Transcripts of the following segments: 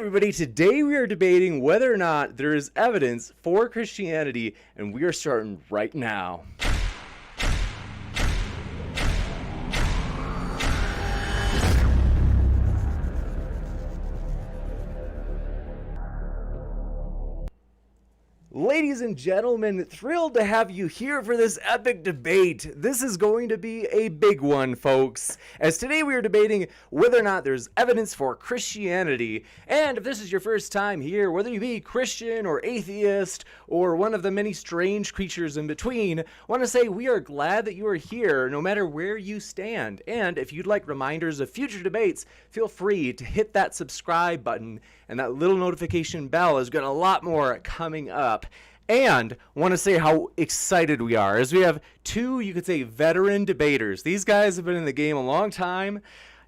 everybody, today we are debating whether or not there is evidence for Christianity, and we are starting right now. Ladies and gentlemen, thrilled to have you here for this epic debate. This is going to be a big one, folks, as today we are debating whether or not there's evidence for Christianity. And if this is your first time here, whether you be Christian or atheist or one of the many strange creatures in between, I want to say we are glad that you are here no matter where you stand. And if you'd like reminders of future debates, feel free to hit that subscribe button and that little notification bell. Has got a lot more coming up. And want to say how excited we are as we have two, you could say, veteran debaters. These guys have been in the game a long time.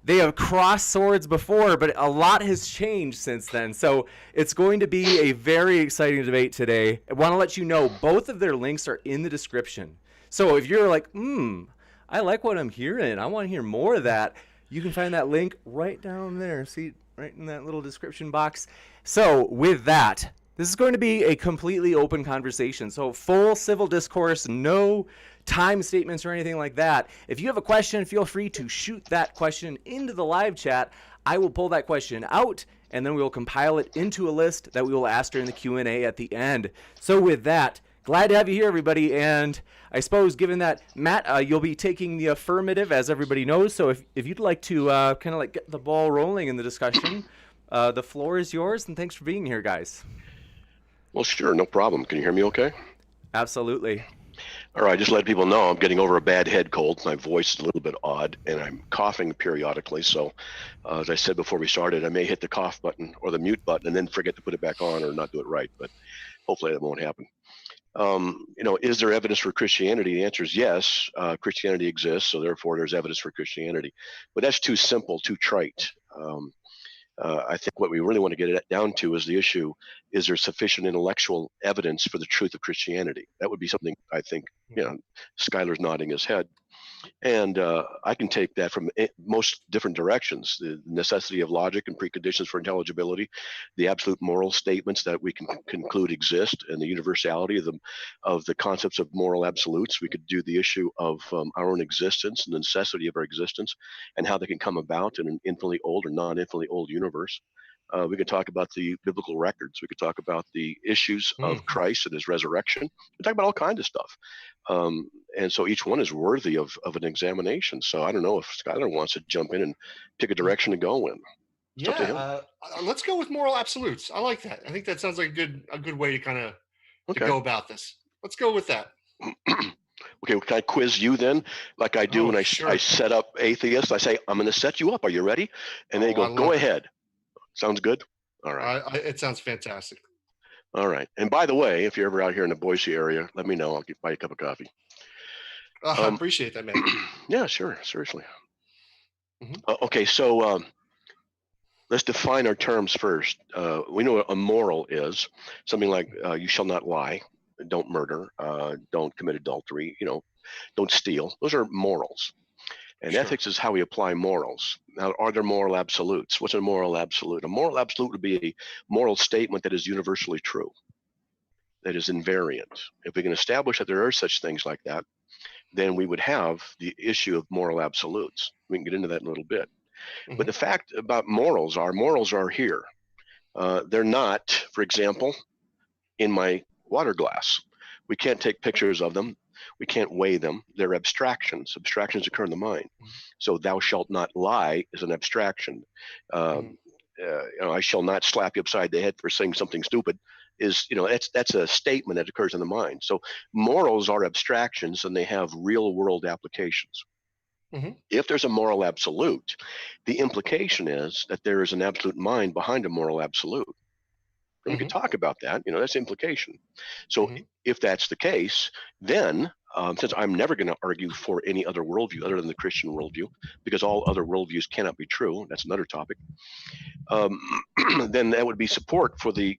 They have crossed swords before, but a lot has changed since then. So it's going to be a very exciting debate today. I want to let you know both of their links are in the description. So if you're like, I like what I'm hearing, I want to hear more of that, you can find that link right down there. See, right in that little description box. So with that, this is going to be a completely open conversation. So full civil discourse, no time statements or anything like that. If you have a question, feel free to shoot that question into the live chat. I will pull that question out, and then we will compile it into a list that we will ask during the Q&A at the end. So with that, glad to have you here, everybody. And I suppose, given that, Matt, you'll be taking the affirmative, as everybody knows. So if you'd like to kind of like get the ball rolling in the discussion, the floor is yours. And thanks for being here, guys. Well, sure, no problem. Can you hear me okay? Absolutely. All right, just let people know I'm getting over a bad head cold. My voice is a little bit odd, and I'm coughing periodically. So, as I said before we started, I may hit the cough button or the mute button and then forget to put it back on or not do it right. But hopefully that won't happen. Is there evidence for Christianity? The answer is yes. Christianity exists, so therefore there's evidence for Christianity. But that's too simple, too trite. I think what we really want to get it down to is the issue: is there sufficient intellectual evidence for the truth of Christianity? That would be something I think. Skylar's nodding his head. And I can take that from most different directions: the necessity of logic and preconditions for intelligibility, the absolute moral statements that we can conclude exist, and the universality of the concepts of moral absolutes. We could do the issue of our own existence and the necessity of our existence and how they can come about in an infinitely old or non-infinitely old universe. We could talk about the biblical records. We could talk about the issues of Christ and his resurrection. We talk about all kinds of stuff. And so each one is worthy of an examination. So I don't know if Skylar wants to jump in and pick a direction to go in. Let's go with moral absolutes. I like that. I think that sounds like a good way to kind of to go about this. Let's go with that. Okay, can I quiz you then, like I do when I set up atheists? I say, I'm going to set you up. Are you ready? And they go ahead. Sounds good? All right. It sounds fantastic. All right. And by the way, if you're ever out here in the Boise area, let me know. I'll buy you a cup of coffee. I appreciate that, man. Yeah, sure. Seriously. Okay, so let's define our terms first. We know what a moral is. Something like you shall not lie, don't murder, don't commit adultery, don't steal. Those are morals. And ethics is how we apply morals. Now, are there moral absolutes? What's a moral absolute? A moral absolute would be a moral statement that is universally true, that is invariant. If we can establish that there are such things like that, then we would have the issue of moral absolutes. We can get into that in a little bit. But the fact about morals are here. They're not, for example, in my water glass. We can't take pictures of them. We can't weigh them. They're abstractions. Abstractions occur in the mind. So thou shalt not lie is an abstraction. I shall not slap you upside the head for saying something stupid is, that's a statement that occurs in the mind. So morals are abstractions and they have real world applications. If there's a moral absolute, the implication is that there is an absolute mind behind a moral absolute. And we can talk about that, that's the implication. So if that's the case, then since I'm never going to argue for any other worldview other than the Christian worldview, because all other worldviews cannot be true, that's another topic, then that would be support for the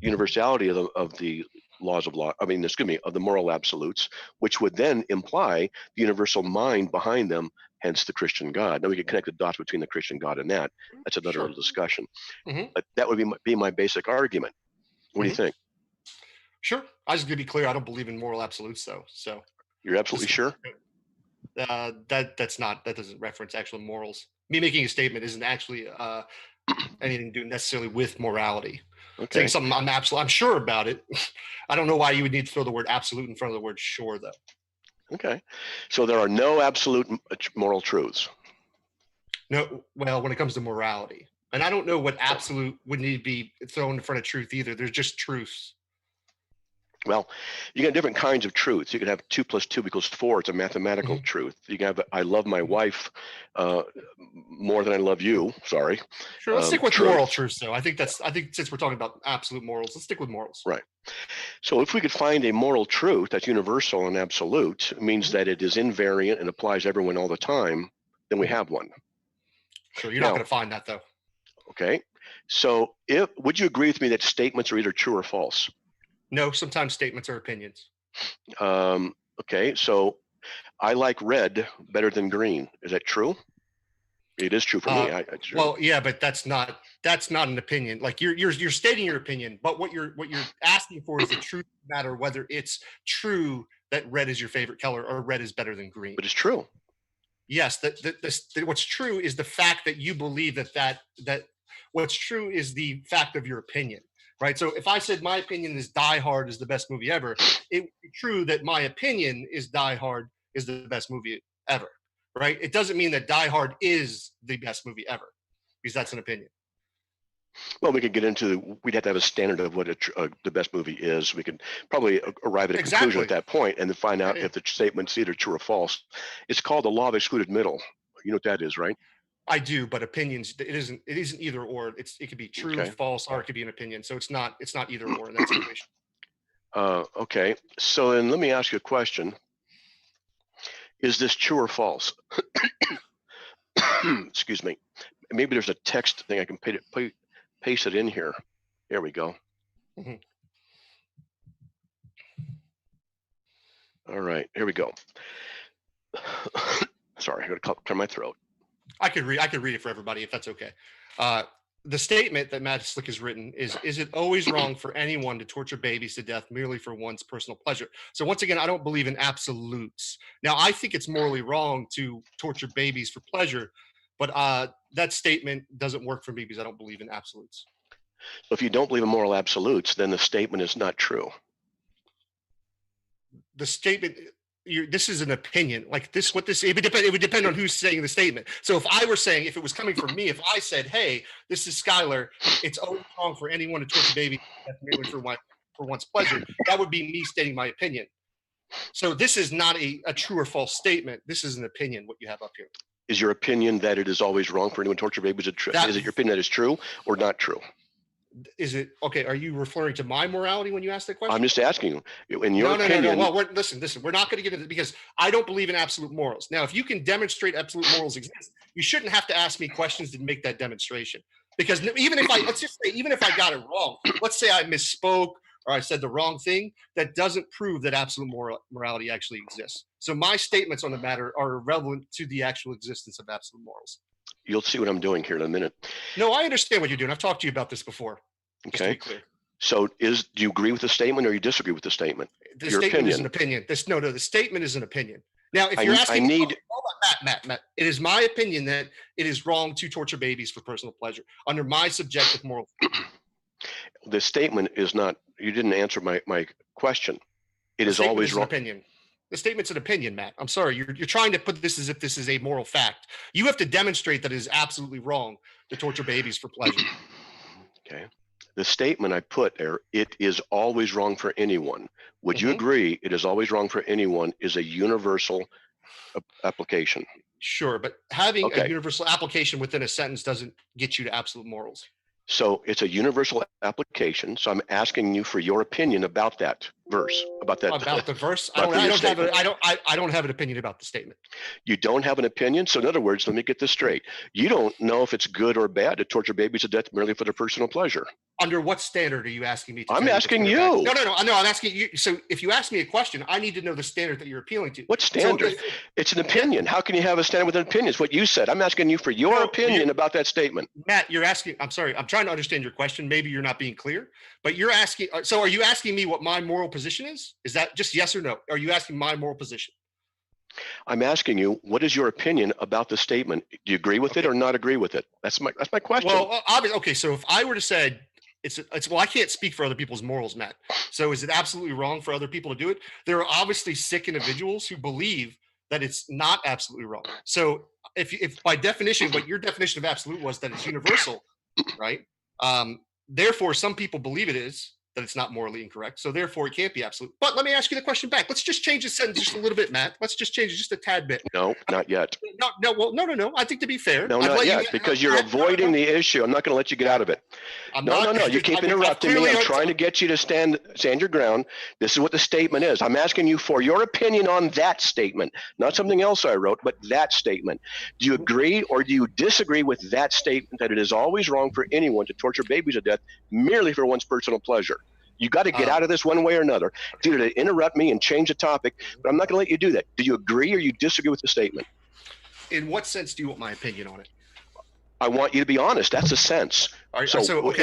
universality of the laws of law, of the moral absolutes, which would then imply the universal mind behind them hence the Christian God. Now we can connect the dots between the Christian God and that. That's another Sure. little discussion. Mhm. But that would be my basic argument. What do you think? Sure. I just to be clear, I don't believe in moral absolutes, though. So You're absolutely sure? that doesn't reference actual morals. Me making a statement isn't actually anything to do necessarily with morality. Okay. Saying something I'm sure about it. I don't know why you would need to throw the word absolute in front of the word sure, though. Okay. So there are no absolute moral truths. No, well, when it comes to morality, and I don't know what absolute would need to be thrown in front of truth either. There's just truths. Well, you got different kinds of truths. You can have 2 + 2 = 4. It's a mathematical truth. You can have I love my wife more than I love you. Sorry. Sure, let's stick with truth. moral truths, though. I think since we're talking about absolute morals, let's stick with morals. Right. So if we could find a moral truth that's universal and absolute, means that it is invariant and applies to everyone all the time, then we have one. Sure, you're not going to find that, though. Okay. So would you agree with me that statements are either true or false? No, sometimes statements are opinions. Okay. So I like red better than green. Is that true? It is true for me. Well, yeah, but that's not an opinion. Like you're stating your opinion, but what you're asking for is the truth of the matter, whether it's true that red is your favorite color or red is better than green. But it's true. Yes, what's true is the fact that you believe that what's true is the fact of your opinion, right? So if I said my opinion is Die Hard is the best movie ever, it would be true that my opinion is Die Hard is the best movie ever, right? It doesn't mean that Die Hard is the best movie ever, because that's an opinion. Well, we could get into, we'd have to have a standard of what the best movie is. We could probably arrive at a conclusion at that point and then find out if the statement's either true or false. It's called the law of excluded middle. You know what that is, right? I do, but opinions, it isn't either or. It could be true, false, or it could be an opinion. So it's not either or in that situation. Okay. So then let me ask you a question. Is this true or false? Excuse me. Maybe there's a text thing I can paste it in here. There we go. Mm-hmm. All right, here we go. Sorry, I got to clear my throat. I could read it for everybody if that's okay. The statement that Matt Slick has written is it always wrong for anyone to torture babies to death merely for one's personal pleasure? So once again, I don't believe in absolutes. Now, I think it's morally wrong to torture babies for pleasure, but that statement doesn't work for me because I don't believe in absolutes. So if you don't believe in moral absolutes, then the statement is not true. The statement, this is an opinion. Like this, it would depend on who's saying the statement. So if I were saying, if it was coming from me, if I said, "Hey, this is Skylar," it's always wrong for anyone to torture baby merely for one's pleasure. That would be me stating my opinion. So this is not a true or false statement. This is an opinion. What you have up here. Is your opinion that it is always wrong for anyone to torture babies? Is it your opinion that is true or not true? Is it okay? Are you referring to my morality when you ask that question? I'm just asking you. In your opinion, no. Well, listen. We're not going to get into it because I don't believe in absolute morals. Now, if you can demonstrate absolute morals exist, you shouldn't have to ask me questions to make that demonstration. Because even if I got it wrong, let's say I misspoke or I said the wrong thing, that doesn't prove that absolute morality actually exists. So my statements on the matter are irrelevant to the actual existence of absolute morals. You'll see what I'm doing here in a minute. No, I understand what you're doing. I've talked to you about this before. Okay. So do you agree with the statement or you disagree with the statement? The statement is an opinion. The statement is an opinion. Now, if you're asking, hold on, Matt, it is my opinion that it is wrong to torture babies for personal pleasure under my subjective moral. The statement is not, you didn't answer my question. It is always wrong. Opinion. The statement's an opinion, Matt. I'm sorry. You're trying to put this as if this is a moral fact. You have to demonstrate that it is absolutely wrong to torture babies for pleasure. Okay. The statement I put there, it is always wrong for anyone. Would you agree it is always wrong for anyone is a universal application? Sure, but having a universal application within a sentence doesn't get you to absolute morals. So it's a universal application. So I'm asking you for your opinion about that. verse, about that. About the verse? about your statement. I don't have an opinion about the statement. You don't have an opinion? So in other words, let me get this straight. You don't know if it's good or bad to torture babies to death merely for their personal pleasure. Under what standard are you asking me to? I'm asking you. No, I'm asking you. So if you ask me a question, I need to know the standard that you're appealing to. What standard? So it's an opinion. How can you have a standard with an opinion? It's what you said. I'm asking you for your opinion about that statement. Matt, you're asking, I'm sorry, I'm trying to understand your question. Maybe you're not being clear, but you're asking, so are you asking me what my moral position is? Is that just yes or no? Are you asking my moral position? I'm asking you, what is your opinion about the statement? Do you agree with it or not agree with it? That's my question. Well, obviously, okay. So if I were to say it's well, I can't speak for other people's morals, Matt. So is it absolutely wrong for other people to do it? There are obviously sick individuals who believe that it's not absolutely wrong. So if by definition, what your definition of absolute was that it's universal, right? Therefore, some people believe it is, that it's not morally incorrect. So therefore it can't be absolute. But let me ask you the question back. Let's just change the sentence just a little bit, Matt. Let's just change it just a tad bit. No, not yet. No. I think to be fair. No, not yet, because you're avoiding the issue. I'm not going to let you get out of it. No. You keep interrupting me. I'm trying to get you to stand your ground. This is what the statement is. I'm asking you for your opinion on that statement, not something else I wrote, but that statement. Do you agree or do you disagree with that statement that it is always wrong for anyone to torture babies to death merely for one's personal pleasure? You got to get out of this one way or another. It's either to interrupt me and change the topic, but I'm not going to let you do that. Do you agree or you disagree with the statement? In what sense do you want my opinion on it? I want you to be honest. That's a sense. Do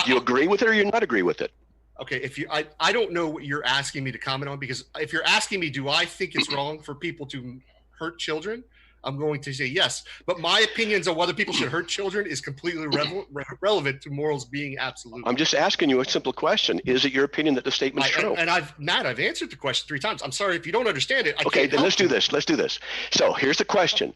you agree with it or you not agree with it? Okay, I don't know what you're asking me to comment on, because if you're asking me, do I think it's wrong for people to hurt children? I'm going to say yes, but my opinions on whether people should hurt children is completely relevant to morals being absolute. I'm just asking you a simple question. Is it your opinion that the statement's true? And I've answered the question 3 times. I'm sorry if you don't understand it. Okay, then let's do this. Let's do this. So here's the question.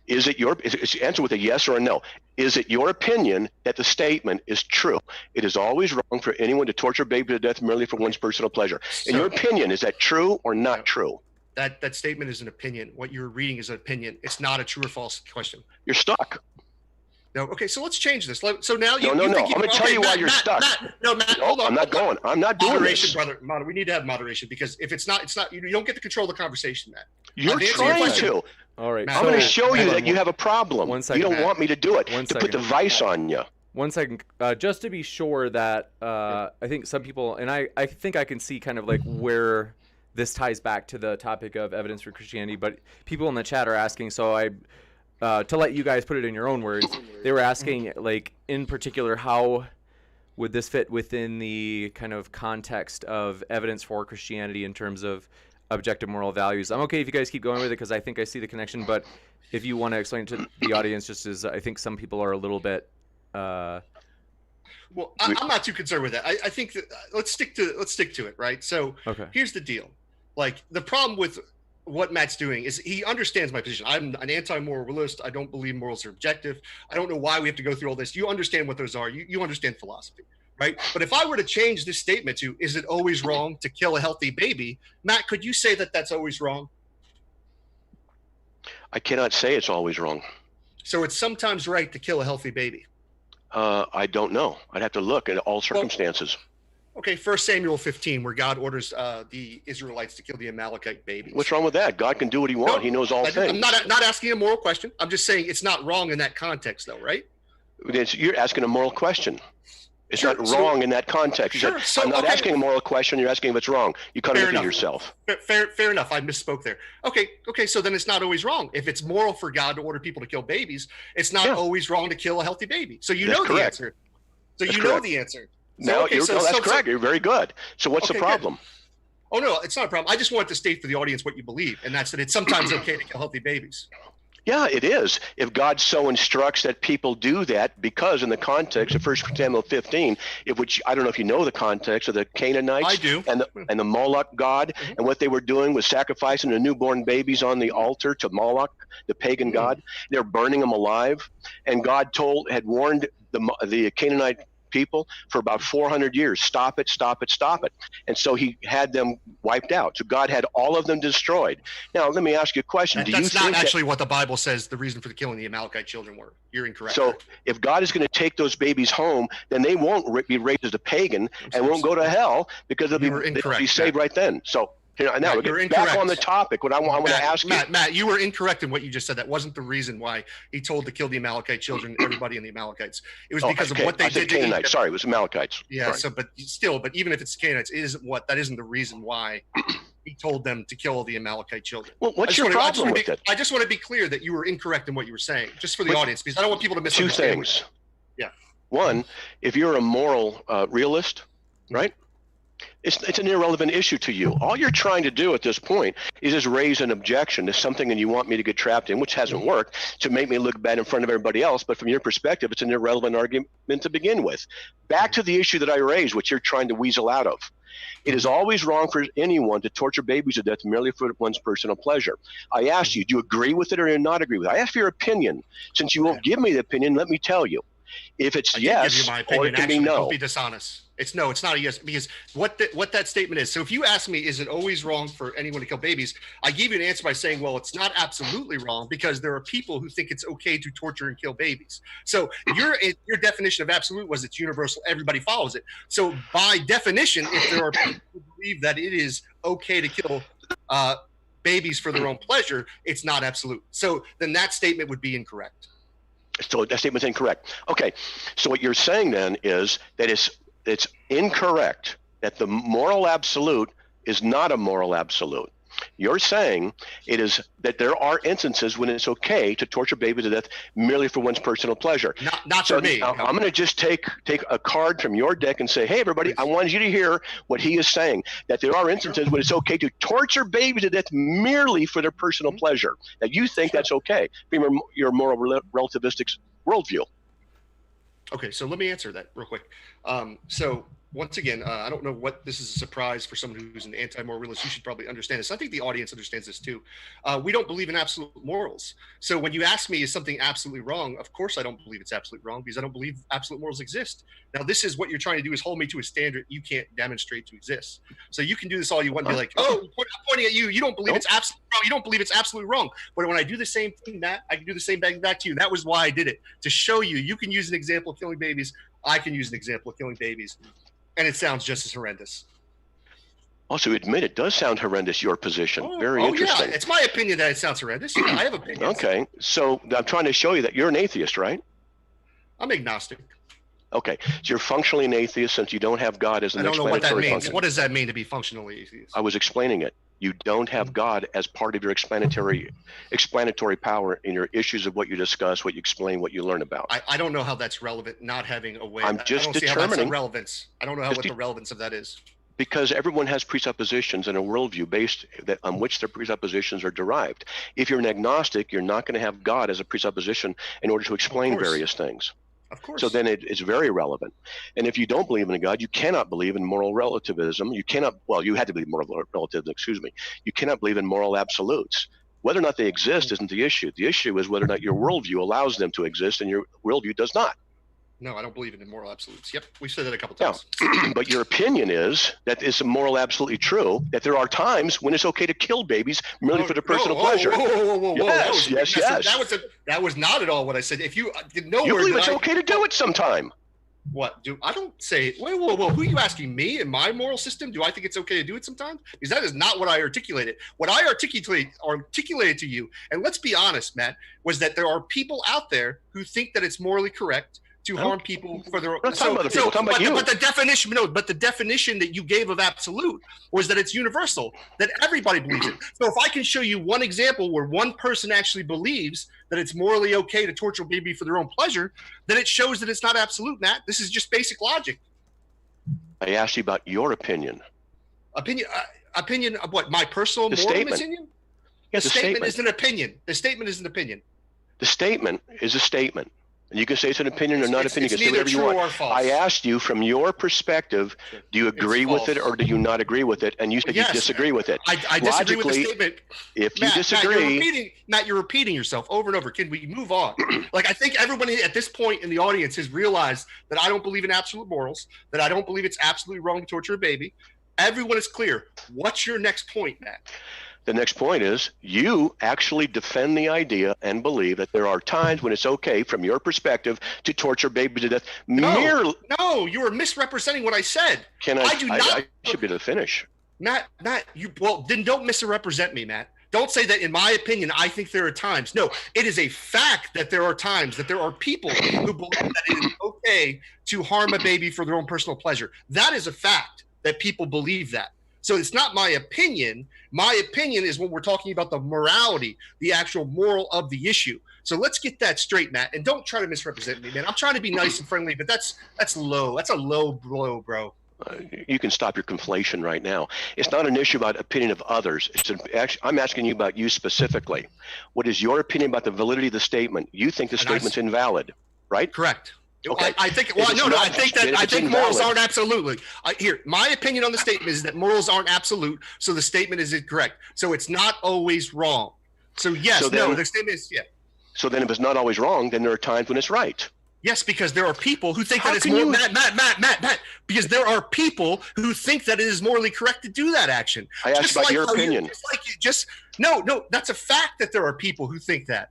Is it answer with a yes or a no? Is it your opinion that the statement is true? It is always wrong for anyone to torture a baby to death merely for one's personal pleasure. In your opinion, is that true or not true? That statement is an opinion. What you're reading is an opinion. It's not a true or false question. You're stuck. No. Okay. So let's change this. So now No. I'm going to tell you why you're stuck. Matt, hold on. I'm not going. I'm not doing moderation, this. brother. We need to have moderation, because if it's not. You don't get to control the conversation, Matt. You're trying to. All right. I'm going to show you that you have a problem. 1 second. You don't want me to do it. One to second. put the vice on you. 1 second. Just to be sure that I think some people, and I think I can see kind of like where this ties back to the topic of evidence for Christianity, but people in the chat are asking, so to let you guys put it in your own words, they were asking, like, in particular, how would this fit within the kind of context of evidence for Christianity in terms of objective moral values? I'm okay if you guys keep going with it, because I think I see the connection, but if you want to explain to the audience, just as I think some people are a little bit... Well, I'm not too concerned with that. I think that let's stick to it, right? So Here's the deal. Like, the problem with what Matt's doing is he understands my position. I'm an anti-moralist. I don't believe morals are objective. I don't know why we have to go through all this. You understand what those are. You understand philosophy, right? But if I were to change this statement to, is it always wrong to kill a healthy baby? Matt, could you say that that's always wrong? I cannot say it's always wrong. So it's sometimes right to kill a healthy baby. I don't know. I'd have to look at all circumstances. Okay, 1 Samuel 15, where God orders the Israelites to kill the Amalekite babies. What's wrong with that? God can do what he wants. He knows all things. I'm not asking a moral question. I'm just saying it's not wrong in that context, though, right? You're asking a moral question. It's not wrong in that context. I'm not asking a moral question. You're asking if it's wrong. You contradict yourself. Fair enough. I misspoke there. Okay. So then it's not always wrong. If it's moral for God to order people to kill babies, it's not always wrong to kill a healthy baby. So you know the answer. Know the answer. That's correct. You're very good. So what's the problem? Good. Oh, no, it's not a problem. I just wanted to state for the audience what you believe, and that's that it's sometimes okay to kill healthy babies. Yeah, it is. If God so instructs that people do that, because in the context of 1 Samuel 15, which I don't know if you know the context of the Canaanites. I do. And the Moloch god, and what they were doing was sacrificing the newborn babies on the altar to Moloch, the pagan god. They're burning them alive. And God had warned the Canaanite people for about 400 years. Stop it, stop it, stop it. And so he had them wiped out. So God had all of them destroyed. Now, let me ask you a question. That's not actually what the Bible says the reason for the killing the Amalekite children were. You're incorrect. So if God is going to take those babies home, then they won't be raised as a pagan and won't go to hell because they'll be saved right then. So now we're back on the topic. What I want to ask you, Matt, you were incorrect in what you just said. That wasn't the reason why he told to kill the Amalekite children, everybody in the Amalekites. It was because of what they did. Canaanites. Sorry, it was Amalekites. Yeah. Sorry. So, but even if it's Canaanites, that isn't the reason why he told them to kill the Amalekite children. Well, what's your problem with it? I just want to be clear that you were incorrect in what you were saying, just for the audience, because I don't want people to misunderstand. 2 things. Yeah. One, if you're a moral realist, right? It's an irrelevant issue to you. All you're trying to do at this point is just raise an objection to something and you want me to get trapped in, which hasn't worked, to make me look bad in front of everybody else. But from your perspective, it's an irrelevant argument to begin with. Back to the issue that I raised, which you're trying to weasel out of. It is always wrong for anyone to torture babies to death merely for one's personal pleasure. I asked you, do you agree with it or do you not agree with it? I asked for your opinion. Since you won't give me the opinion, let me tell you. If it's yes, or it can be no. Don't be dishonest. It's no, it's not a yes, because what that statement is. So if you ask me, is it always wrong for anyone to kill babies? I gave you an answer by saying, well, it's not absolutely wrong because there are people who think it's okay to torture and kill babies. So your definition of absolute was it's universal. Everybody follows it. So by definition, if there are people who believe that it is okay to kill babies for their own pleasure, it's not absolute. So then that statement would be incorrect. So that statement's incorrect. Okay, so what you're saying then is that it's incorrect that the moral absolute is not a moral absolute. You're saying it is that there are instances when it's okay to torture babies to death merely for one's personal pleasure. Not for me. I'm going to just take a card from your deck and say, hey, everybody, I want you to hear what he is saying, that there are instances when it's okay to torture babies to death merely for their personal pleasure. That you think that's okay from your moral relativistic worldview. Okay, so let me answer that real quick. So once again, I don't know what this is a surprise for someone who's an anti-moral realist. You should probably understand this. I think the audience understands this too. We don't believe in absolute morals. So when you ask me, is something absolutely wrong? Of course, I don't believe it's absolutely wrong because I don't believe absolute morals exist. Now, this is what you're trying to do is hold me to a standard you can't demonstrate to exist. So you can do this all you want and be like, oh, I'm pointing at you. You don't believe it's absolutely wrong. You don't believe it's absolutely wrong. But when I do the same thing, Matt, I can do the same thing back to you. That was why I did it, to show you. You can use an example of killing babies. I can use an example of killing babies. And it sounds just as horrendous. Also, admit it does sound horrendous, your position. Very interesting. Yeah, it's my opinion that it sounds horrendous. Yeah, I have opinions. Okay, so I'm trying to show you that you're an atheist, right? I'm agnostic. Okay, so you're functionally an atheist since you don't have God as an explanatory function. I don't know what that means. What does that mean to be functionally atheist? I was explaining it. You don't have God as part of your explanatory power in your issues of what you discuss, what you explain, what you learn about. I don't know how that's relevant, not having a way. I'm just determining relevance. I don't know what the relevance of that is. Because everyone has presuppositions and a worldview based on which their presuppositions are derived. If you're an agnostic, you're not going to have God as a presupposition in order to explain various things. Of course. So then it's very relevant. And if you don't believe in a God, you cannot believe in moral relativism. You cannot, well, you had to believe in moral relativism, excuse me. You cannot believe in moral absolutes. Whether or not they exist isn't the issue. The issue is whether or not your worldview allows them to exist and your worldview does not. No, I don't believe in moral absolutes. Yep, we've said that a couple times. Yeah. But your opinion is that it's moral absolutely true, that there are times when it's okay to kill babies merely for their personal pleasure. Whoa. Yes. That was not at all what I said. If you you believe it's okay to do it sometime. What? I don't say, whoa. Who are you asking, me and my moral system? Do I think it's okay to do it sometimes? Because that is not what I articulated. What I articulated to you, and let's be honest, Matt, was that there are people out there who think that it's morally correct to harm people for their own. But the definition that you gave of absolute was that it's universal, that everybody believes it. So if I can show you one example where one person actually believes that it's morally okay to torture a baby for their own pleasure, then it shows that it's not absolute, Matt. This is just basic logic. I asked you about your opinion. Opinion of what? My personal moral opinion? Yes, the statement is an opinion. The statement is an opinion. The statement is a statement. And you can say it's an opinion or not opinion. You It's can say neither whatever you true want. or false. I asked you from your perspective, do you agree with it false. or do you not agree with it? And you said Yes, you disagree with it. I disagree with the Logically, statement. if you Matt, disagree, Matt, you're repeating yourself over and over. Can we move on? Like, I think everybody at this point in the audience has realized that I don't believe in absolute morals, that I don't believe it's absolutely wrong to torture a baby. Everyone is clear. What's your next point, Matt? the next point is you actually defend the idea and believe that there are times when it's okay, from your perspective, to torture babies to death. No, you are misrepresenting what I said. I do not. I should be able to finish. Matt, then don't misrepresent me, Matt. Don't say that in my opinion, I think there are times. No, it is a fact that there are times, that there are people who believe that it is okay to harm a baby for their own personal pleasure. That is a fact that people believe that. So it's not my opinion. My opinion is when we're talking about the morality, the actual moral of the issue. So let's get that straight, Matt. And don't try to misrepresent me, man. I'm trying to be nice and friendly, but that's low. That's a low blow, bro. You can stop your conflation right now. It's not an issue about opinion of others. I'm asking you about you specifically. What is your opinion about the validity of the statement? You think the statement's invalid, right? Correct. Okay. I think. Well, no. I think morals aren't absolutely. Here, my opinion on the statement is that morals aren't absolute, so the statement is incorrect. So it's not always wrong. So yes, the statement is So then, if it's not always wrong, then there are times when it's right. Yes, because there are people who think that it's more Matt. Because there are people who think that it is morally correct to do that action. I asked about your opinion. No. That's a fact that there are people who think that.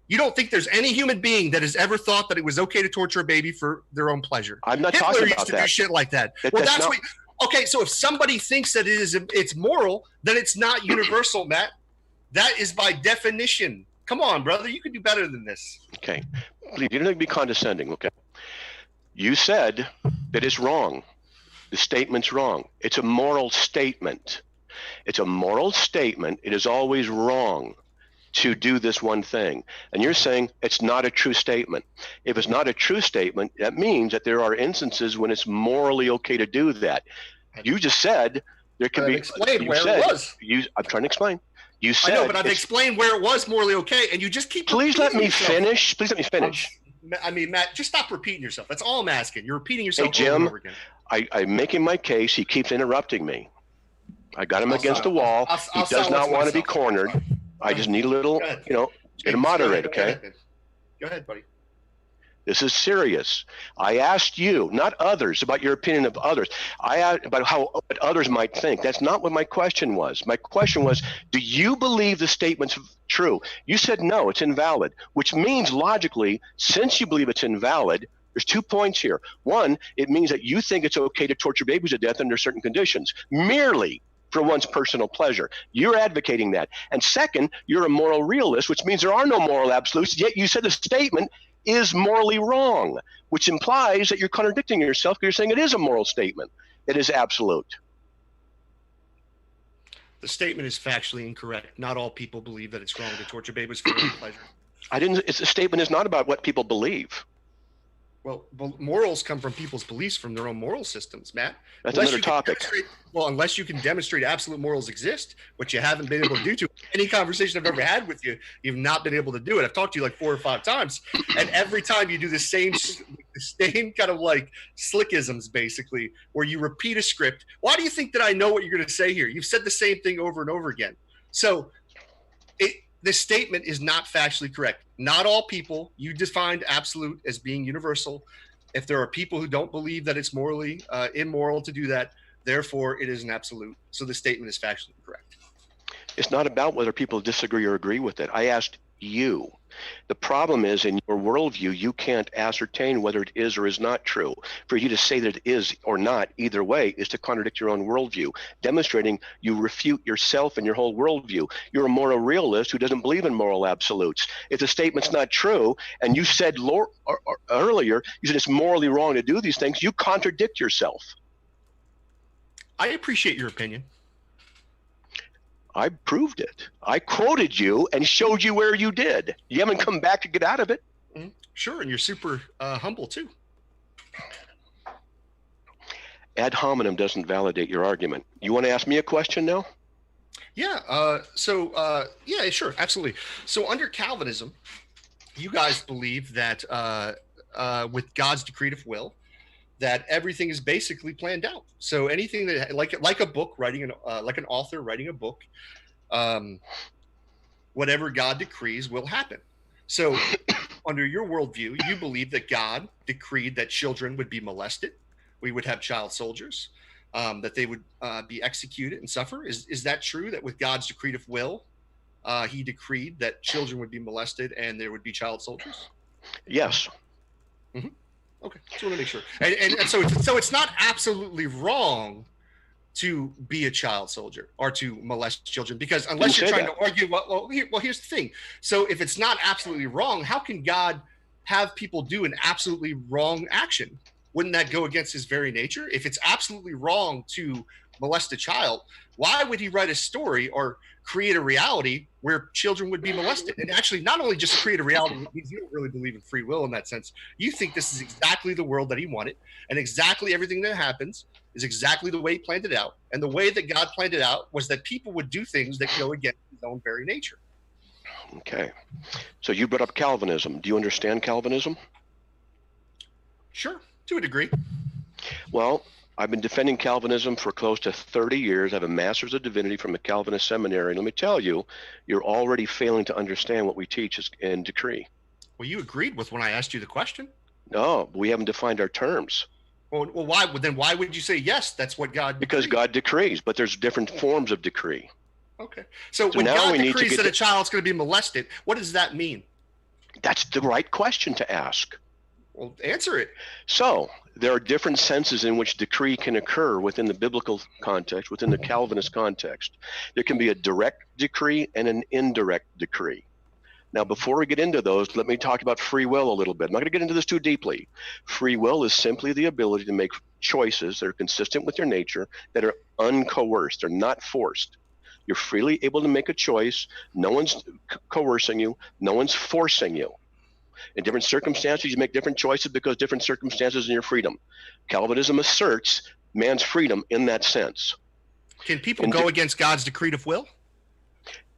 You don't think there's any human being that has ever thought that it was okay to torture a baby for their own pleasure. I'm not Hitler talking used about to that. do shit like that. That's what. Okay, so if somebody thinks that it's moral, then it's not universal, Matt. That is by definition. Come on, brother. You can do better than this. Okay. Please, you don't have to be condescending, okay? You said that it's wrong. The statement's wrong. It's a moral statement. It's a moral statement. It is always wrong to do this one thing. And you're saying it's not a true statement. If it's not a true statement, that means that there are instances when it's morally okay to do that. You just said there could be. Explain where it was. I'm trying to explain. You said. I know, but I've explained where it was morally okay, and you just keep. Please let me finish. Please let me finish. I mean, Matt, just stop repeating yourself. That's all I'm asking. You're repeating yourself. Hey, Jim, over and over again. I'm making my case. He keeps interrupting me. I got him against the wall. He does not want to be cornered. I just need a little, get him moderate, okay? Go ahead, buddy. This is serious. I asked you, not others, about your opinion of others. I asked about what others might think. That's not what my question was. My question was, do you believe the statement's true? You said no, it's invalid, which means logically, since you believe it's invalid, there's 2 points here. One, it means that you think it's okay to torture babies to death under certain conditions, merely for one's personal pleasure. You're advocating that. And second, you're a moral realist, which means there are no moral absolutes, yet you said the statement is morally wrong, which implies that you're contradicting yourself because you're saying it is a moral statement. It is absolute. The statement is factually incorrect. Not all people believe that it's wrong to torture babies for their own pleasure. The statement is not about what people believe. Well, morals come from people's beliefs, from their own moral systems, Matt. That's another topic. Unless you can demonstrate absolute morals exist, which you haven't been able to do to any conversation I've ever had with you, you've not been able to do it. I've talked to you like 4 or 5 times, and every time you do the same kind of like slickisms, basically, where you repeat a script. Why do you think that I know what you're going to say here? You've said the same thing over and over again. So this statement is not factually correct. Not all people. You defined absolute as being universal. If there are people who don't believe that it's morally immoral to do that, therefore it is an absolute. So the statement is factually incorrect. It's not about whether people disagree or agree with it. I asked you. The problem is, in your worldview, you can't ascertain whether it is or is not true. For you to say that it is or not, either way, is to contradict your own worldview, demonstrating you refute yourself and your whole worldview. You're a moral realist who doesn't believe in moral absolutes. If the statement's not true, and you said earlier, you said it's morally wrong to do these things, you contradict yourself. I appreciate your opinion. I proved it. I quoted you and showed you where you did. You haven't come back to get out of it. Sure, and you're super humble too. Ad hominem doesn't validate your argument. You want to ask me a question now? Yeah. Yeah, sure, absolutely. So under Calvinism, you guys believe that with God's decretive will, that everything is basically planned out. So anything that like a book writing like an author writing a book, whatever God decrees will happen. So under your worldview, you believe that God decreed that children would be molested, we would have child soldiers, that they would be executed and suffer. Is that true, that with God's decretive will, he decreed that children would be molested and there would be child soldiers? Yes. Mm-hmm. Okay, just want to make sure. And so it's not absolutely wrong to be a child soldier or to molest children, because unless you're trying to argue, here's the thing. So if it's not absolutely wrong, how can God have people do an absolutely wrong action? Wouldn't that go against his very nature? If it's absolutely wrong to molest a child, why would he write a story or create a reality where children would be molested? And actually, not only just create a reality, because you don't really believe in free will in that sense. You think this is exactly the world that he wanted, and exactly everything that happens is exactly the way he planned it out. And the way that God planned it out was that people would do things that go against his own very nature. Okay. So you brought up Calvinism. Do you understand Calvinism? Sure, to a degree. Well, I've been defending Calvinism for close to 30 years. I have a master's of divinity from a Calvinist seminary. And let me tell you, you're already failing to understand what we teach and decree. Well, you agreed with when I asked you the question. No, we haven't defined our terms. Well, why? Then why would you say yes? That's what God decreed? Because God decrees, but there's different forms of decree. Okay. So when God decrees that a child's going to be molested, what does that mean? That's the right question to ask. Well, answer it. So there are different senses in which decree can occur within the biblical context, within the Calvinist context. There can be a direct decree and an indirect decree. Now, before we get into those, let me talk about free will a little bit. I'm not going to get into this too deeply. Free will is simply the ability to make choices that are consistent with your nature, that are uncoerced. They're not forced. You're freely able to make a choice. No one's coercing you. No one's forcing you. In different circumstances, you make different choices because different circumstances in your freedom. Calvinism asserts man's freedom in that sense. Can people go against God's decretive will?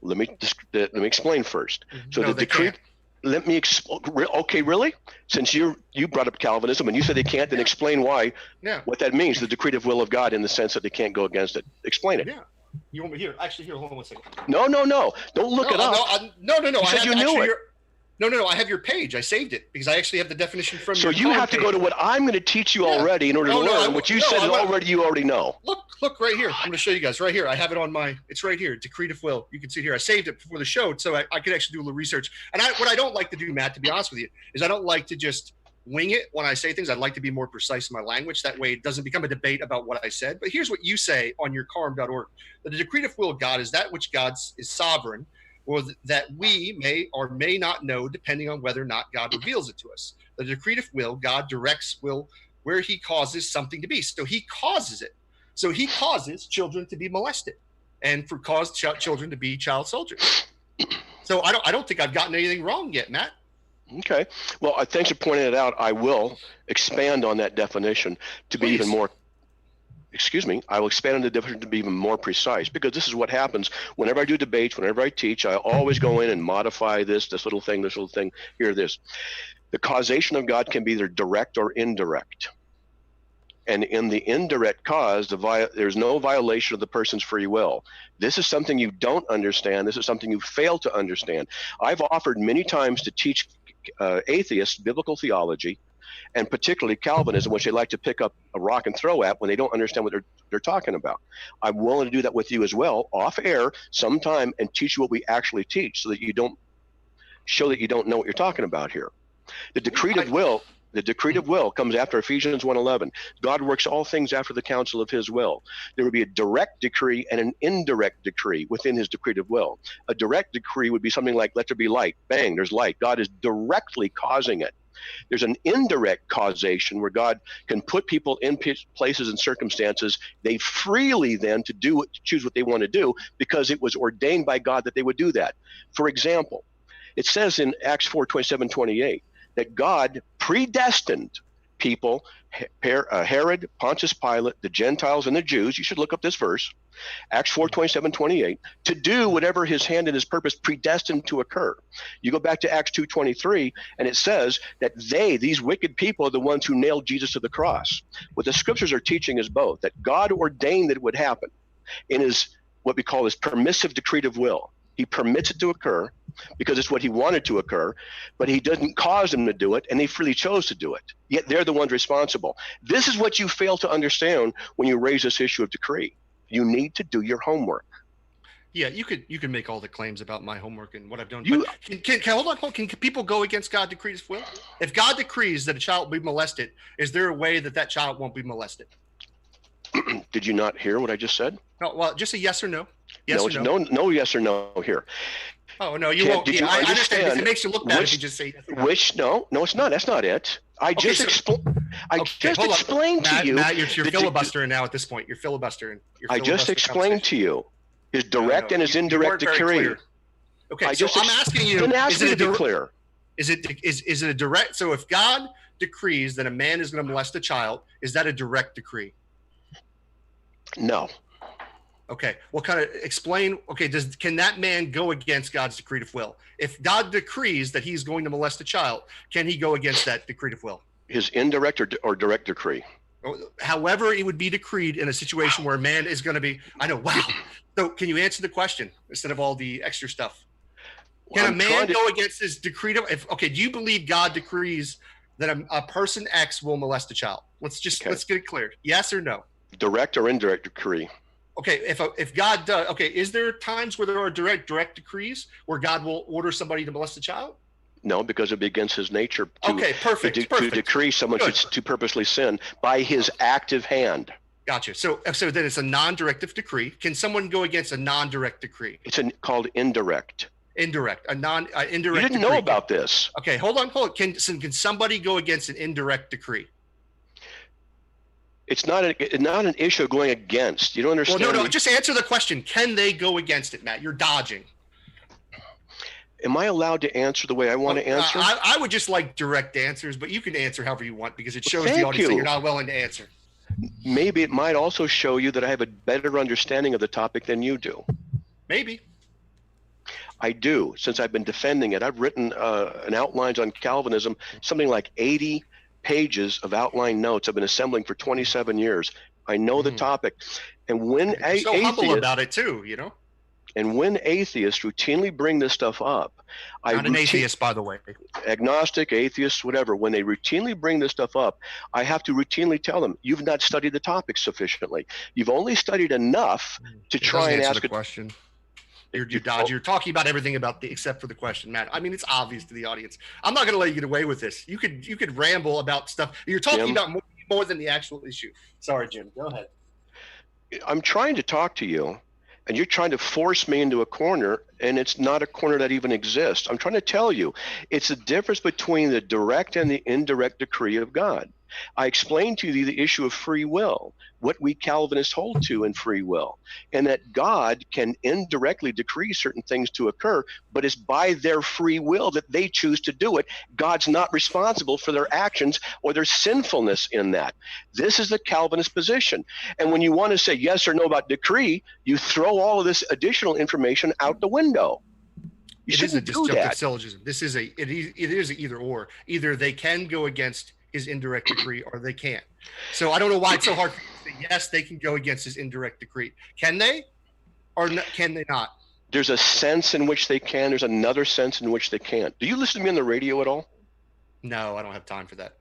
Let me explain first. So No, the they decree. can't. Let me explain. Okay, really? Since you brought up Calvinism and you said they can't, then explain why. Yeah. What that means, the decretive will of God, in the sense that they can't go against it. Explain it. Yeah. You want me here? Actually, here. Hold on one second. No. Don't look it up. No. You said you knew it. No. I have your page. I saved it because I actually have the definition from your. So you have to go to what I'm going to teach you already in order to learn what you said you already know. Look right here. I'm going to show you guys right here. I have it on it's right here. Decretive will. You can see it here. I saved it before the show so I could actually do a little research. And what I don't like to do, Matt, to be honest with you, is I don't like to just wing it when I say things. I'd like to be more precise in my language. That way it doesn't become a debate about what I said. But here's what you say on your carm.org. That the decretive will of God is that which God is sovereign, or that we may or may not know, depending on whether or not God reveals it to us. The decretive will, God directs will where he causes something to be. So he causes it. So he causes children to be molested and cause children to be child soldiers. So I don't think I've gotten anything wrong yet, Matt. Okay. Well, thanks for pointing it out. I will expand on that definition to be even more. I will expand on the definition to be even more precise, because this is what happens whenever I do debates, whenever I teach. I always go in and modify this little thing, here, this. The causation of God can be either direct or indirect. And in the indirect cause, there's no violation of the person's free will. This is something you don't understand. This is something you fail to understand. I've offered many times to teach atheists biblical theology, and particularly Calvinism, which they like to pick up a rock and throw at when they don't understand what they're talking about. I'm willing to do that with you as well, off air sometime, and teach you what we actually teach, so that you don't show that you don't know what you're talking about here. The decretive will comes after Ephesians 1:11. God works all things after the counsel of his will. There would be a direct decree and an indirect decree within his decretive will. A direct decree would be something like, let there be light. Bang, there's light. God is directly causing it. There's an indirect causation where God can put people in places and circumstances they freely then to choose what they want to do, because it was ordained by God that they would do that. For example, it says in Acts 4:27-28 that God predestined people, Herod, Pontius Pilate, the Gentiles, and the Jews. You should look up this verse, Acts 4:27-28, to do whatever his hand and his purpose predestined to occur. You go back to Acts 2:23, and it says that these wicked people, are the ones who nailed Jesus to the cross. What the scriptures are teaching is both, that God ordained that it would happen in his, what we call his permissive decretive will. He permits it to occur because it's what he wanted to occur, but he doesn't cause them to do it, and they freely chose to do it. Yet they're the ones responsible. This is what you fail to understand when you raise this issue of decree. You need to do your homework. Yeah, you can make all the claims about my homework and what I've done. But hold on. Can people go against God decrees will? If God decrees that a child will be molested, is there a way that child won't be molested? Did you not hear what I just said? No, well, just a yes or no. Yes no, or it's no. No yes or no here. Oh no, you won't. Did you I understand? understand. If it makes you look bad if you just say yes or no. No, it's not. That's not it. I just explained to you. Matt, you're filibustering now at this point. You're filibustering. I just explained to you his direct and his indirect decree. Okay, so I'm asking you. Then ask me to be clear. Is it a direct? So if God decrees that a man is going to molest a child, is that a direct decree? No. Okay. Well, kind of explain. Okay. Can that man go against God's decretive will? If God decrees that he's going to molest a child, can he go against that decretive will? His indirect or direct decree. However, it would be decreed in a situation where a man is going to be. I know. Wow. So, can you answer the question instead of all the extra stuff? Can a man go against his decretive? Do you believe God decrees that a person X will molest a child? Let's get it cleared. Yes or no? Direct or indirect decree. Okay, if God does, is there times where there are direct decrees where God will order somebody to molest a child? No, because it'd be against his nature perfect. To decree someone to purposely sin by his active hand. Gotcha. So then it's a non-directive decree. Can someone go against a non-direct decree? It's called indirect. Indirect. Indirect. You didn't know about this. Okay, hold on. Can somebody go against an indirect decree? It's not an issue of going against. You don't understand. Well, no. Just answer the question. Can they go against it, Matt? You're dodging. Am I allowed to answer the way I want to answer? I would just like direct answers, but you can answer however you want because it shows the audience that you're not willing to answer. Maybe it might also show you that I have a better understanding of the topic than you do. Maybe. I do, since I've been defending it. I've written an outlines on Calvinism, something like 80 pages of outline notes I've been assembling for 27 years. I know the topic. And when you're so humble about it too, you know? And when atheists routinely bring this stuff up, not an atheist, by the way. Agnostic, atheists, whatever, when they routinely bring this stuff up, I have to routinely tell them, you've not studied the topic sufficiently. You've only studied enough to try and ask a question. You're talking about everything except for the question, Matt. I mean, it's obvious to the audience. I'm not going to let you get away with this. You could ramble about stuff. You're talking about more than the actual issue. Sorry, Jim. Go ahead. I'm trying to talk to you, and you're trying to force me into a corner, and it's not a corner that even exists. I'm trying to tell you, it's the difference between the direct and the indirect decree of God. I explained to you the issue of free will, what we Calvinists hold to in free will, and that God can indirectly decree certain things to occur, but it's by their free will that they choose to do it. God's not responsible for their actions or their sinfulness in that. This is the Calvinist position. And when you want to say yes or no about decree, you throw all of this additional information out the window. It is a disjunctive syllogism. It is either or. Either they can go against his indirect decree or they can't. So I don't know why it's so hard to say yes, they can go against his indirect decree. Can they or can they not? There's a sense in which they can. There's another sense in which they can't. Do you listen to me on the radio at all? No, I don't have time for that.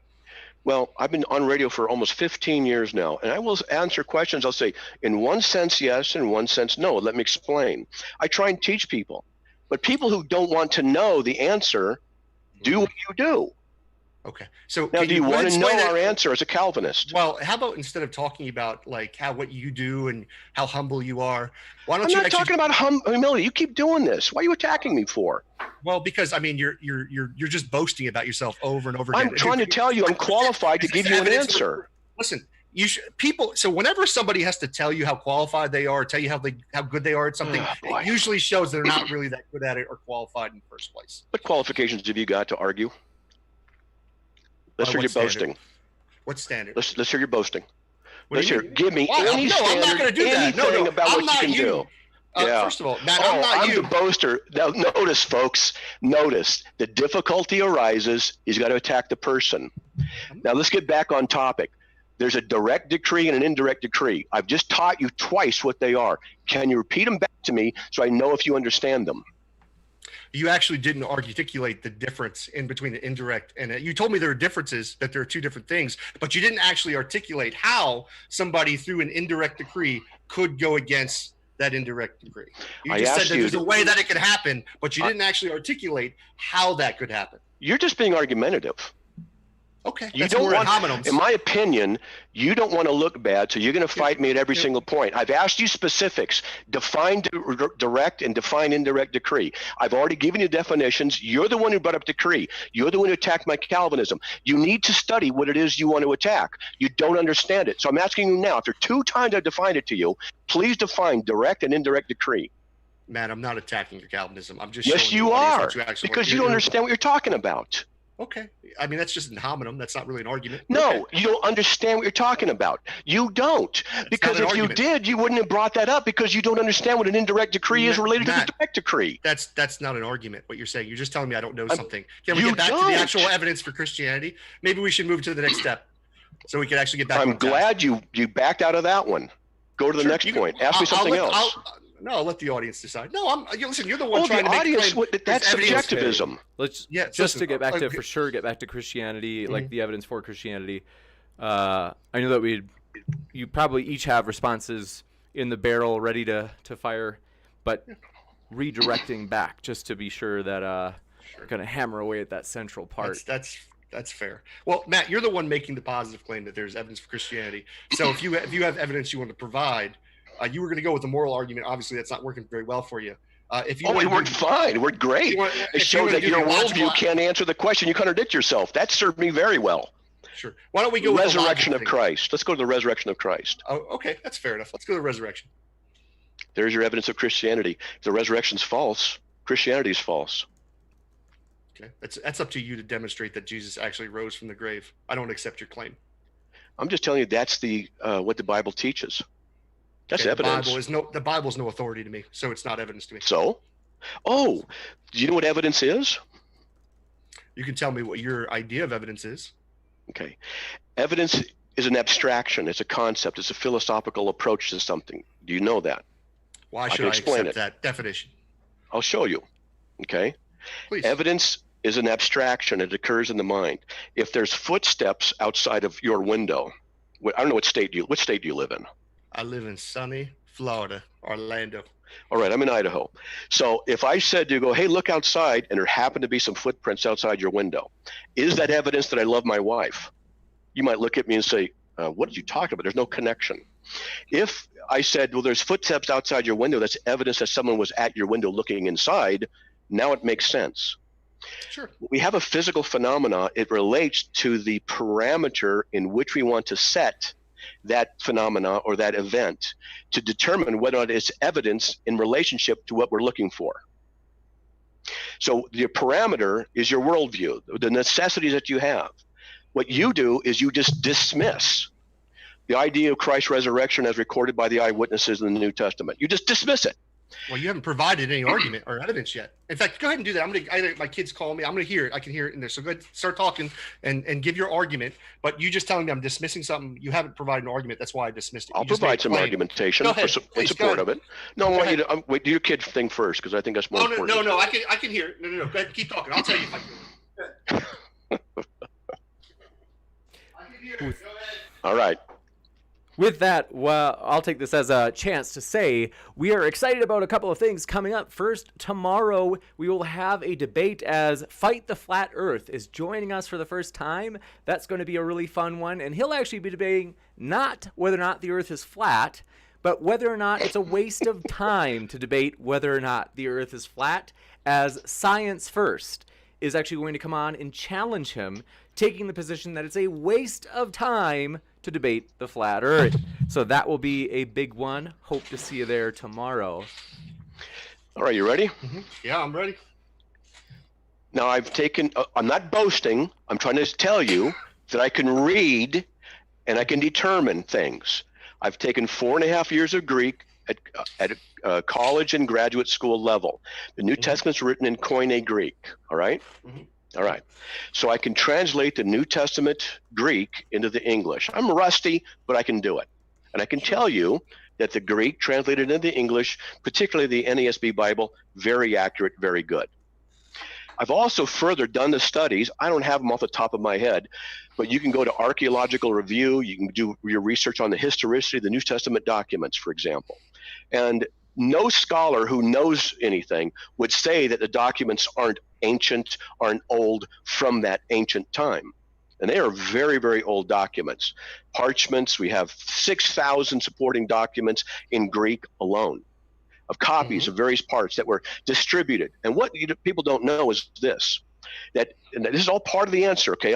Well, I've been on radio for almost 15 years now, and I will answer questions. I'll say, in one sense, yes, in one sense, no. Let me explain. I try and teach people, but people who don't want to know the answer do what you do. Okay. So now, do you want to know our answer as a Calvinist? Well, how about instead of talking about like what you do and how humble you are, why don't I'm not talking about humility. You keep doing this. Why are you attacking me for? Well, because I mean, you're just boasting about yourself over and over again. I'm trying to tell you, I'm qualified to give you an answer. Listen, people. So whenever somebody has to tell you how qualified they are, tell you how good they are at something, it usually shows they're not really that good at it or qualified in the first place. What qualifications have you got to argue? That's what you're boasting. What standard? Let's hear your boasting. What do you Let's hear. mean? Give me Why? any No, I'm standard, not going to do that. No, anything no, about I'm what you not can you. do. Yeah. First of all, Matt, I'm not I'm you. the boaster. Now, notice, folks, notice the difficulty arises. He's got to attack the person. Now, let's get back on topic. There's a direct decree and an indirect decree. I've just taught you twice what they are. Can you repeat them back to me so I know if you understand them? You actually didn't articulate the difference in between the indirect and you told me there are differences, that there are two different things, but you didn't actually articulate how somebody through an indirect decree could go against that indirect decree. You just said that there's a way that it could happen, but you didn't actually articulate how that could happen. You're just being argumentative. Okay. You don't want, in my opinion, you don't want to look bad, so you're going to fight me at every single point. I've asked you specifics. Define direct and define indirect decree. I've already given you definitions. You're the one who brought up decree. You're the one who attacked my Calvinism. You need to study what it is you want to attack. You don't understand it. So I'm asking you now, after 2 times I've defined it to you, please define direct and indirect decree. Man, I'm not attacking your Calvinism. I'm just yes, you are, because you don't understand what you're talking about. Okay. I mean, that's just an hominem. That's not really an argument. No, you don't understand what you're talking about. You don't. Because if you did, you wouldn't have brought that up, because you don't understand what an indirect decree is related to the direct decree. That's not an argument, what you're saying. You're just telling me I don't know something. Can we get back to the actual evidence for Christianity? Maybe we should move to the next step so we can actually get back. I'm glad you backed out of that one. Go to the next point. Ask me something else. No, I'll let the audience decide. No, listen, you're the one trying to make the claim. That's subjectivism. Let's to get back to, for sure, get back to Christianity, like the evidence for Christianity. I know that you probably each have responses in the barrel ready to fire, but redirecting back just to be sure that we're going to hammer away at that central part. That's fair. Well, Matt, you're the one making the positive claim that there's evidence for Christianity. So if you have evidence you want to provide, you were going to go with the moral argument. Obviously, that's not working very well for you. It worked fine. It worked great. It showed that your worldview can't answer the question. You contradict yourself. That served me very well. Sure. Why don't we go with the resurrection of Christ? Let's go to the resurrection of Christ. Oh, okay. That's fair enough. Let's go to the resurrection. There's your evidence of Christianity. If the resurrection's false, Christianity is false. Okay. That's up to you to demonstrate that Jesus actually rose from the grave. I don't accept your claim. I'm just telling you that's what the Bible teaches. That's evidence. The Bible's no authority to me, so it's not evidence to me. So? Oh, do you know what evidence is? You can tell me what your idea of evidence is. Okay. Evidence is an abstraction. It's a concept. It's a philosophical approach to something. Do you know that? Why should I accept that definition? I'll show you. Okay? Please. Evidence is an abstraction. It occurs in the mind. If there's footsteps outside of your window, I don't know what state do you live in? I live in sunny Florida, Orlando. All right, I'm in Idaho. So if I said to you, go, hey, look outside, and there happen to be some footprints outside your window, is that evidence that I love my wife? You might look at me and say, what did you talk about? There's no connection. If I said, well, there's footsteps outside your window, that's evidence that someone was at your window looking inside, now it makes sense. Sure. We have a physical phenomena. It relates to the parameter in which we want to set that phenomena or that event to determine whether or not it's evidence in relationship to what we're looking for. So the parameter is your worldview, the necessities that you have. What you do is you just dismiss the idea of Christ's resurrection as recorded by the eyewitnesses in the New Testament. You just dismiss it. Well, you haven't provided any argument or evidence yet. In fact, go ahead and do that. My kids call me. I'm going to hear it. I can hear it in there. So go ahead, start talking and give your argument. But you just telling me I'm dismissing something. You haven't provided an argument. That's why I dismissed it. I'll provide some argumentation in support of it. No, I want you to wait. Do your kid thing first, because I think that's more important. No. I can hear it. No. Go ahead, keep talking. I'll tell you if I can. I can hear it. Go ahead. All right. With that, well, I'll take this as a chance to say we are excited about a couple of things coming up. First, tomorrow we will have a debate as Fight the Flat Earth is joining us for the first time. That's going to be a really fun one, and he'll actually be debating not whether or not the Earth is flat, but whether or not it's a waste of time to debate whether or not the Earth is flat, as Science First is actually going to come on and challenge him, taking the position that it's a waste of time to debate the flat Earth. So that will be a big one. Hope to see you there tomorrow. All right, you ready? Mm-hmm. Yeah, I'm ready. Now I'm not boasting. I'm trying to tell you that I can read and I can determine things. I've taken 4.5 years of Greek at college and graduate school level. The New Testament's written in Koine Greek, all right? All right. So I can translate the New Testament Greek into the English. I'm rusty, but I can do it. And I can tell you that the Greek translated into English, particularly the NASB Bible, very accurate, very good. I've also further done the studies. I don't have them off the top of my head, but you can go to Archaeological Review. You can do your research on the historicity of the New Testament documents, for example. And no scholar who knows anything would say that the documents aren't ancient, aren't old from that ancient time. And they are very, very old documents. Parchments, we have 6,000 supporting documents in Greek alone, of copies of various parts that were distributed. And what people don't know is this, and this is all part of the answer, okay?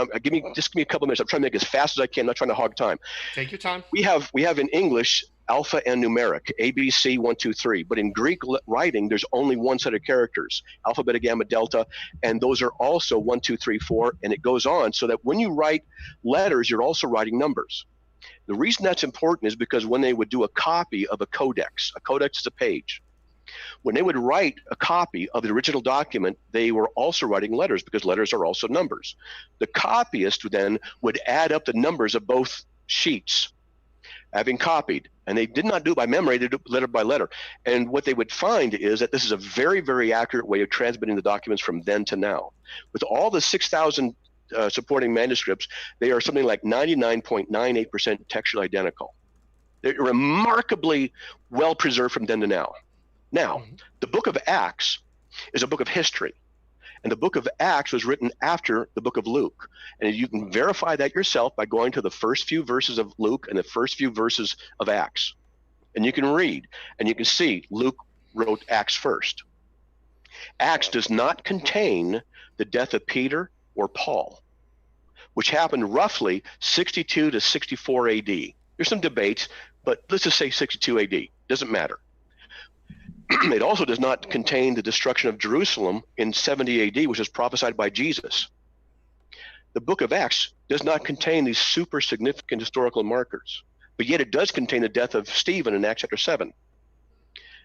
Just give me a couple minutes. I'm trying to make it as fast as I can. I'm not trying to hog time. Take your time. We have in English alpha and numeric, A, B, C, 1, 2, 3. But in Greek writing, there's only one set of characters, alpha, beta, gamma, delta, and those are also 1, 2, 3, 4, and it goes on, so that when you write letters, you're also writing numbers. The reason that's important is because when they would do a copy of a codex is a page. When they would write a copy of the original document, they were also writing letters, because letters are also numbers. The copyist then would add up the numbers of both sheets, having copied, and they did not do it by memory, they did it letter by letter. And what they would find is that this is a very, very accurate way of transmitting the documents from then to now. With all the 6,000 supporting manuscripts, they are something like 99.98% textually identical. They're remarkably well preserved from then to now. Now, the book of Acts is a book of history. And the book of Acts was written after the book of Luke. And you can verify that yourself by going to the first few verses of Luke and the first few verses of Acts. And you can read, and you can see Luke wrote Acts first. Acts does not contain the death of Peter or Paul, which happened roughly 62 to 64 AD. There's some debates, but let's just say 62 AD. Doesn't matter. It also does not contain the destruction of Jerusalem in 70 AD, which is prophesied by Jesus. The book of Acts does not contain these super significant historical markers, but yet it does contain the death of Stephen in Acts chapter 7.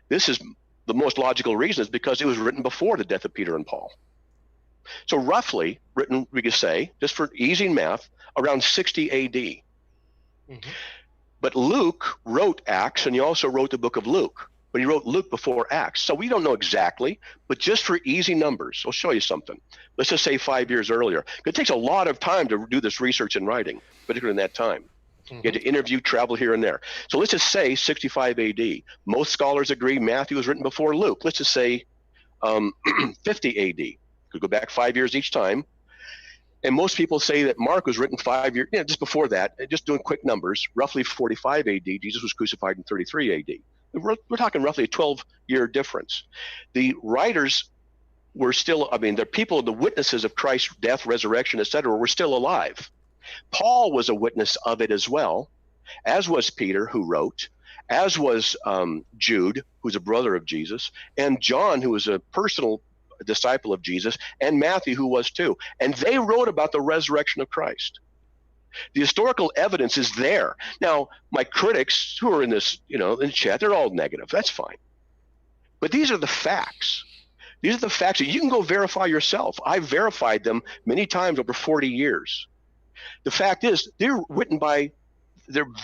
This is the most logical reason, is because it was written before the death of Peter and Paul. So roughly written, we could say, just for easy math, around 60 AD. But Luke wrote Acts, and he also wrote the book of Luke. But he wrote Luke before Acts. So we don't know exactly, but just for easy numbers, I'll show you something. Let's just say 5 years earlier. It takes a lot of time to do this research and writing, particularly in that time. You had to interview, travel here and there. So let's just say 65 AD. Most scholars agree Matthew was written before Luke. Let's just say 50 AD. Could go back 5 years each time. And most people say that Mark was written 5 years, just before that, just doing quick numbers, roughly 45 AD. Jesus was crucified in 33 AD. We're talking roughly a 12-year difference. The writers were still, the people, the witnesses of Christ's death, resurrection, etc., were still alive. Paul was a witness of it as well, as was Peter, who wrote, as was Jude, who's a brother of Jesus, and John, who was a personal disciple of Jesus, and Matthew, who was too. And they wrote about the resurrection of Christ. The historical evidence is there. Now, my critics who are in this, in chat, they're all negative. That's fine. But these are the facts. These are the facts that you can go verify yourself. I've verified them many times over 40 years. The fact is, they're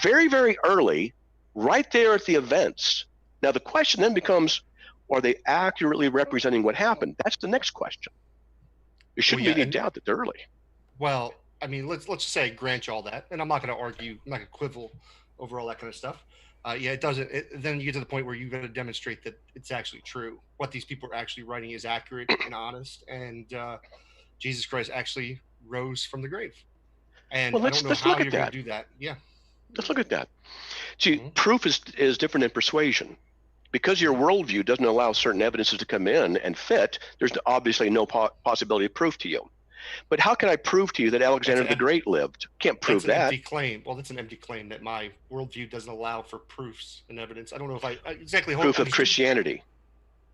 very, very early, right there at the events. Now, the question then becomes, are they accurately representing what happened? That's the next question. There shouldn't be any doubt that they're early. Well, let's just say I grant you all that, and I'm not going to argue, I'm not going to quibble over all that kind of stuff. It doesn't. Then you get to the point where you've got to demonstrate that it's actually true. What these people are actually writing is accurate and honest, and Jesus Christ actually rose from the grave. And I don't know how you're going to do that. Yeah. Let's look at that. See, proof is different than persuasion. Because your worldview doesn't allow certain evidences to come in and fit, there's obviously no possibility of proof to you. But how can I prove to you that Alexander the Great lived? Can't prove that. That's an empty claim. Well, that's an empty claim that my worldview doesn't allow for proofs and evidence. I don't know if I exactly proof of Christianity.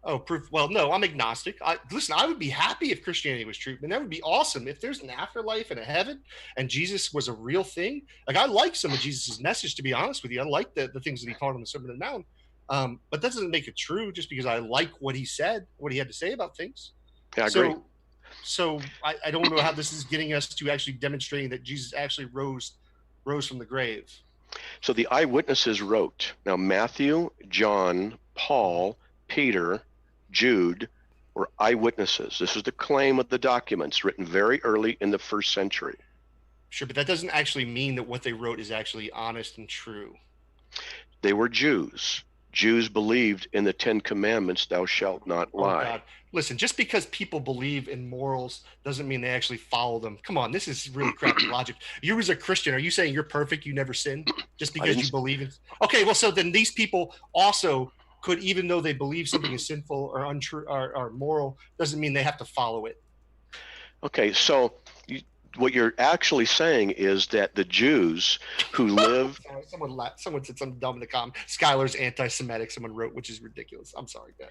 Oh, proof. Well, no, I'm agnostic. Listen, I would be happy if Christianity was true, and that would be awesome. If there's an afterlife and a heaven and Jesus was a real thing, like I like some of Jesus's message, to be honest with you. I like the things that he taught on the Sermon on the Mount. But that doesn't make it true just because I like what he said, what he had to say about things. Yeah, I agree. So I don't know how this is getting us to actually demonstrating that Jesus actually rose from the grave. So the eyewitnesses wrote. Now, Matthew, John, Paul, Peter, Jude were eyewitnesses. This is the claim of the documents written very early in the first century. Sure, but that doesn't actually mean that what they wrote is actually honest and true. They were Jews. Jews believed in the 10 Commandments, thou shalt not lie. Oh, God. Listen, just because people believe in morals doesn't mean they actually follow them. Come on, this is really crappy logic. You as a Christian, are you saying you're perfect, you never sin, just because you believe in? Okay, well, so then these people also could, even though they believe something is sinful or untrue or moral, doesn't mean they have to follow it. Okay, so what you're actually saying is that the Jews who live... Someone said something dumb in the comment. Skylar's anti-Semitic, someone wrote, which is ridiculous. I'm sorry, guys.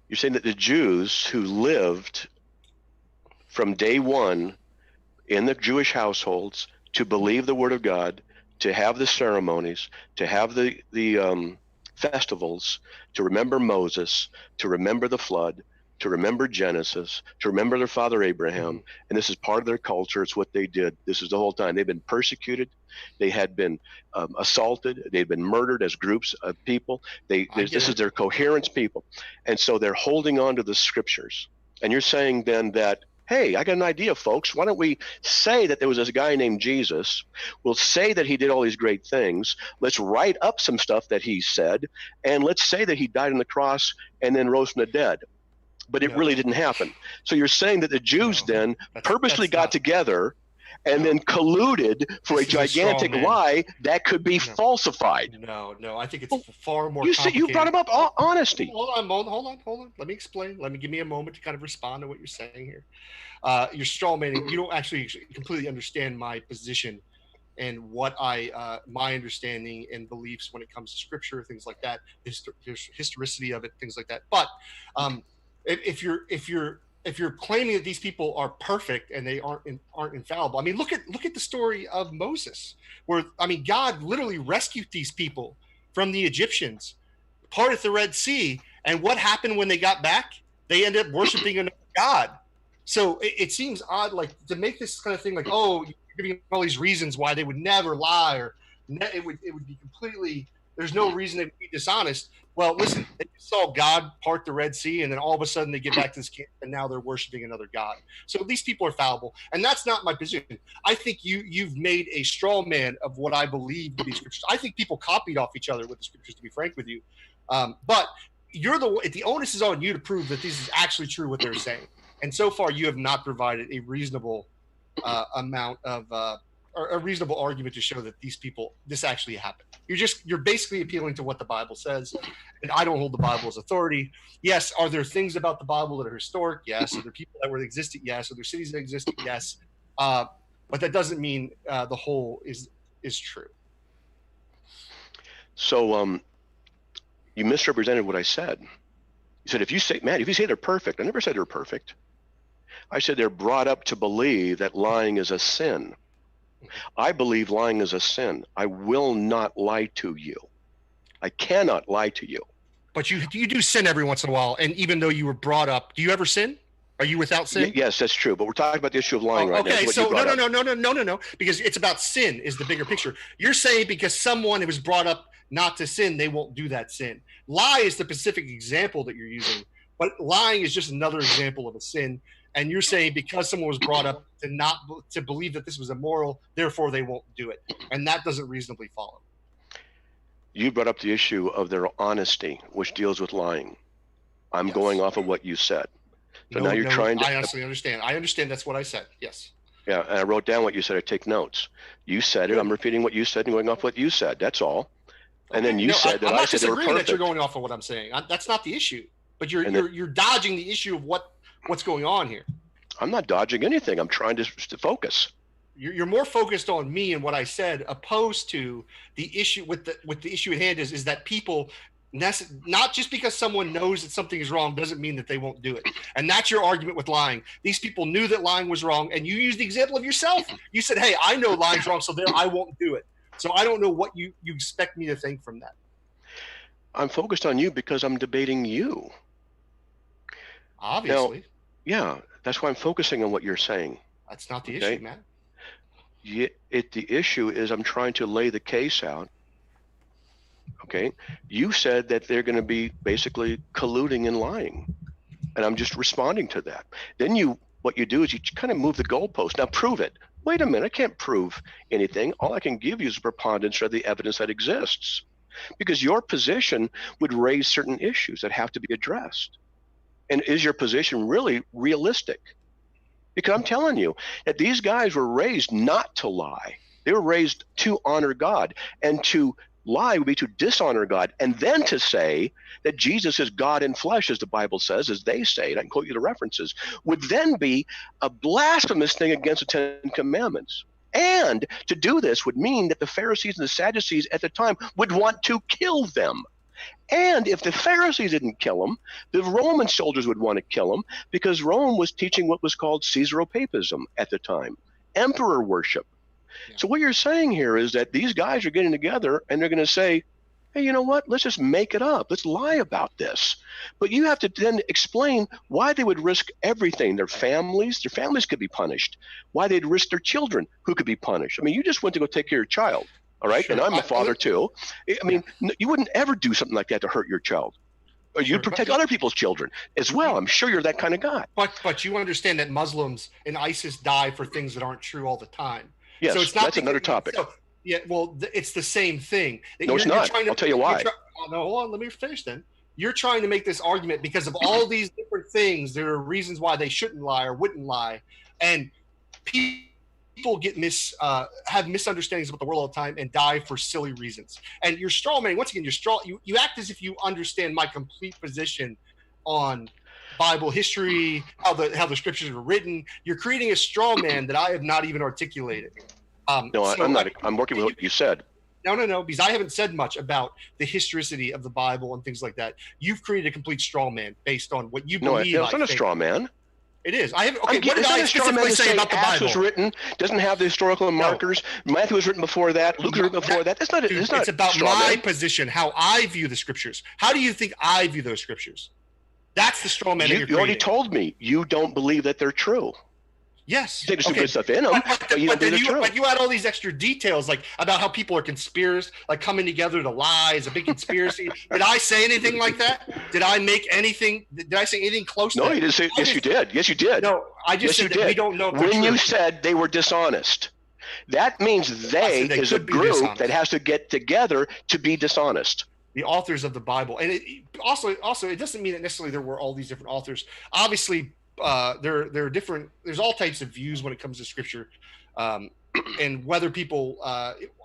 You're saying that the Jews who lived from day one in the Jewish households to believe the word of God, to have the ceremonies, to have the festivals, to remember Moses, to remember the flood, to remember Genesis, to remember their father Abraham. And this is part of their culture. It's what they did. This is the whole time. They've been persecuted. They had been assaulted. They've been murdered as groups of people. This is their coherence people. And so they're holding on to the scriptures. And you're saying then that, hey, I got an idea, folks. Why don't we say that there was this guy named Jesus? We'll say that he did all these great things. Let's write up some stuff that he said. And let's say that he died on the cross and then rose from the dead. But it really didn't happen. So you're saying that the Jews then purposely got together and then colluded for a gigantic lie that could be falsified. No, I think it's far more complicated. You brought up honesty. Hold on. Let me explain. Give me a moment to kind of respond to what you're saying here. You're strawmanning. You don't actually completely understand my position and what my understanding and beliefs when it comes to scripture, things like that, historicity of it, things like that. But if you're claiming that these people are perfect and they aren't infallible, I mean, look at the story of Moses, where God literally rescued these people from the Egyptians, parted the Red Sea, and what happened when they got back? They ended up worshiping another god. So it seems odd, like, to make this kind of thing like, oh, you're giving all these reasons why they would never lie, or it would be completely. There's no reason they would be dishonest. Well, listen, they saw God part the Red Sea, and then all of a sudden they get back to this camp, and now they're worshiping another god. So these people are fallible, and that's not my position. I think you've made a straw man of what I believe to be scriptures. I think people copied off each other with the scriptures, to be frank with you. But the onus is on you to prove that this is actually true what they're saying. And so far, you have not provided a reasonable amount of or a reasonable argument to show that this actually happened. You're basically appealing to what the Bible says, and I don't hold the Bible as authority. Yes, are there things about the Bible that are historic? Yes. Are there people that were existed? Yes. Are there cities that existed? Yes. But that doesn't mean the whole is true. So you misrepresented what I said. You said, if you say they're perfect, I never said they're perfect. I said they're brought up to believe that lying is a sin. I believe lying is a sin. I will not lie to you. I cannot lie to you. But you do sin every once in a while, and even though you were brought up, do you ever sin? Are you without sin? Yes, that's true. But we're talking about the issue of lying right now. Okay, so no, because it's about sin is the bigger picture. You're saying because someone was brought up not to sin, they won't do that sin. Lie is the specific example that you're using, but lying is just another example of a sin. And you're saying because someone was brought up to believe that this was immoral, therefore they won't do it. And that doesn't reasonably follow. You brought up the issue of their honesty, which deals with lying. I'm going off of what you said. So now you're trying to... I honestly understand. I understand that's what I said. Yes. Yeah, and I wrote down what you said. I take notes. You said it. I'm repeating what you said and going off what you said. That's all. And then you said that I said they were perfect. I'm not disagreeing that you're going off of what I'm saying. That's not the issue. But you're dodging the issue of what's going on here. I'm not dodging anything. I'm trying to focus. You're more focused on me and what I said, opposed to the issue with the issue at hand is that people And that's not just because someone knows that something is wrong doesn't mean that they won't do it. And that's your argument with lying. These people knew that lying was wrong, and you used the example of yourself. You said, hey, I know lying's wrong, so I won't do it. So I don't know what you expect me to think from that. I'm focused on you because I'm debating you. Obviously. Now, yeah, that's why I'm focusing on what you're saying. That's not the issue, man. The issue is I'm trying to lay the case out. Okay, you said that they're going to be basically colluding and lying, and I'm just responding to that. Then what you do is you kind of move the goalpost. Now prove it. Wait a minute, I can't prove anything. All I can give you is a preponderance of the evidence that exists, because your position would raise certain issues that have to be addressed. And is your position really realistic? Because I'm telling you that these guys were raised not to lie. They were raised to honor God, and to lie would be to dishonor God, and then to say that Jesus is God in flesh, as the Bible says, as they say, and I can quote you the references, would then be a blasphemous thing against the Ten Commandments. And to do this would mean that the Pharisees and the Sadducees at the time would want to kill them. And if the Pharisees didn't kill them, the Roman soldiers would want to kill them, because Rome was teaching what was called Caesaropapism at the time, emperor worship. So what you're saying here is that these guys are getting together and they're going to say, hey, you know what? Let's just make it up. Let's lie about this. But you have to then explain why they would risk everything. Their families could be punished. Why they'd risk their children, who could be punished. I mean, you just went to go take care of your child, all right? Sure. And I'm a father too. I mean, you wouldn't ever do something like that to hurt your child. Or you'd protect other people's children as well. I'm sure you're that kind of guy. But you understand that Muslims and ISIS die for things that aren't true all the time. Yes, so it's not that's another topic. So, yeah, well, it's the same thing. No, it's not. I'll tell you why. No, hold on. Let me finish then. You're trying to make this argument because of all these different things. There are reasons why they shouldn't lie or wouldn't lie. And people have misunderstandings about the world all the time and die for silly reasons. And you're straw man. Once again, you act as if you understand my complete position on Bible history, how the scriptures were written. You're creating a straw man that I have not even articulated. No, I'm not. I'm working with what you said. No, because I haven't said much about the historicity of the Bible and things like that. You've created a complete straw man based on what you believe. No, it's not a straw man. It is. I haven't. Okay, what did I specifically say about the Bible? Was written, doesn't have the historical markers. Matthew was written before that. Luke was written before that. That's not. It's about my position, how I view the scriptures. How do you think I view those scriptures? That's the straw man. You already told me you don't believe that they're true. Yes. You think there's some good stuff in them, but you don't believe they're true. But you add all these extra details, like about how people are conspirators, like coming together to lie is a big conspiracy. Did I say anything like that? Did I say anything close to that? No, you didn't say. Yes, you did. Yes, you did. No, I just said that we don't know. When you said they were dishonest, that means they is a group that has to get together to be dishonest. The authors of the Bible, and it also it doesn't mean that necessarily there were all these different authors. Obviously, there are different. There's all types of views when it comes to scripture, and whether people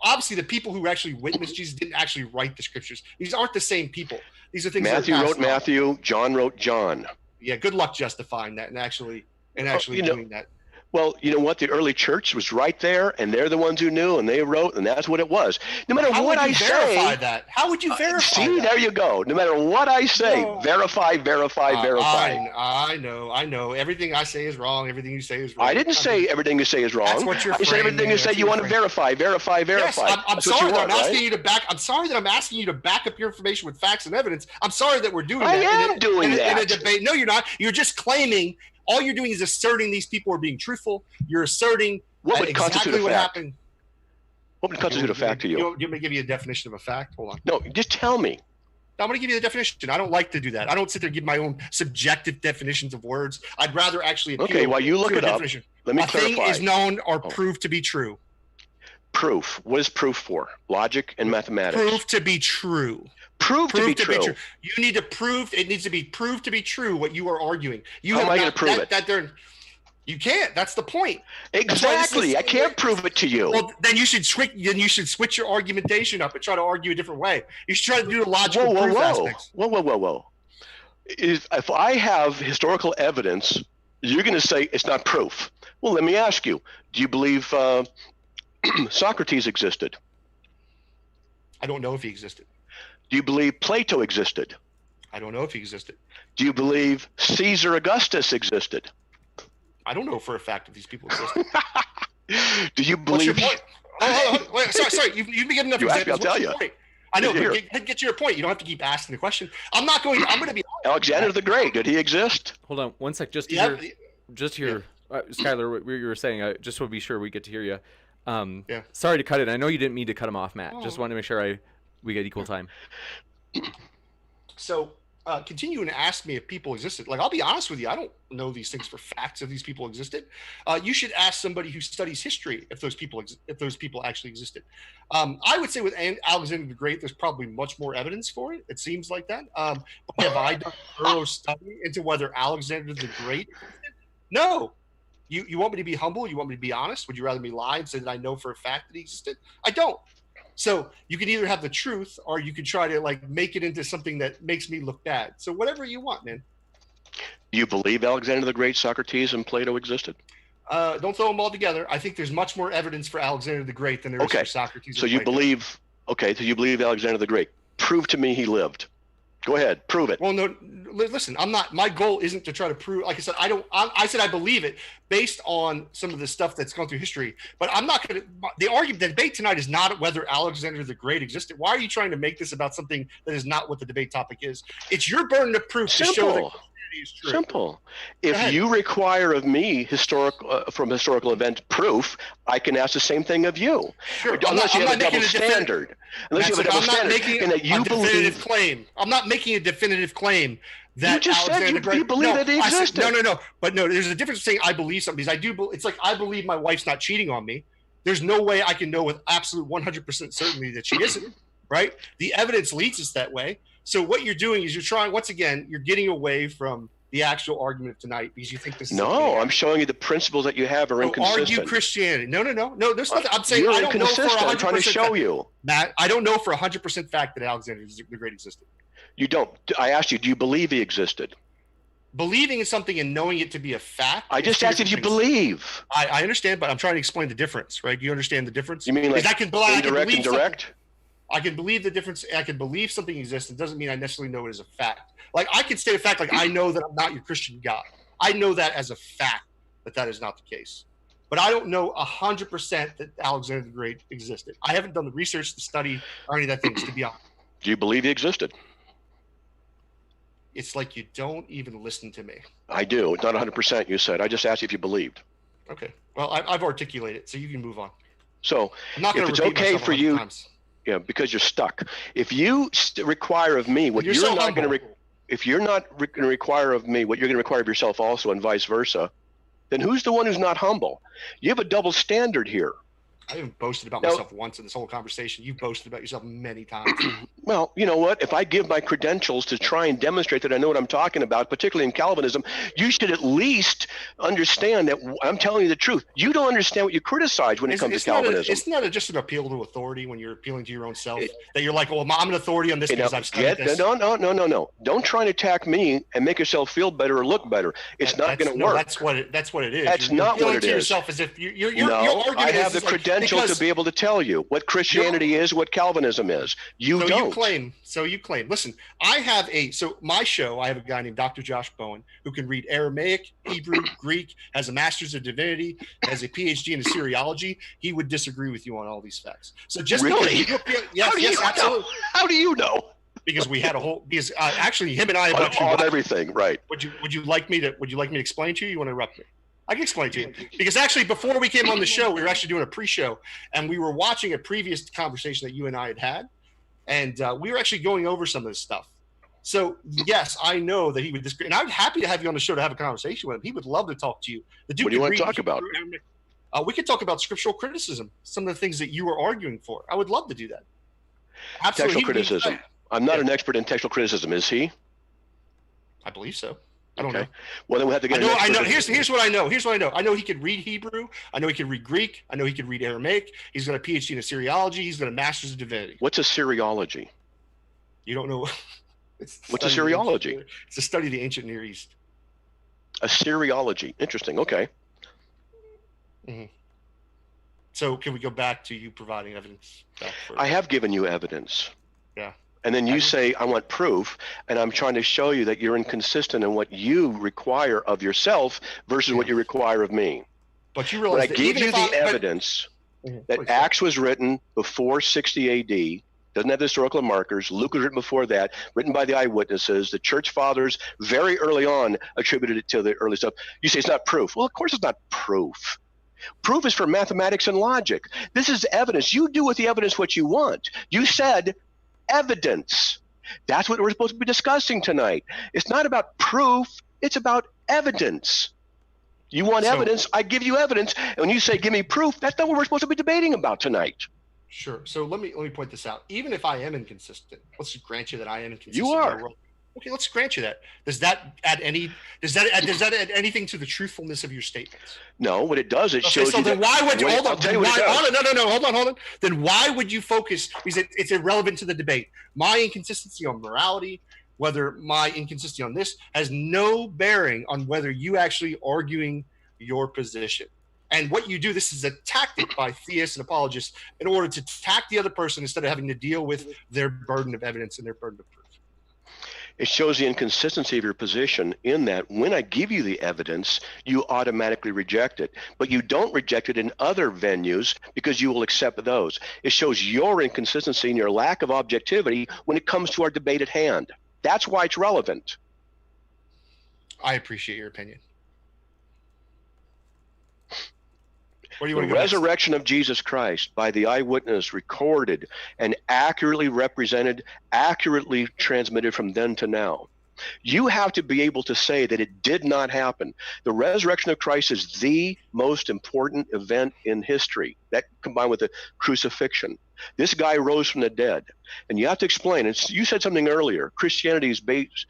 obviously the people who actually witnessed Jesus didn't actually write the scriptures. These aren't the same people. These are things. Matthew wrote Matthew. John wrote John. Yeah, good luck justifying that and actually doing that. Well, you know what? The early church was right there, and they're the ones who knew, and they wrote, and that's what it was. No matter what I say, how would you verify see, that? There you go. No matter what I say, verify. I know. Everything I say is wrong. Everything you say is wrong. I didn't say everything you say is wrong. That's what you're I said everything you say you want to verify. Yes, I'm sorry that I'm asking you to back. I'm sorry that I'm asking you to back up your information with facts and evidence. I'm sorry that we're doing that. I am doing that in a debate. No, you're not. You're just claiming. All you're doing is asserting these people are being truthful. You're asserting what would constitute what happened. What would constitute a fact to you? You want me to give you a definition of a fact? Hold on. No, just tell me. I'm going to give you the definition. I don't like to do that. I don't sit there and give my own subjective definitions of words. I'd rather actually appeal okay, while you look it up, let me clarify. A thing is known or proved to be true. Proof. What is proof for? Logic and mathematics. Proof to be true. Proved to be true. You need to prove. It needs to be proved to be true what you are arguing. How am I going to prove it? You can't. That's the point. Exactly. I can't prove it to you. Well, then you should switch your argumentation up and try to argue a different way. You should try to do the logical proof aspects. Whoa. If I have historical evidence, you're going to say it's not proof. Well, let me ask you: do you believe Socrates existed? I don't know if he existed. Do you believe Plato existed? I don't know if he existed. Do you believe Caesar Augustus existed? I don't know for a fact if these people existed. Do you What's your believe? point? Oh, wait, sorry. You've been getting enough You asked me, examples. I'll What's tell your you. point? I know, Here. but get to your point. You don't have to keep asking the question. I'm going to be Alexander the Great, did he exist? Hold on one sec. Just Yeah, here, Skylar, what you were saying. I just want to be sure we get to hear you. Yeah. Sorry to cut it. I know you didn't mean to cut him off, Matt. Just Oh. wanted to make sure we get equal time. So continuing to ask me if people existed. Like, I'll be honest with you, I don't know these things for facts if these people existed. You should ask somebody who studies history if those people actually existed. I would say with Alexander the Great, there's probably much more evidence for it. It seems like that. But have I done a thorough study into whether Alexander the Great existed? No. You want me to be humble? You want me to be honest? Would you rather me lie and say that I know for a fact that he existed? I don't. So you can either have the truth or you can try to like make it into something that makes me look bad. So whatever you want, man. Do you believe Alexander the Great, Socrates, and Plato existed? Don't throw them all together. I think there's much more evidence for Alexander the Great than there is for Socrates. So you believe Alexander the Great. Prove to me he lived. Go ahead, prove it. Well, no, listen, I'm not, my goal isn't to try to prove, like I said, I said I believe it based on some of the stuff that's gone through history, but I'm not going to, the debate tonight is not whether Alexander the Great existed. Why are you trying to make this about something that is not what the debate topic is? It's your burden of proof to show that Christianity is true. Simple. If you require of me from historical event proof, I can ask the same thing of you. Sure. Unless you have a double standard. Unless you have a double standard. I'm not making a definitive claim that you just Alexander said you believe that he existed. No. But no, there's a difference between saying I believe something. Because it's like I believe my wife's not cheating on me. There's no way I can know with absolute 100% certainty that she isn't, right? The evidence leads us that way. So what you're doing is you're getting away from the actual argument of tonight because you think this is I'm showing you the principles that you have are inconsistent. Argue Christianity. No. There's nothing. I'm saying You're I don't know for 100%. I'm trying to show you. Matt, I don't know for 100% fact that Alexander the Great existed. You don't. I asked you, do you believe he existed? Believing in something and knowing it to be a fact. I just asked if you believe. I understand, but I'm trying to explain the difference, right? Do you understand the difference? You mean like indirect and direct? I can believe the difference. I can believe something exists. It doesn't mean I necessarily know it as a fact. Like I can state a fact, like I know that I'm not your Christian God. I know that as a fact that is not the case. But I don't know 100% that Alexander the Great existed. I haven't done the research, the study, or any of that things, to be honest. Do you believe he existed? It's like you don't even listen to me. I do. Not 100%, you said. I just asked you if you believed. Okay. Well, I've articulated it, so you can move on. So I'm not if it's okay for you, because you're stuck. If you require of me what you're not going to, if you're not going to require of me what you're going to require of yourself also, and vice versa, then who's the one who's not humble? You have a double standard here. I haven't boasted about myself once in this whole conversation. You've boasted about yourself many times. Well, you know what? If I give my credentials to try and demonstrate that I know what I'm talking about, particularly in Calvinism, you should at least understand that I'm telling you the truth. You don't understand what you criticize when it comes to Calvinism. It's not just an appeal to authority when you're appealing to your own self, that you're like, well, I'm an authority on this because I've studied this. No. Don't try and attack me and make yourself feel better or look better. It's not going to work. That's what it is. That's not what it is. Yourself as if you're I have the credentials to be able to tell you what Christianity is, what Calvinism is. You don't. So you claim. Listen, I have my show, I have a guy named Dr. Josh Bowen who can read Aramaic, Hebrew, Greek, has a master's of divinity, has a PhD in Assyriology. He would disagree with you on all these facts. So just really? Yes, absolutely. How do you know? Because we had actually him and I on everything, right? Would you like me to explain to you? You want to interrupt me? I can explain to you. Because actually, before we came on the show, we were actually doing a pre-show, and we were watching a previous conversation that you and I had, and we were actually going over some of this stuff. So, yes, I know that he would disagree. And I'm happy to have you on the show to have a conversation with him. He would love to talk to you. What do you want to talk about? We could talk about scriptural criticism, some of the things that you are arguing for. I would love to do that. Absolutely. Textual criticism. I'm not an expert in textual criticism. Is he? I believe so. I don't know. Well, then we have to get. I know. Here's what I know. I know he could read Hebrew. I know he could read Greek. I know he could read Aramaic. He's got a PhD in Assyriology. He's got a master's of divinity. What's Assyriology? You don't know? What's Assyriology? It's a study of the ancient Near East. Assyriology. Interesting. Okay. Mm-hmm. So can we go back to you providing evidence? I have given you evidence. Yeah. And then you say, I want proof, and I'm trying to show you that you're inconsistent in what you require of yourself versus what you require of me. But you When realize I that give even you if the evidence that Acts was written before 60 AD, doesn't have the historical markers. Luke was written before that, written by the eyewitnesses. The church fathers very early on attributed it to the early stuff. You say it's not proof. Well, of course it's not proof. Proof is for mathematics and logic. This is evidence. You do with the evidence what you want. You said evidence. That's what we're supposed to be discussing tonight. It's not about proof. It's about evidence. You want evidence, I give you evidence. And when you say, give me proof, that's not what we're supposed to be debating about tonight. Sure. So let me point this out. Even if I am inconsistent, let's just grant you that I am inconsistent. You are. Okay, let's grant you that. Does that add anything to the truthfulness of your statements? No, what it does, it shows you. Then why would you hold on? Hold on. Then why would you focus? Because it's irrelevant to the debate. My inconsistency on morality, whether my inconsistency on this, has no bearing on whether you actually arguing your position. And what you do, this is a tactic by theists and apologists in order to attack the other person instead of having to deal with their burden of evidence and their burden of proof. It shows the inconsistency of your position in that when I give you the evidence, you automatically reject it. But you don't reject it in other venues because you will accept those. It shows your inconsistency and your lack of objectivity when it comes to our debate at hand. That's why it's relevant. I appreciate your opinion. The resurrection of Jesus Christ by the eyewitness recorded and accurately represented, accurately transmitted from then to now. You have to be able to say that it did not happen. The resurrection of Christ is the most important event in history. That combined with the crucifixion. This guy rose from the dead. And you have to explain, you said something earlier, Christianity is based,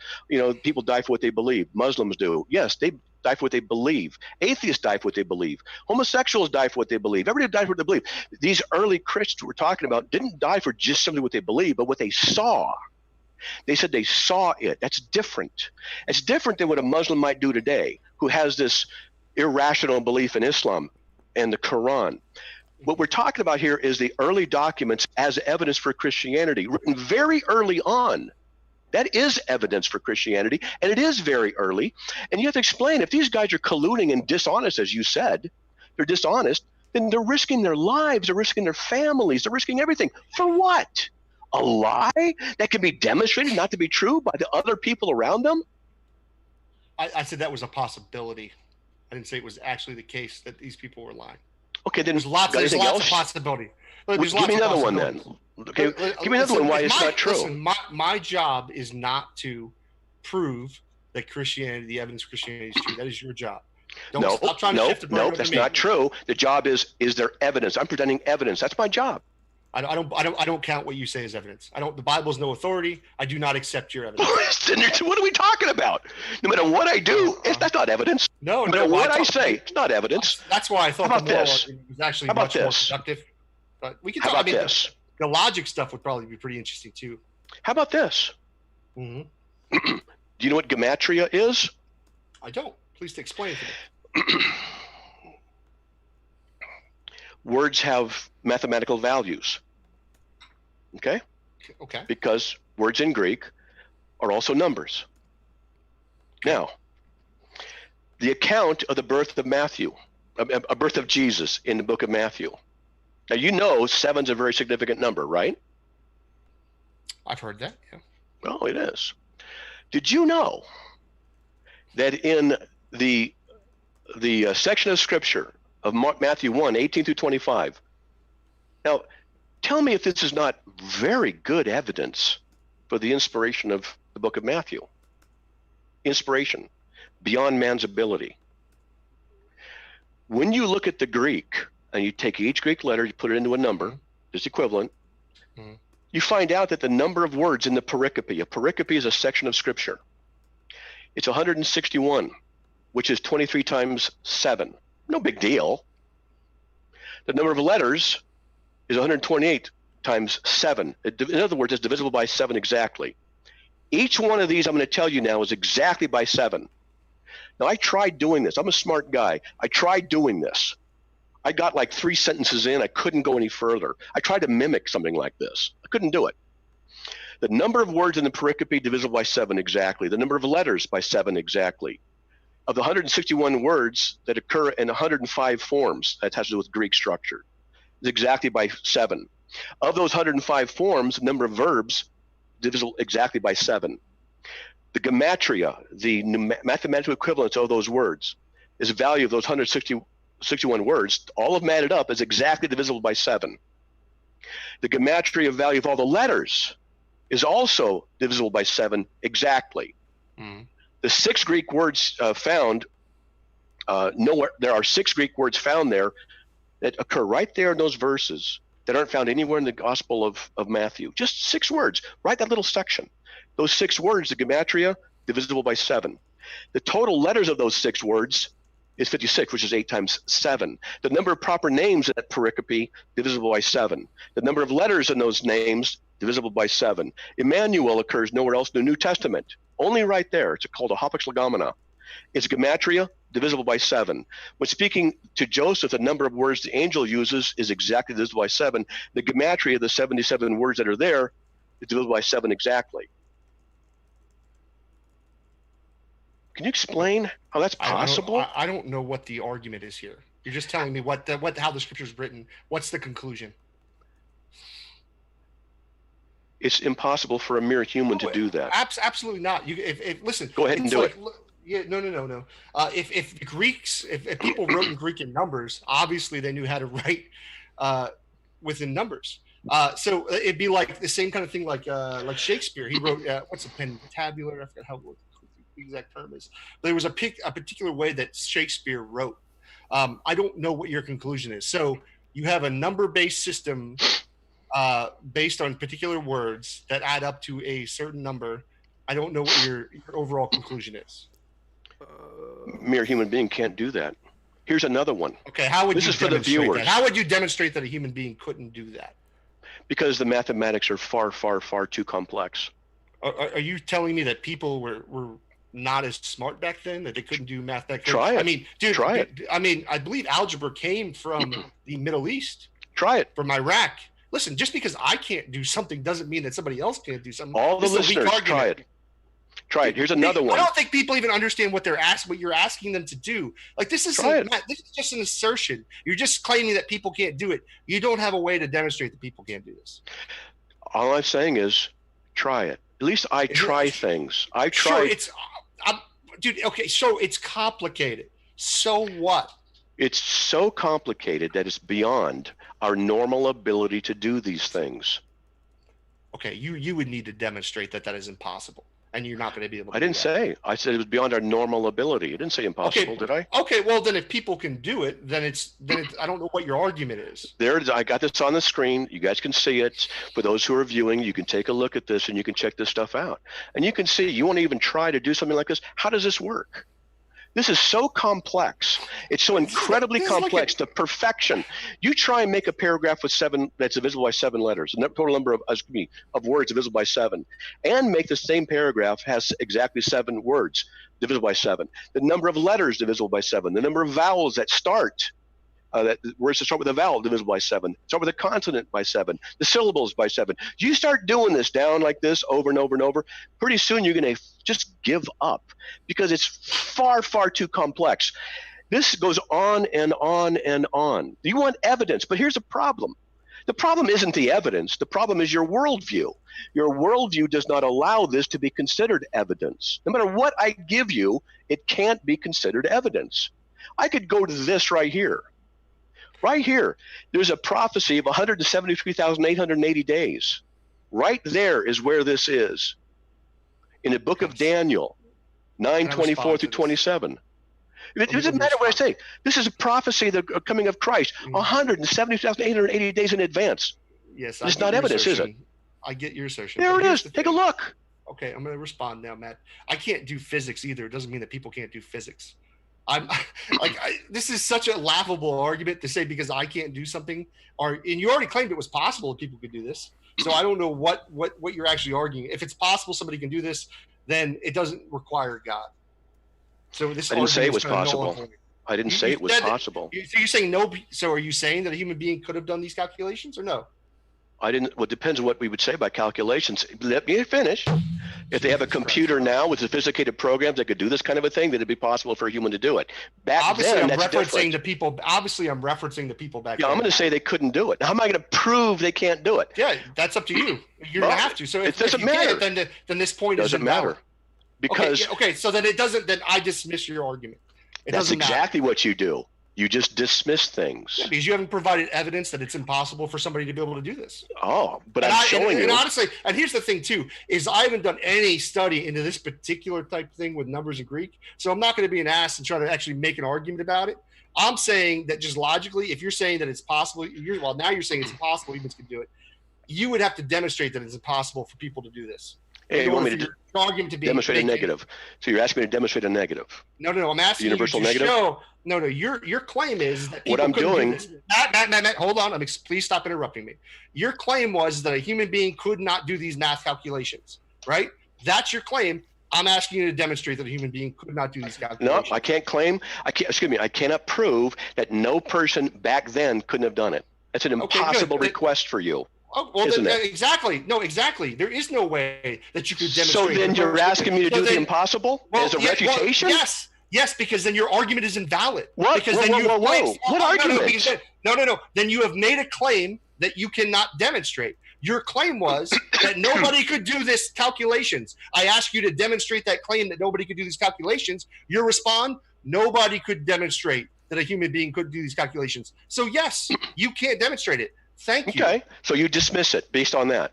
people die for what they believe. Muslims do. Yes, they die for what they believe. Atheists die for what they believe. Homosexuals die for what they believe. Everybody died for what they believe. These early Christians we're talking about didn't die for just simply what they believe, but what they saw. They said they saw it. That's different. It's different than what a Muslim might do today, who has this irrational belief in Islam and the Quran. What we're talking about here is the early documents as evidence for Christianity, written very early on. That is evidence for Christianity, and it is very early. And you have to explain, if these guys are colluding and dishonest, as you said, they're dishonest, then they're risking their lives, they're risking their families, they're risking everything. For what? A lie that can be demonstrated not to be true by the other people around them? I said that was a possibility. I didn't say it was actually the case that these people were lying. Okay, then there's lots of possibility. Give me another one then. Okay, give me another one why it's not true. Listen, my job is not to prove that Christianity, the evidence of Christianity is true. That is your job. Stop trying to shift the burden over that's me. not true. The job is there evidence? I'm presenting evidence. That's my job. I don't count what you say as evidence. The Bible is no authority. I do not accept your evidence. What are we talking about? No matter what I do, that's not evidence. No matter what I say, it's not evidence. That's why I thought the moral argument was actually much more productive. But we can talk. The logic stuff would probably be pretty interesting too. How about this? Mm-hmm. Do you know what gematria is? I don't. Please explain it to me. Words have mathematical values. Okay? Okay. Because words in Greek are also numbers. Now, the account of the birth of Matthew, a birth of Jesus in the book of Matthew. Now, 7's a very significant number, right? I've heard that, yeah. Well, it is. Did you know that in the section of Scripture of Matthew 1, 18 through 25, now, tell me if this is not very good evidence for the inspiration of the book of Matthew. Inspiration, beyond man's ability. When you look at the Greek, and you take each Greek letter, you put it into a number, just equivalent, you find out that the number of words in the pericope, a pericope is a section of Scripture, it's 161, which is 23 times 7. No big deal. The number of letters is 128 times 7. In other words, it's divisible by 7 exactly. Each one of these I'm going to tell you now is exactly by 7. Now, I tried doing this. I'm a smart guy. I tried doing this. I got like 3 sentences in. I couldn't go any further. I tried to mimic something like this. I couldn't do it. The number of words in the pericope divisible by 7 exactly. The number of letters by 7 exactly. Of the 161 words that occur in 105 forms, that has to do with Greek structure, is exactly by 7. Of those 105 forms, the number of verbs divisible exactly by 7. The gematria, the mathematical equivalence of those words, is the value of those 161 words, all of them added up, is exactly divisible by 7. The gematria value of all the letters is also divisible by 7 exactly. Mm. The 6 Greek words found, nowhere, there are 6 Greek words found there that occur right there in those verses that aren't found anywhere in the Gospel of Matthew. Just 6 words, right that little section. Those 6 words, the gematria, divisible by 7. The total letters of those 6 words is 56, which is 8 times 7. The number of proper names in that pericope, divisible by 7. The number of letters in those names, divisible by 7. Emmanuel occurs nowhere else in the New Testament, only right there. It's called a hapax legomena. It's gematria, divisible by 7. When speaking to Joseph, the number of words the angel uses is exactly divisible by 7. The gematria, the 77 words that are there, is divisible by 7 exactly. Can you explain how that's possible? I don't know what the argument is here. You're just telling me how the scripture is written. What's the conclusion? It's impossible for a mere human to do that. Absolutely not. Listen. Go ahead and do it. Yeah, no. If the Greeks, if people wrote in Greek in numbers, obviously they knew how to write within numbers. So it'd be like the same kind of thing like Shakespeare. He wrote what's a pentabular? I forget how the exact term is. But there was a particular way that Shakespeare wrote. I don't know what your conclusion is. So you have a number-based system based on particular words that add up to a certain number. I don't know what your overall conclusion is. Mere human being can't do that. Here's another one. Okay, how would this you is for the viewers. That? How would you demonstrate that a human being couldn't do that? Because the mathematics are far, far, far too complex. Are you telling me that people were not as smart back then, that they couldn't do math back then? Try it. I mean, dude, try it. I mean, I believe algebra came from the Middle East. Try it. From Iraq. Listen, just because I can't do something doesn't mean that somebody else can't do something. All the listeners, try it. Try it. Here's another one. I don't think people even understand what you're asking them to do. Like this is just an assertion. You're just claiming that people can't do it. You don't have a way to demonstrate that people can't do this. All I'm saying is, try it. At least I try things. I try. Sure, dude. Okay, so it's complicated. So what? It's so complicated that it's beyond our normal ability to do these things. Okay, you would need to demonstrate that is impossible. And you're not going to be able to. I didn't say. I said it was beyond our normal ability. I didn't say impossible, did I? Okay, well then if people can do it, then it's I don't know what your argument is. There it is. I got this on the screen. You guys can see it. For those who are viewing, you can take a look at this and you can check this stuff out. And you can see, you want to even try to do something like this. How does this work? This is so complex. It's so incredibly complex to perfection. You try and make a paragraph with 7 that's divisible by 7 letters, the total number of words divisible by 7, and make the same paragraph has exactly 7 words divisible by 7. The number of letters divisible by 7. The number of vowels that start, words that start with a vowel divisible by 7. Start with a consonant by 7. The syllables by 7. You start doing this down like this over and over and over, pretty soon you're going to just give up because it's far, far too complex. This goes on and on and on. You want evidence, but here's a problem. The problem isn't the evidence. The problem is your worldview. Your worldview does not allow this to be considered evidence. No matter what I give you, it can't be considered evidence. I could go to this right here. Right here, there's a prophecy of 173,880 days. Right there is where this is. In the book of Daniel, 9:24 through 27. It doesn't matter what I say. This is a prophecy of the coming of Christ, 170,880 days in advance. Yes, it's not evidence, is it? I get your assertion. There it is. Take a look. Okay, I'm going to respond now, Matt. I can't do physics either. It doesn't mean that people can't do physics. This is such a laughable argument to say because I can't do something, and you already claimed it was possible that people could do this. So I don't know what you're actually arguing. If it's possible somebody can do this, then it doesn't require God. So this I didn't say it was possible. I didn't say it was possible. So you're saying no? So are you saying that a human being could have done these calculations or no? I didn't. Well, it depends on what we would say by calculations. Let me finish. If they have a computer now with sophisticated programs that could do this kind of a thing, then it'd be possible for a human to do it. Back Obviously, then, I'm that's referencing different. the people. Obviously, I'm referencing the people back Yeah, then. I'm going to say they couldn't do it. How am I going to prove they can't do it? Yeah, that's up to you. You're Well, going to have to. So it if doesn't you matter. can't, then this point Doesn't isn't valid. matter because Okay, so then it doesn't. Then I dismiss your argument. It that's doesn't exactly matter. what you do. You just dismiss things. Yeah, because you haven't provided evidence that it's impossible for somebody to be able to do this. Oh, but I'm showing you. And honestly, and here's the thing too, is I haven't done any study into this particular type of thing with numbers in Greek. So I'm not going to be an ass and try to actually make an argument about it. I'm saying that just logically, if you're saying that it's possible, now you're saying it's impossible humans can do it. You would have to demonstrate that it's impossible for people to do this. Hey, you want me to argument to be demonstrate a negative? So you're asking me to demonstrate a negative? No. I'm asking universal you to negative? show. No. Your claim is that people What I'm couldn't doing. Do this. Matt, hold on. Please stop interrupting me. Your claim was that a human being could not do these math calculations, right? That's your claim. I'm asking you to demonstrate that a human being could not do these calculations. No, I can't claim. I cannot prove that no person back then couldn't have done it. That's an impossible request for you. Oh, well, isn't it? Exactly. No, exactly. There is no way that you could demonstrate. So then you're asking me to do the impossible as a refutation? Well, yes, because then your argument is invalid. What? Because Whoa. What argument? No. Then you have made a claim that you cannot demonstrate. Your claim was that nobody could do this calculations. I ask you to demonstrate that claim that nobody could do these calculations. Your response, nobody could demonstrate that a human being could do these calculations. So yes, you can't demonstrate it. Thank you. Okay, so you dismiss it based on that.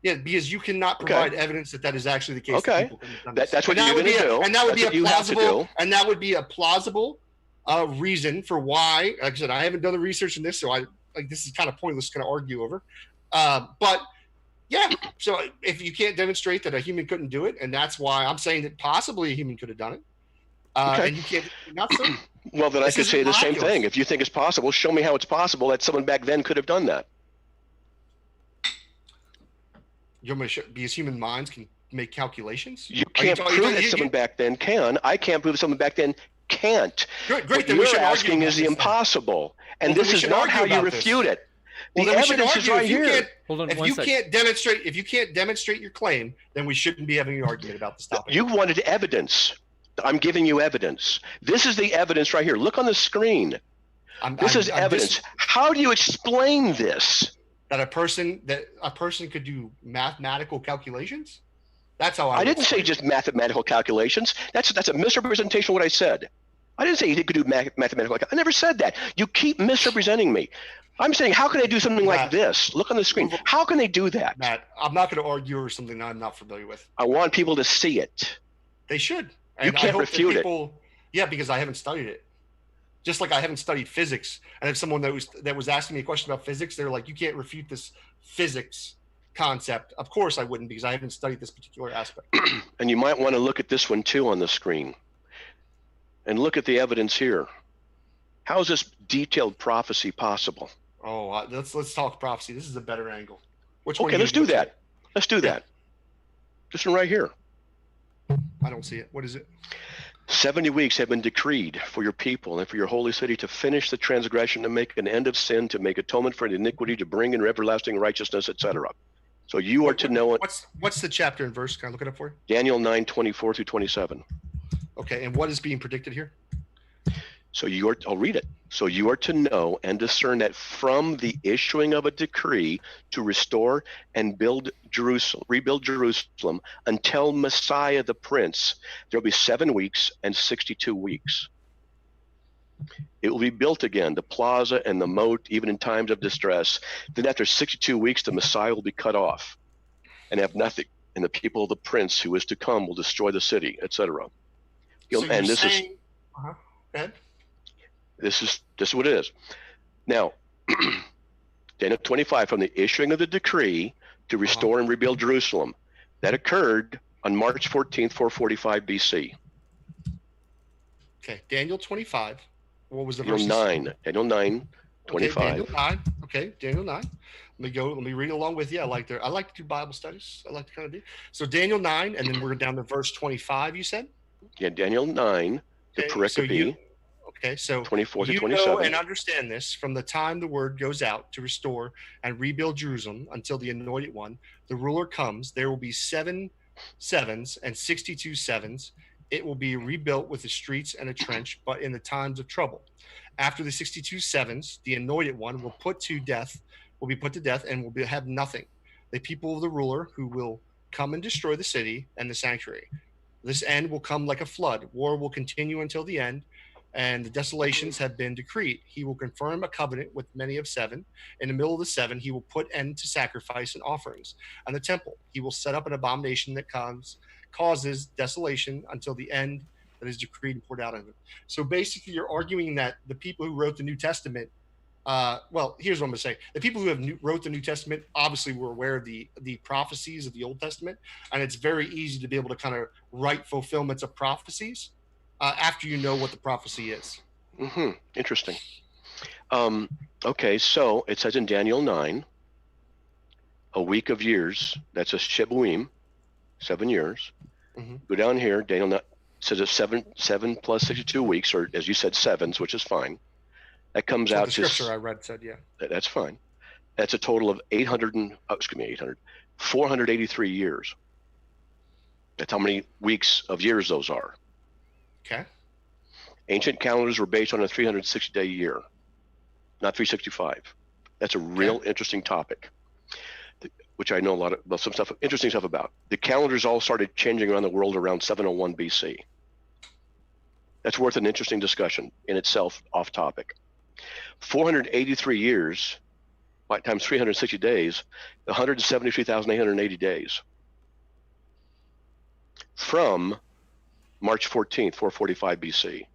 Yeah, because you cannot provide evidence that is actually the case. Okay, that's what you're going to do. And that would be a plausible. And that would be a plausible reason for why. Like I said, I haven't done the research in this, so this is kind of pointless to kind of argue over. But yeah, so if you can't demonstrate that a human couldn't do it, and that's why I'm saying that possibly a human could have done it, and you can't, not so. Well, then I could say the same thing. If you think it's possible, show me how it's possible that someone back then could have done that. You're going to show, because human minds can make calculations? You can't prove that someone back then can. I can't prove someone back then can't. Great. What you're asking is the impossible. And this is not how you refute it. The evidence is right here. Hold on if you can't demonstrate your claim, then we shouldn't be having an argument about this topic. You wanted evidence. I'm giving you evidence. This is the evidence right here. Look on the screen. This is evidence. How do you explain this? That a person could do mathematical calculations? That's how I didn't say just mathematical calculations. That's a misrepresentation of what I said. I didn't say he could do mathematical. I never said that. You keep misrepresenting me. I'm saying, how can they do something like this? Look on the screen. How can they do that? Matt, I'm not going to argue over something that I'm not familiar with. I want people to see it. They should. You can't refute it. Yeah, because I haven't studied it. Just like I haven't studied physics. And if someone that was asking me a question about physics, they're like, you can't refute this physics concept. Of course I wouldn't, because I haven't studied this particular aspect. And you might want to look at this one too on the screen. And look at the evidence here. How is this detailed prophecy possible? Oh, let's talk prophecy. This is a better angle. Okay, let's do that. Let's do that. This one right here. I don't see it. What is it? 70 weeks have been decreed for your people and for your holy city to finish the transgression, to make an end of sin, to make atonement for iniquity, to bring in everlasting righteousness, etc. So you are to know it. What's the chapter and verse? Can I look it up for you? Daniel 9:24 through 27. Okay, and what is being predicted here? So I'll read it. So you are to know and discern that from the issuing of a decree to restore and rebuild Jerusalem until Messiah the Prince, there will be 7 weeks and 62 weeks. It will be built again, the plaza and the moat, even in times of distress. Then after 62 weeks, the Messiah will be cut off and have nothing. And the people of the Prince who is to come will destroy the city, etc. And this is. Go ahead. This is what it is. Now, Daniel 25, from the issuing of the decree to restore and rebuild Jerusalem, that occurred on March 14th, 445 BC. Okay, Daniel 25. What was the verse? Daniel 9, 25. Okay, Daniel 9. Okay, Daniel 9. Let me read along with you. I like to do Bible studies. I like to kind of do. So Daniel 9, and then we're down to verse 25, you said? Yeah, Daniel 9, the pericope. Okay, so 24 to you 27. know and understand this from the time the word goes out to restore and rebuild Jerusalem until the anointed one, the ruler comes. There will be 7 sevens and 62 sevens. It will be rebuilt with the streets and a trench, but in the times of trouble. After the 62 sevens, the anointed one will be put to death, and have nothing. The people of the ruler who will come and destroy the city and the sanctuary. This end will come like a flood. War will continue until the end, and the desolations have been decreed. He will confirm a covenant with many of 7. In the middle of the 7, he will put end to sacrifice and offerings and the temple. He will set up an abomination that causes desolation until the end that is decreed and poured out on him. So basically, you're arguing that the people who wrote the New Testament, well, here's what I'm going to say. The people who wrote the New Testament obviously were aware of the prophecies of the Old Testament, and it's very easy to be able to kind of write fulfillments of prophecies after you know what the prophecy is. Interesting. Okay, so it says in Daniel 9, a week of years, that's a Shebuim, 7 years. Go down here, Daniel 9 says it's 7 plus 62 weeks, or as you said, sevens, which is fine. That comes out the to scripture I read said, yeah. That's fine. That's a total of 483 years. That's how many weeks of years those are. Okay. Ancient calendars were based on a 360-day year, not 365. That's a real interesting topic, which I know some stuff, interesting stuff about. The calendars all started changing around the world around 701 BC. That's worth an interesting discussion in itself, off topic. 483 years times 360 days, 173,880 days. From March 14th, 445 BC.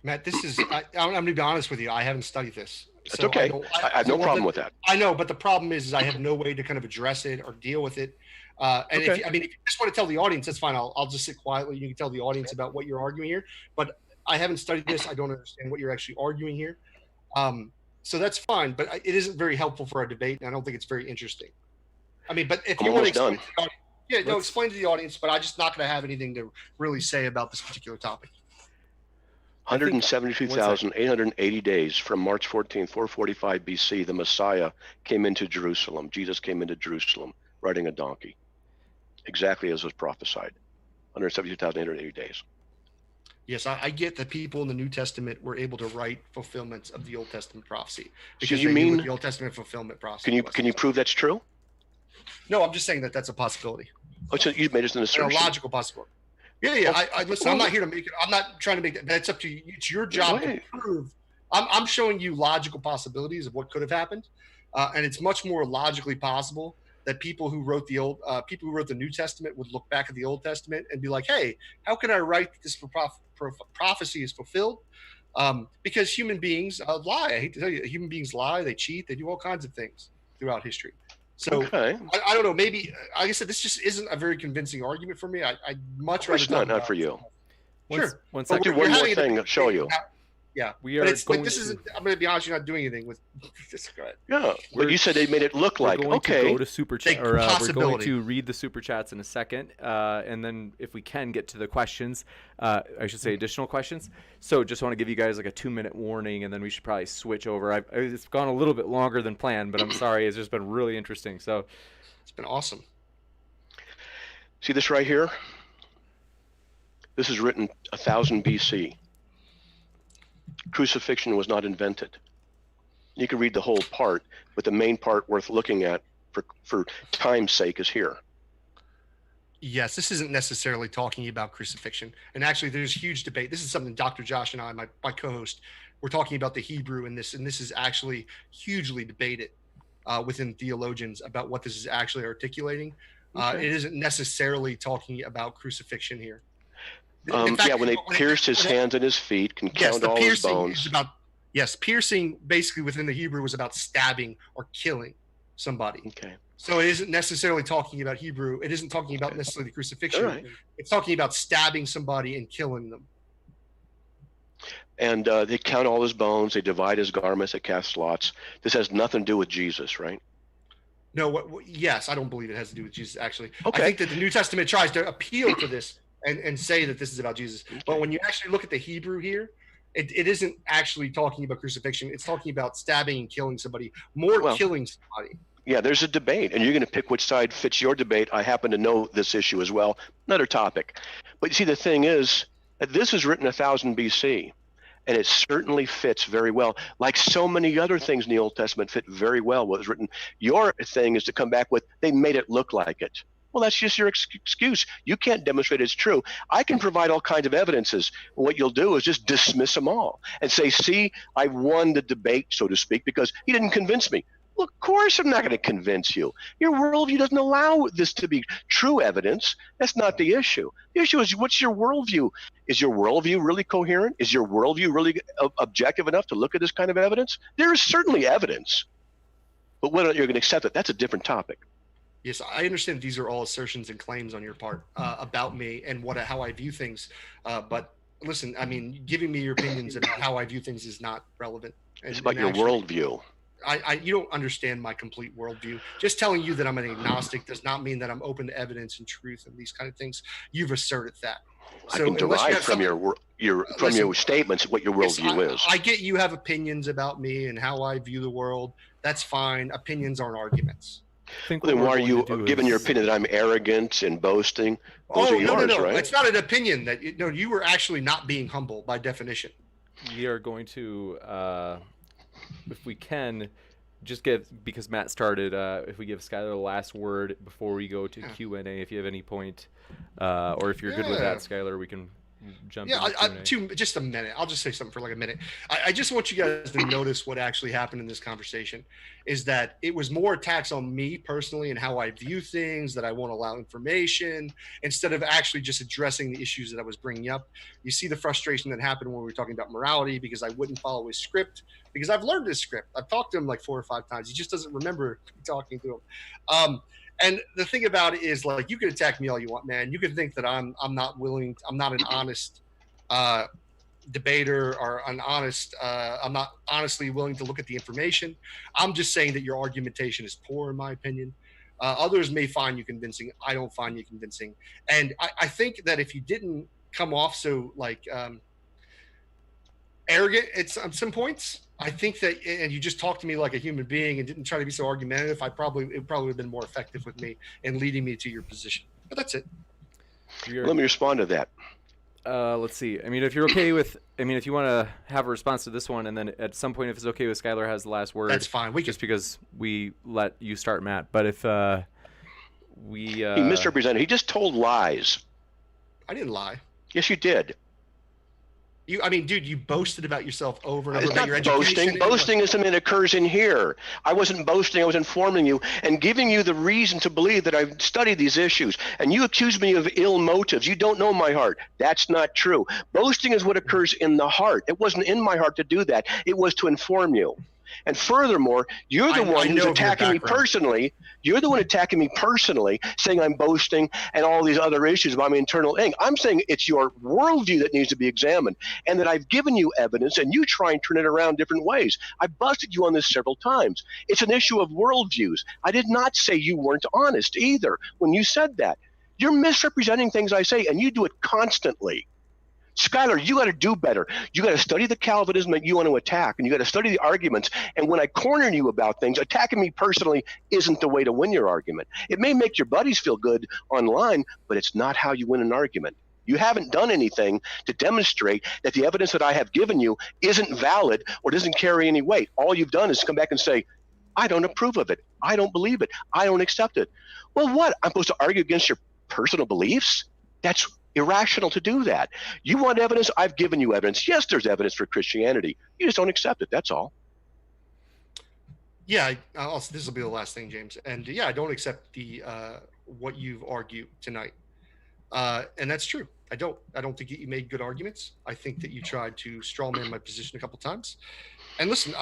Matt, this is, I'm going to be honest with you. I haven't studied this. That's okay. I have no problem with that. I know, but the problem is I have no way to kind of address it or deal with it. And if you just want to tell the audience, that's fine. I'll just sit quietly. You can tell the audience about what you're arguing here. But I haven't studied this. I don't understand what you're actually arguing here. So that's fine. But it isn't very helpful for our debate. And I don't think it's very interesting. I mean, but if you want to explain to the audience, explain to the audience. But I'm just not going to have anything to really say about this particular topic. 172,880 days from March 14th, 445 BC, the Messiah came into Jerusalem. Jesus came into Jerusalem riding a donkey, exactly as was prophesied. 172,880 days. Yes, I get that people in the New Testament were able to write fulfillments of the Old Testament prophecy. Because you mean the Old Testament fulfillment process? Can you prove that's true? No, I'm just saying that that's a possibility. Oh, so you made it an assertion. A logical possibility. Yeah. I listen. I'm not here to make it. I'm not trying to make that. That's up to you. It's your job to prove. I'm showing you logical possibilities of what could have happened, and it's much more logically possible that people who wrote the New Testament would look back at the Old Testament and be like, "Hey, how can I write this prophecy is fulfilled?" Because human beings lie. I hate to tell you, human beings lie. They cheat. They do all kinds of things throughout history. So I don't know. Maybe, like I said, this just isn't a very convincing argument for me. I'd much rather. It's not for you. Sure. One second. One more thing. I'll show you. Yeah, we are. But this isn't. I'm going to be honest. You're not doing anything with this. Go ahead. Yeah, but you said they made it look like okay. To go to super chat, or we're going to read the super chats in a second, and then if we can get to the questions, I should say additional questions. So just want to give you guys like a 2-minute warning, and then we should probably switch over. It's gone a little bit longer than planned, but I'm sorry. It's just been really interesting. So it's been awesome. See this right here? This is written 1000 BC. Crucifixion was not invented. You can read the whole part, but the main part worth looking at for time's sake is here. Yes, this isn't necessarily talking about crucifixion. And actually, there's huge debate. This is something Dr. Josh and I, my co-host, we're talking about the Hebrew in this, and this is actually hugely debated within theologians about what this is actually articulating. It isn't necessarily talking about crucifixion here. In fact, when they pierced his hands and his feet, can count all his bones. Piercing basically within the Hebrew was about stabbing or killing somebody. Okay. So it isn't necessarily talking about Hebrew. It isn't talking about necessarily the crucifixion. Right. It's talking about stabbing somebody and killing them. And they count all his bones. They divide his garments. They cast lots. This has nothing to do with Jesus, right? No. Yes, I don't believe it has to do with Jesus. Actually, okay. I think that the New Testament tries to appeal to this and say that this is about Jesus. But when you actually look at the Hebrew here, it isn't actually talking about crucifixion. It's talking about stabbing and killing somebody, killing somebody. Yeah, there's a debate, and you're going to pick which side fits your debate. I happen to know this issue as well. Another topic. But you see, the thing is that this is written 1000 BC, and it certainly fits very well. Like so many other things in the Old Testament fit very well what was written. Your thing is to come back with, they made it look like it. Well, that's just your excuse. You can't demonstrate it's true. I can provide all kinds of evidences. What you'll do is just dismiss them all and say, see, I won the debate, so to speak, because he didn't convince me. Well, of course I'm not going to convince you. Your worldview doesn't allow this to be true evidence. That's not the issue. The issue is, what's your worldview? Is your worldview really coherent? Is your worldview really objective enough to look at this kind of evidence? There is certainly evidence. But whether you're going to accept it, that's a different topic. Yes, I understand these are all assertions and claims on your part about me and how I view things. But listen, I mean, giving me your opinions about how I view things is not relevant. It's about your worldview. You don't understand my complete worldview. Just telling you that I'm an agnostic does not mean that I'm open to evidence and truth and these kind of things. You've asserted that. So I can derive from your statements what your worldview is. I get you have opinions about me and how I view the world. That's fine. Opinions aren't arguments. Well, then why are you giving your opinion that I'm arrogant and boasting? Those are yours, no. right? It's not an opinion that you were actually not being humble by definition. We are going to, if we can, just because Matt started, if we give Skylar the last word before we go to Q&A, if you have any point, or if you're good with that, Skylar, we can jump into just a minute. I'll just say something for like a minute. I just want you guys to notice what actually happened in this conversation is that it was more attacks on me personally and how I view things, that I won't allow information, instead of actually just addressing the issues that I was bringing up. You see the frustration that happened when we were talking about morality because I wouldn't follow his script, because I've learned his script. I've talked to him like 4 or 5 times. He just doesn't remember talking to him. And the thing about it is, like, you can attack me all you want, man. You can think that I'm not an honest debater or an honest, I'm not honestly willing to look at the information. I'm just saying that your argumentation is poor, in my opinion. Others may find you convincing. I don't find you convincing. And I think that if you didn't come off so like arrogant at some points, I think that, and you just talked to me like a human being and didn't try to be so argumentative, it probably would have been more effective with me and leading me to your position. But that's it. Let me respond to that. Let's see. I mean, if you're okay with, if you want to have a response to this one, and then at some point, if it's okay with Skylar has the last word, that's fine. Just because we let you start, Matt. But if he misrepresented, he just told lies. I didn't lie. Yes, you did. Dude, you boasted about yourself over and over. It's not boasting. Boasting is something that occurs in here. I wasn't boasting. I was informing you and giving you the reason to believe that I've studied these issues. And you accuse me of ill motives. You don't know my heart. That's not true. Boasting is what occurs in the heart. It wasn't in my heart to do that. It was to inform you. And furthermore, you're the one who's attacking me personally. You're the one attacking me personally, saying I'm boasting and all these other issues about my internal thing. I'm saying it's your worldview that needs to be examined, and that I've given you evidence, and you try and turn it around different ways. I busted you on this several times. It's an issue of worldviews. I did not say you weren't honest either when you said that. You're misrepresenting things I say, and you do it constantly. Skylar, you got to do better. You got to study the Calvinism that you want to attack, and you got to study the arguments. And when I corner you about things, attacking me personally isn't the way to win your argument. It may make your buddies feel good online, but it's not how you win an argument. You haven't done anything to demonstrate that the evidence that I have given you isn't valid or doesn't carry any weight. All you've done is come back and say, I don't approve of it. I don't believe it. I don't accept it. Well, what? I'm supposed to argue against your personal beliefs? That's irrational to do that. You want evidence? I've given you evidence. Yes, there's evidence for Christianity. You just don't accept it. That's all. Yeah, this will be the last thing, James. And yeah, I don't accept the what you've argued tonight. And that's true. I don't think you made good arguments. I think that you tried to strawman my position a couple times. And listen,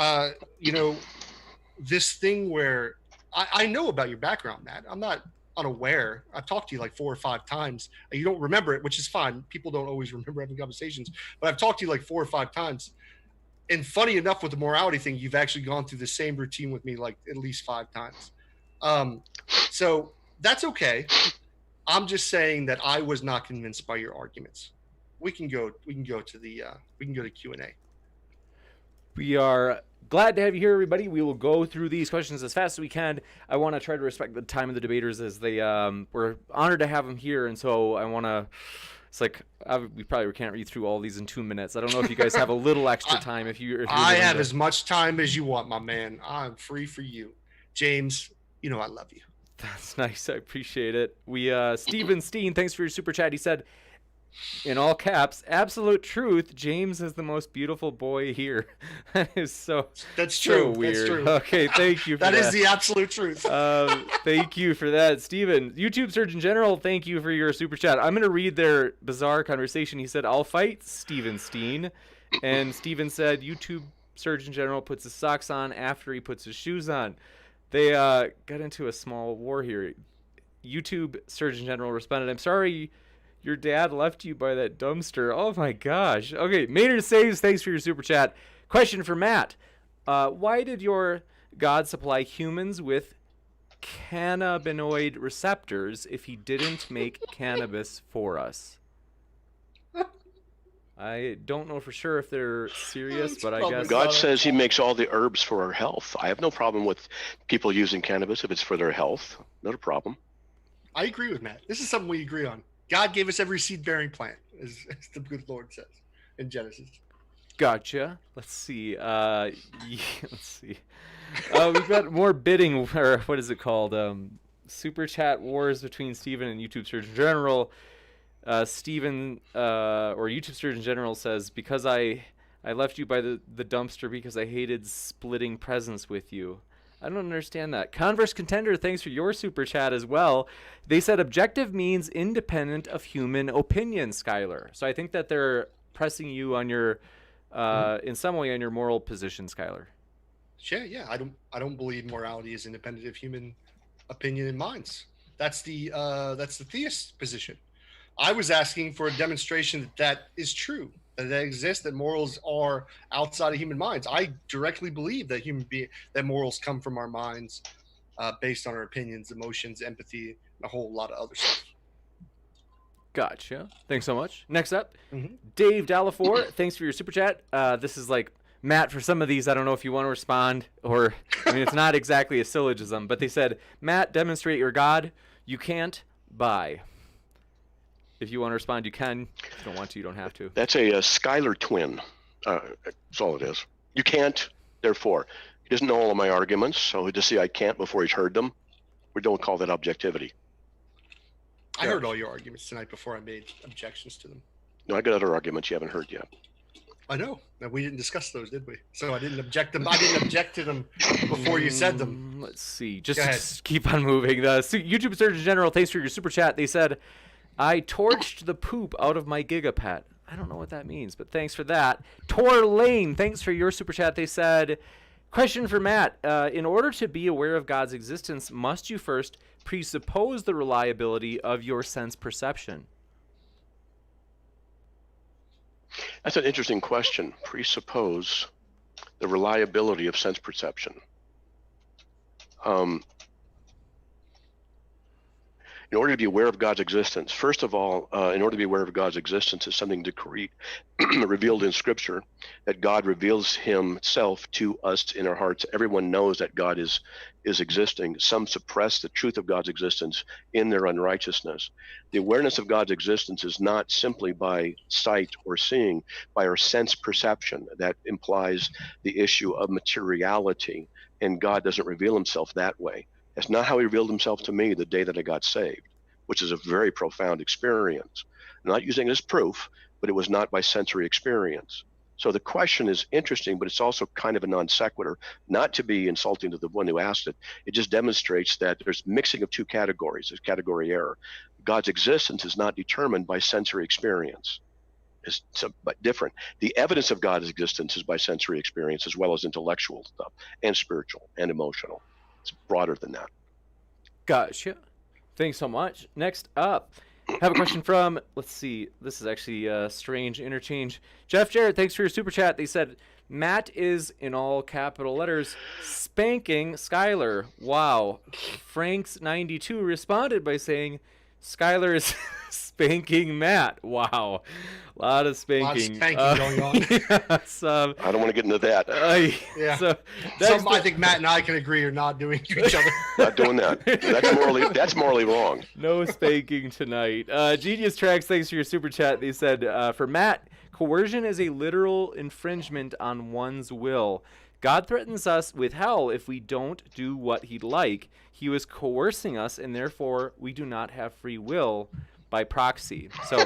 this thing where I know about your background, Matt. I'm not unaware. I've talked to you like 4 or 5 times. You don't remember it, which is fine. People don't always remember having conversations, but I've talked to you like 4 or 5 times. And funny enough, with the morality thing, you've actually gone through the same routine with me like at least 5 times. So that's okay. I'm just saying that I was not convinced by your arguments. We can go to Q&A. We are glad to have you here, everybody. We will go through these questions as fast as we can. I want to try to respect the time of the debaters as they we're honored to have them here, and so I want to. It's like we probably can't read through all these in 2 minutes. I don't know if you guys have a little extra time. If you're I have as much time as you want, my man. I'm free for you, James. You know I love you. That's nice. I appreciate it. We Steven Steen, thanks for your super chat. He said, in all caps, absolute truth, James is the most beautiful boy here. That is that's true. So weird. That's true. Okay, thank you for that. That is the absolute truth. Thank you for that. Steven, YouTube Surgeon General, thank you for your super chat. I'm going to read their bizarre conversation. He said, I'll fight Steven Steen. And Steven said, YouTube Surgeon General puts his socks on after he puts his shoes on. They got into a small war here. YouTube Surgeon General responded, I'm sorry your dad left you by that dumpster. Oh my gosh. Okay, Maynard Saves, thanks for your super chat. Question for Matt. Why did your God supply humans with cannabinoid receptors if he didn't make cannabis for us? I don't know for sure if they're serious, but I guess God says he makes all the herbs for our health. I have no problem with people using cannabis if it's for their health. Not a problem. I agree with Matt. This is something we agree on. God gave us every seed-bearing plant, as the good Lord says in Genesis. Gotcha. Let's see. Let's see. We've got more bidding, or what is it called? Super chat wars between Steven and YouTube Surgeon General. Steven, or YouTube Surgeon General says, because I left you by the dumpster because I hated splitting presents with you. I don't understand that. Converse Contender, thanks for your super chat as well. They said objective means independent of human opinion, Skylar. So I think that they're pressing you on your, in some way, on your moral position, Skylar. Sure, yeah. I don't believe morality is independent of human opinion and minds. That's the theist position. I was asking for a demonstration that is true, that exists, that morals are outside of human minds. I directly believe that that morals come from our minds, based on our opinions, emotions, empathy, and a whole lot of other stuff. Gotcha. Thanks so much. Next up, Dave Dallafor, thanks for your super chat. This is like Matt, for some of these, I don't know if you want to respond, or I mean, it's not exactly a syllogism, but they said, Matt, demonstrate your God. You can't. Bye. If you want to respond, you can. If you don't want to, you don't have to. That's a Skylar twin. That's all it is. You can't, therefore. He doesn't know all of my arguments, so he'll just say I can't before he's heard them. We don't call that objectivity. I heard all your arguments tonight before I made objections to them. No, I got other arguments you haven't heard yet. I know. We didn't discuss those, did we? So I didn't object them. I didn't object to them before you said them. Let's see. Just keep on moving. The YouTube Surgeon General, thanks for your super chat. They said, I torched the poop out of my gigapet. I don't know what that means, but thanks for that. Tor Lane, thanks for your super chat. They said, question for Matt. In order to be aware of God's existence, must you first presuppose the reliability of your sense perception? That's an interesting question. Presuppose the reliability of sense perception. In order to be aware of God's existence, first of all, in order to be aware of God's existence is something decreed, revealed in Scripture, that God reveals himself to us in our hearts. Everyone knows that God is existing. Some suppress the truth of God's existence in their unrighteousness. The awareness of God's existence is not simply by sight or seeing, by our sense perception. That implies the issue of materiality, and God doesn't reveal himself that way. That's not how he revealed himself to me the day that I got saved, which is a very profound experience. I'm not using it as proof, but it was not by sensory experience. So the question is interesting, but it's also kind of a non sequitur, not to be insulting to the one who asked it. It just demonstrates that there's mixing of two categories. There's category error. God's existence is not determined by sensory experience. It's but different. The evidence of God's existence is by sensory experience as well as intellectual stuff and spiritual and emotional. It's broader than that. Gotcha. Thanks so much. Next up, I have a question from, let's see, this is actually a strange interchange. Jeff Jarrett, thanks for your super chat. They said, Matt is, in all capital letters, spanking Skylar. Wow. Franks92 responded by saying, Skylar is spanking Matt. Wow. A lot of spanking. Going on. Yes, I don't want to get into that. Yeah. So I think Matt and I can agree are not doing to each other. Not doing that. That's morally wrong. No spanking tonight. Genius Tracks, thanks for your super chat. They said, for Matt, coercion is a literal infringement on one's will. God threatens us with hell if we don't do what he'd like. He was coercing us, and therefore we do not have free will by proxy. So,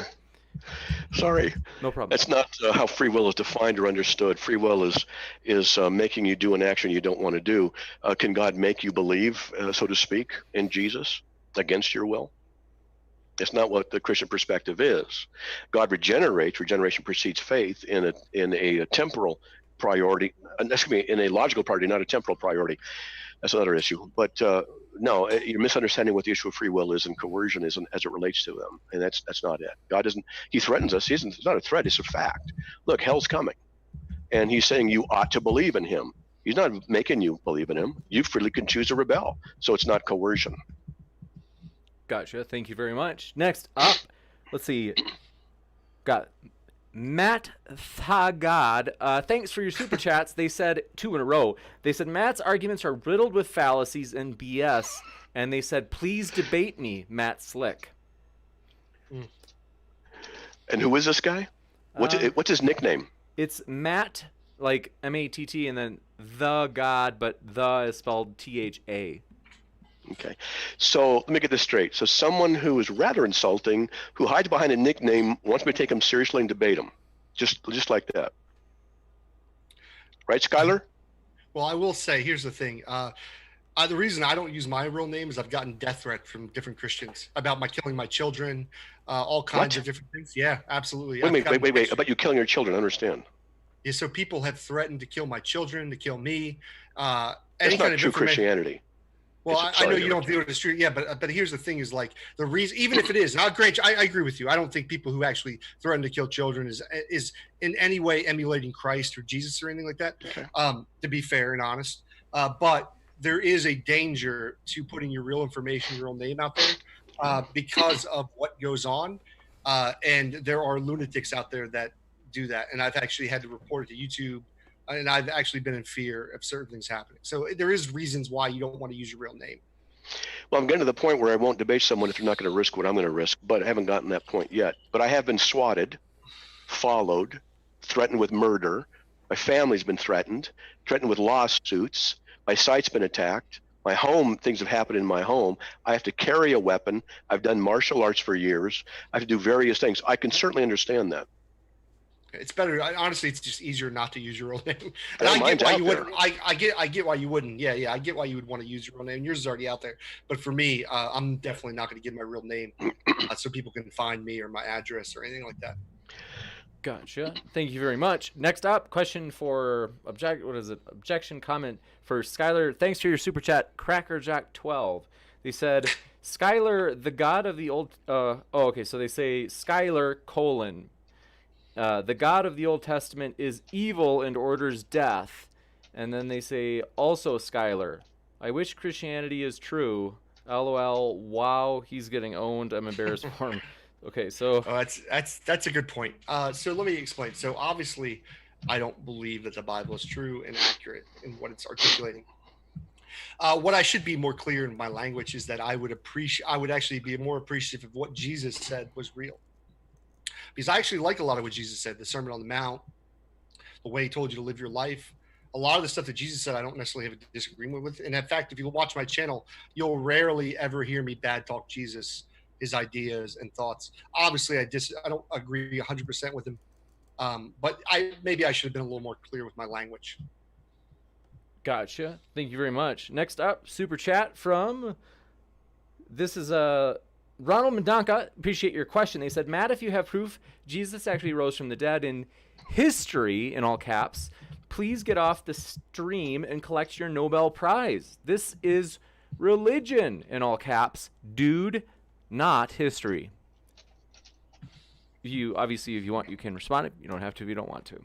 sorry, no problem. That's not how free will is defined or understood. Free will is making you do an action you don't want to do. Can God make you believe, so to speak, in Jesus against your will? It's not what the Christian perspective is. God regenerates. Regeneration precedes faith in a temporal priority. In a logical priority, not a temporal priority. That's another issue. But no, you're misunderstanding what the issue of free will is and coercion is as it relates to them. And that's not it. God doesn't. He threatens us. It's not a threat. It's a fact. Look, hell's coming, and he's saying you ought to believe in him. He's not making you believe in him. You freely can choose to rebel. So it's not coercion. Gotcha. Thank you very much. Next up, let's see. Got Matt Thagad. Thanks for your super chats. They said 2 in a row. They said Matt's arguments are riddled with fallacies and BS. And they said, please debate me, Matt Slick. And who is this guy? What's his nickname? It's Matt, like M-A-T-T, and then the God, but the is spelled T-H-A. Okay, so let me get this straight. So someone who is rather insulting, who hides behind a nickname, wants me to take him seriously and debate him, just like that. Right, Skylar? Well, I will say, here's the thing. The reason I don't use my real name is I've gotten death threats from different Christians about killing my children, all kinds of different things. Yeah, absolutely. Wait. About you killing your children, I understand. Yeah, so people have threatened to kill my children, to kill me. That's not true Christianity. Well, I know you don't view it as true. Yeah, but here's the thing: is like the reason, even if it is, and I'll grant you, I agree with you. I don't think people who actually threaten to kill children is in any way emulating Christ or Jesus or anything like that. Okay. To be fair and honest, but there is a danger to putting your real information, your real name out there, because of what goes on, and there are lunatics out there that do that, and I've actually had to report it to YouTube. And I've actually been in fear of certain things happening. So there is reasons why you don't want to use your real name. Well, I'm getting to the point where I won't debate someone if they're not going to risk what I'm going to risk, but I haven't gotten that point yet. But I have been swatted, followed, threatened with murder. My family's been threatened with lawsuits. My site's been attacked. My home, things have happened in my home. I have to carry a weapon. I've done martial arts for years. I have to do various things. I can certainly understand that. It's better. Honestly, it's just easier not to use your real name. And I get why you wouldn't. I get why you wouldn't. Yeah. I get why you would want to use your real name. Yours is already out there. But for me, I'm definitely not going to give my real name so people can find me or my address or anything like that. Gotcha. Thank you very much. Next up, question for objection comment for Skylar. Thanks for your super chat, Crackerjack12. They said, Skylar, the God of the old. So they say Skylar : the God of the Old Testament is evil and orders death. And then they say, also Skylar, I wish Christianity is true. LOL, wow, he's getting owned. I'm embarrassed for him. Okay, so... That's a good point. So let me explain. So obviously, I don't believe that the Bible is true and accurate in what it's articulating. What I should be more clear in my language is that I would actually be more appreciative of what Jesus said was real. Because I actually like a lot of what Jesus said, the Sermon on the Mount, the way he told you to live your life. A lot of the stuff that Jesus said, I don't necessarily have a disagreement with. And in fact, if you watch my channel, you'll rarely ever hear me bad talk Jesus, his ideas and thoughts. Obviously, I don't agree 100% with him. But maybe I should have been a little more clear with my language. Gotcha. Thank you very much. Next up, super chat from, this is Ronald Mendonca. Appreciate your question. They said, Matt, if you have proof Jesus actually rose from the dead in history, in all caps, please get off the stream and collect your Nobel Prize. This is religion, in all caps, dude, not history. Obviously, if you want, you can respond. You don't have to if you don't want to.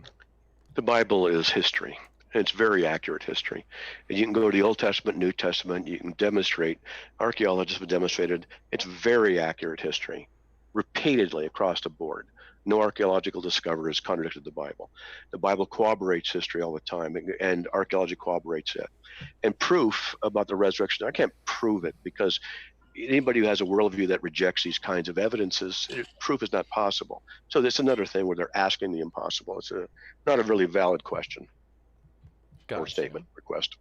The Bible is history. And it's very accurate history. And you can go to the Old Testament, New Testament, you can demonstrate, archaeologists have demonstrated, it's very accurate history, repeatedly across the board. No archaeological discovery has contradicted the Bible. The Bible corroborates history all the time, and archaeology corroborates it. And proof about the resurrection, I can't prove it, because anybody who has a worldview that rejects these kinds of evidences, proof is not possible. So that's another thing where they're asking the impossible. It's not a really valid question. Or statement request.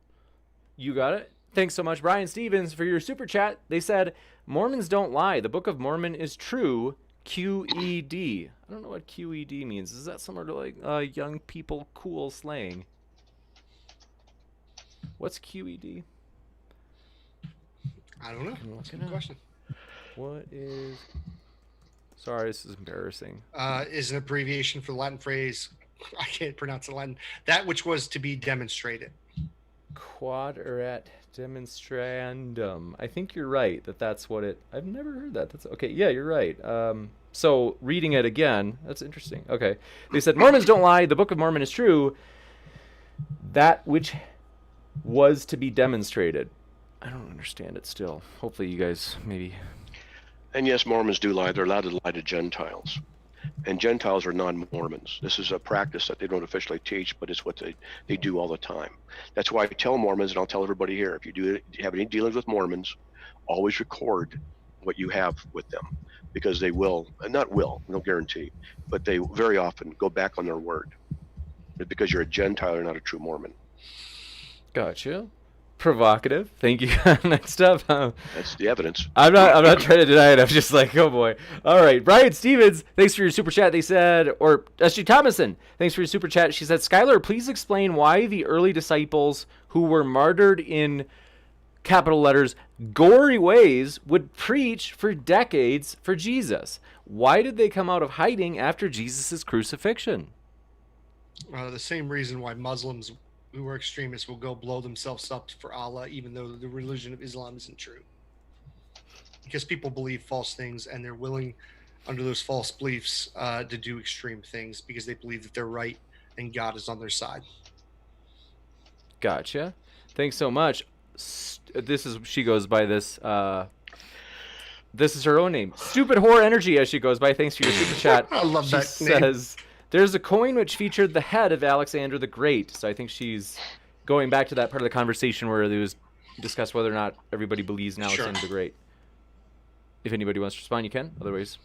You got it. Thanks so much, Brian Stevens, for your super chat. They said, Mormons don't lie. The Book of Mormon is true. QED. I don't know what QED means. Is that similar to like young people cool slang? What's QED? I don't know. That's a good question. What is... Sorry, this is embarrassing. Is an abbreviation for the Latin phrase, I can't pronounce the Latin, that which was to be demonstrated. Quaderat demonstrandum. I think you're right that's what it... I've never heard that. That's okay. Yeah, you're right. So reading it again, that's interesting. Okay. They said, Mormons don't lie. The Book of Mormon is true. That which was to be demonstrated. I don't understand it still. Hopefully you guys maybe... And yes, Mormons do lie. They're allowed to lie to Gentiles. And Gentiles are non-Mormons. This is a practice that they don't officially teach, but it's what they do all the time. That's why I tell Mormons, and I'll tell everybody here, if you have any dealings with Mormons, always record what you have with them, because they will, not will, no guarantee, but they very often go back on their word. Because you're a Gentile, you're not a true Mormon. Gotcha. Provocative. Thank you. Next up. That's the evidence. I'm not trying to deny it. I'm just like, oh boy. All right. Brian Stevens, thanks for your super chat. They said, or S.G. Thomason, thanks for your super chat. She said, Skylar, please explain why the early disciples who were martyred in capital letters, gory ways would preach for decades for Jesus. Why did they come out of hiding after Jesus' crucifixion? The same reason why Muslims who are extremists will go blow themselves up for Allah, even though the religion of Islam isn't true. Because people believe false things, and they're willing, under those false beliefs, to do extreme things because they believe that they're right and God is on their side. Gotcha. Thanks so much. She goes by this. This is her own name. Stupid Whore Energy, as she goes by. Thanks for your super chat. I love that she name. Says, there's a coin which featured the head of Alexander the Great. So I think she's going back to that part of the conversation where it was discussed whether or not everybody believes in Alexander the Great. If anybody wants to respond, you can. Otherwise,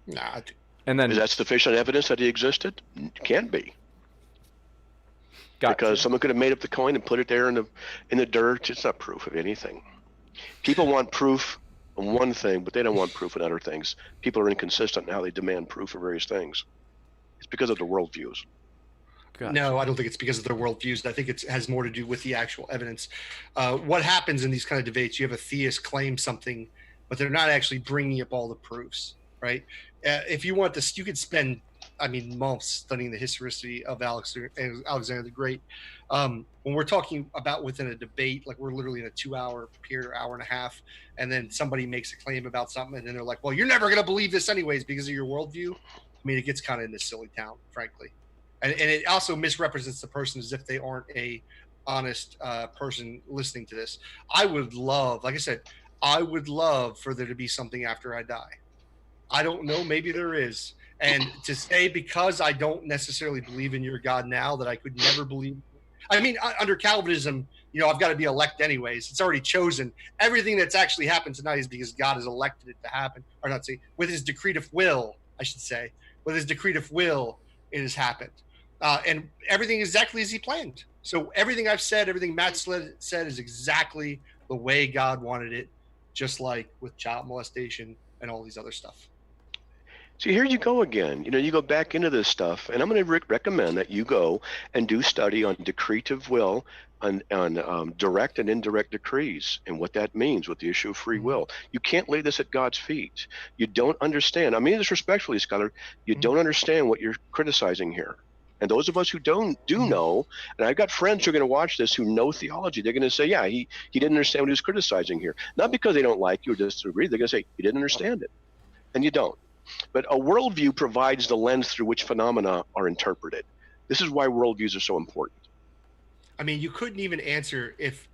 nah. And then is that sufficient evidence that he existed? It can't be. Because someone could have made up the coin and put it there in the dirt. It's not proof of anything. People want proof on one thing, but they don't want proof on other things. People are inconsistent in how they demand proof of various things. It's because of the worldviews. Gotcha. No, I don't think it's because of their worldviews. I think it has more to do with the actual evidence. What happens in these kind of debates, you have a theist claim something, but they're not actually bringing up all the proofs, right? If you want this, you could spend, months studying the historicity of Alexander the Great. When we're talking about within a debate, like we're literally in a 2-hour period or hour and a half, and then somebody makes a claim about something, and then they're like, well, you're never going to believe this anyways because of your worldview. It gets kind of in this silly town, frankly. And it also misrepresents the person as if they aren't a honest person listening to this. I would love, like I said, for there to be something after I die. I don't know, maybe there is. And to say because I don't necessarily believe in your God now that I could never believe. Under Calvinism, I've got to be elect anyways. It's already chosen. Everything that's actually happened tonight is because God has elected it to happen. Or not say, with his decretive will, I should say. With his decretive will, it has happened. And everything is exactly as he planned. So everything I've said, everything Matt said is exactly the way God wanted it, just like with child molestation and all these other stuff. See, here you go again. You go back into this stuff, and I'm going to recommend that you go and do study on decretive will, on direct and indirect decrees, and what that means with the issue of free will. You can't lay this at God's feet. You don't understand. I mean this respectfully, Skylar. You don't understand what you're criticizing here. And those of us who do know, and I've got friends who are going to watch this who know theology, they're going to say, yeah, he didn't understand what he was criticizing here. Not because they don't like you or disagree. They're going to say, he didn't understand it. And you don't. But a worldview provides the lens through which phenomena are interpreted. This is why worldviews are so important. I mean, you couldn't even answer if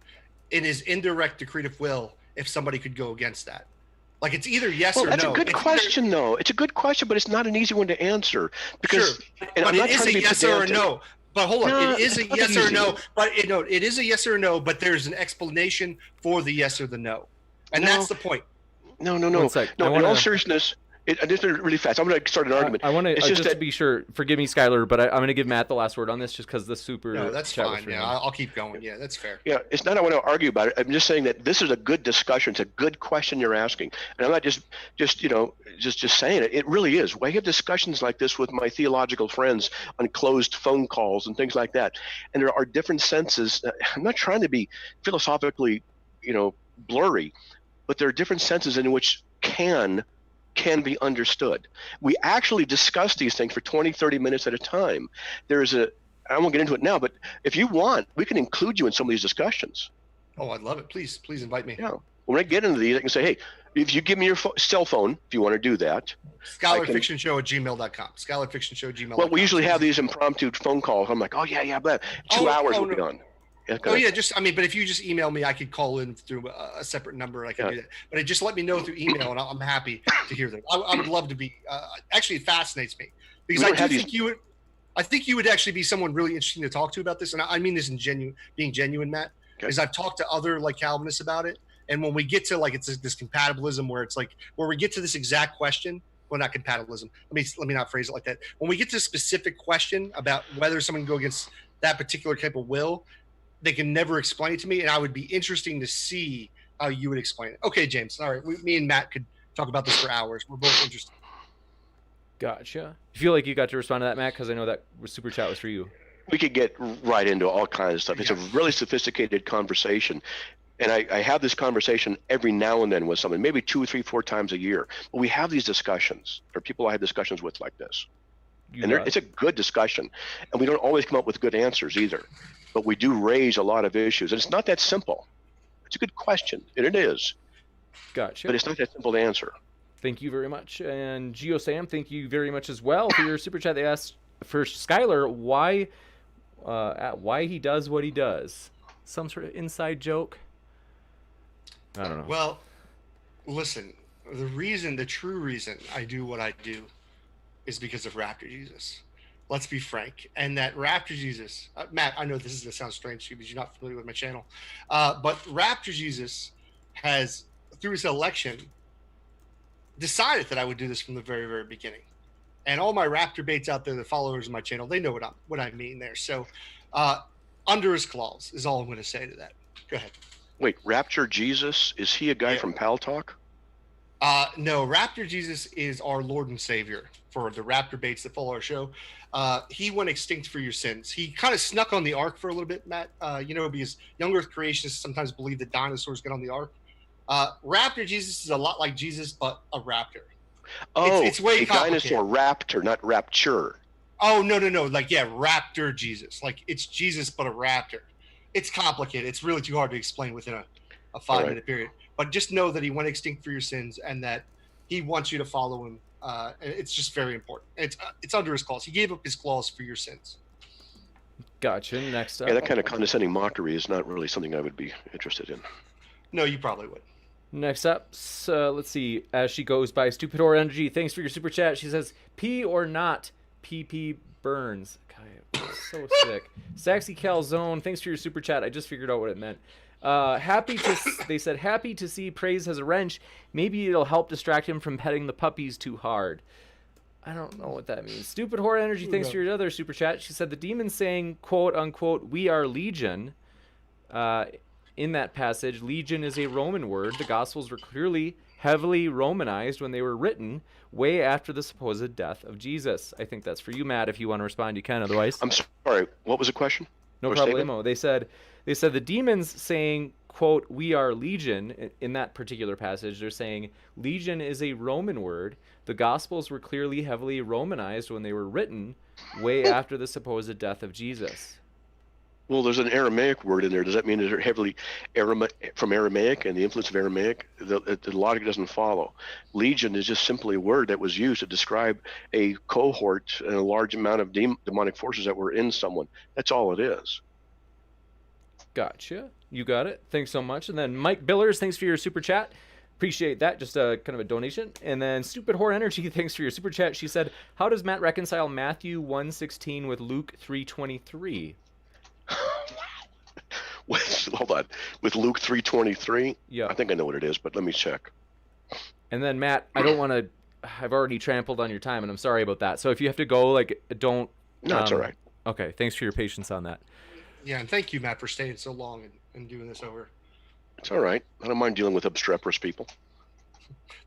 in his indirect decretive will, if somebody could go against that. Like it's either yes Well, or that's no. a good question, though. It's a good question, but it's not an easy one to answer because. Sure, And but I'm not it is trying to a be yes or a pedantic. no. But hold on, No, it is a it's not yes or easy. no. But it is a yes or no. But there's an explanation for the yes or the no, and No. that's the point. No. One sec. No, I in wanna- all seriousness, just really fast. I'm going to start an argument. I want to It's just that to be sure. Forgive me, Skylar, but I'm going to give Matt the last word on this, just because the super. No, that's chat was fine. for Yeah, him. I'll keep going. Yeah, that's fair. Yeah, it's not I want to argue about it. I'm just saying that this is a good discussion. It's a good question you're asking. And I'm not just saying it. It really is. I have discussions like this with my theological friends on closed phone calls and things like that. And there are different senses. I'm not trying to be philosophically, blurry, but there are different senses in which can be understood. We actually discuss these things for 20, 30 minutes at a time. I won't get into it now, but if you want, we can include you in some of these discussions. Oh, I'd love it. Please invite me. Yeah. When I get into these, I can say, hey, if you give me your cell phone, if you want to do that. SkylarFictionShow@gmail.com. SkylarFictionShow@gmail.com. Well, we usually have these impromptu phone calls. I'm like, oh, yeah, blah. 2 hours will be on. Yeah, but if you just email me, I could call in through a separate number. I could do that. But just let me know through email, and I'm happy to hear that. I would love to be. Actually, it fascinates me because I think you would actually be someone really interesting to talk to about this, and I mean this in being genuine, Matt. Because I've talked to other Calvinists about it, and when we get to it's this compatibilism where it's where we get to this exact question. Well, not compatibilism. Let me not phrase it like that. When we get to a specific question about whether someone can go against that particular type of will, they can never explain it to me, and I would be interesting to see how you would explain it. Okay, James. All right, me and Matt could talk about this for hours. We're both interested. Gotcha. You feel like you got to respond to that, Matt? Because I know that super chat was for you. We could get right into all kinds of stuff. It's a really sophisticated conversation. And I have this conversation every now and then with someone, maybe 2, 3, 4 times a year. But we have these discussions. There are people I have discussions with like this. It's a good discussion. And we don't always come up with good answers either. But we do raise a lot of issues. And it's not that simple. It's a good question. And it is. Gotcha. But it's not that simple to answer. Thank you very much. And Geo Sam, thank you very much as well for your super chat. They asked for Skylar why he does what he does. Some sort of inside joke. I don't know. Well, listen, the true reason I do what I do is because of Raptor Jesus. Let's be frank. And that Raptor Jesus, Matt, I know this is going to sound strange to you because you're not familiar with my channel, but Raptor Jesus has, through his election, decided that I would do this from the very, very beginning. And all my Raptor baits out there, the followers of my channel, they know what I mean there. So under his claws is all I'm going to say to that. Go ahead. Wait, Rapture Jesus, is he a guy from Pal Talk? No, Raptor Jesus is our Lord and Savior for the Raptor baits that follow our show. He went extinct for your sins. He kind of snuck on the ark for a little bit, Matt, because young earth creationists sometimes believe that dinosaurs get on the ark. Raptor Jesus is a lot like Jesus, but a raptor. Oh, it's way a complicated. dinosaur raptor, not rapture. Oh, no. Raptor Jesus. It's Jesus, but a raptor. It's complicated. It's really too hard to explain within a 5-minute period. But just know that he went extinct for your sins and that he wants you to follow him. It's just very important. It's under his claws. He gave up his claws for your sins. Gotcha. Next up. Yeah, that kind of condescending mockery is not really something I would be interested in. No, you probably would. Next up, let's see. As she goes by Stupid Horror Energy, thanks for your super chat. She says, "P or not, PP burns." God, so sick. Saxy Calzone, thanks for your super chat. I just figured out what it meant. They said, happy to see Praise has a wrench. Maybe it'll help distract him from petting the puppies too hard. I don't know what that means. Stupid Horror Energy, thanks for your other super chat. She said, the demon saying, quote unquote, we are legion. In that passage, legion is a Roman word. The Gospels were clearly heavily Romanized when they were written way after the supposed death of Jesus. I think that's for you, Matt. If you want to respond, you can. Otherwise, I'm sorry. What was the question? No problemo. They said the demons saying, quote, we are legion. In that particular passage, they're saying legion is a Roman word. The Gospels were clearly heavily Romanized when they were written way after the supposed death of Jesus. Well, there's an Aramaic word in there. Does that mean they're heavily from Aramaic and the influence of Aramaic? The logic doesn't follow. Legion is just simply a word that was used to describe a cohort and a large amount of demonic forces that were in someone. That's all it is. Gotcha. You got it. Thanks so much. And then Mike Billers, thanks for your super chat. Appreciate that. Just a kind of a donation. And then Stupid Whore Energy, thanks for your super chat. She said, how does Matt reconcile Matthew 1:16 with Luke 3:23? Hold on. With Luke 3:23? Yeah. I think I know what it is, but let me check. And then Matt, I don't want to, I've already trampled on your time, and I'm sorry about that. So if you have to go, like, don't. No, it's all right. Okay. Thanks for your patience on that. Yeah, and thank you, Matt, for staying so long and doing this over. It's all right. I don't mind dealing with obstreperous people.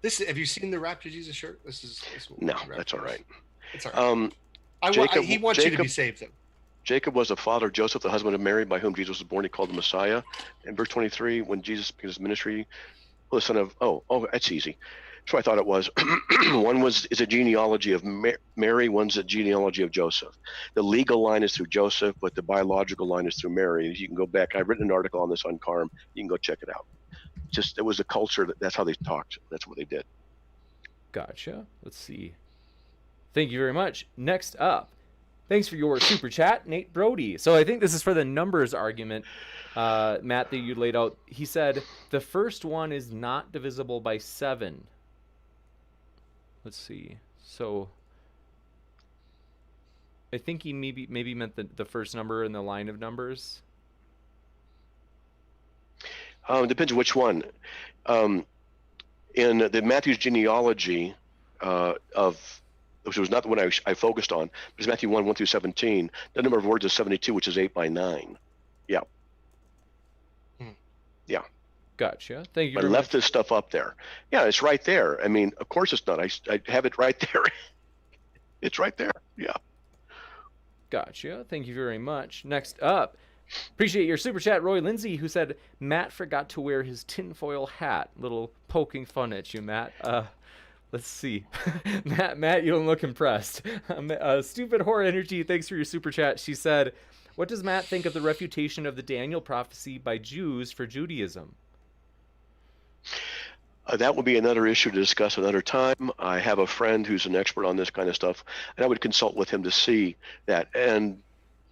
Have you seen the Rapture Jesus shirt? This No, that's all right. It's all right. He wants you to be saved, though. Jacob was the father of Joseph, the husband of Mary, by whom Jesus was born. He called the Messiah. In verse 23, when Jesus began his ministry, the son of, that's easy. That's what I thought it was. One is a genealogy of Mary, one's a genealogy of Joseph. The legal line is through Joseph, but the biological line is through Mary. You can go back. I've written an article on this on Carm. You can go check it out. It was a culture, that's how they talked. That's what they did. Gotcha. Let's see. Thank you very much. Next up, thanks for your super chat, Nate Brody. So I think this is for the numbers argument, Matt, that you laid out. He said the first one is not divisible by 7. Let's see. So I think he maybe meant the first number in the line of numbers. Depends which one. In the Matthew's genealogy which was not the one I focused on, but it's Matthew 1 through 17. The number of words is 72, which is 8 by 9. Yeah. Yeah. Gotcha. Thank you. I left this stuff up there. Yeah, it's right there. I mean, of course it's not. I have it right there. It's right there. Yeah. Gotcha. Thank you very much. Next up, appreciate your super chat, Roy Lindsay, who said Matt forgot to wear his tinfoil hat. Little poking fun at you, Matt. Let's see. Matt, you don't look impressed. Stupid Whore Energy, thanks for your super chat. She said, what does Matt think of the refutation of the Daniel prophecy by Jews for Judaism? That would be another issue to discuss another time. I have a friend who's an expert on this kind of stuff, and I would consult with him to see that. And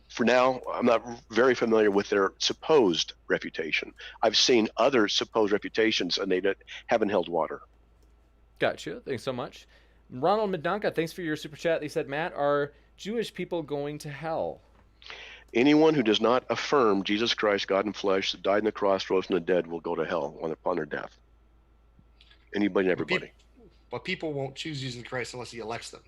for now, I'm not very familiar with their supposed refutation. I've seen other supposed refutations, and they haven't held water. Gotcha. Thanks so much. Ronald Medonka, thanks for your super chat. They said, Matt, are Jewish people going to hell? Anyone who does not affirm Jesus Christ, God in flesh, that died on the cross, rose from the dead, will go to hell upon their death. Anybody and everybody. But people won't choose Jesus Christ unless he elects them.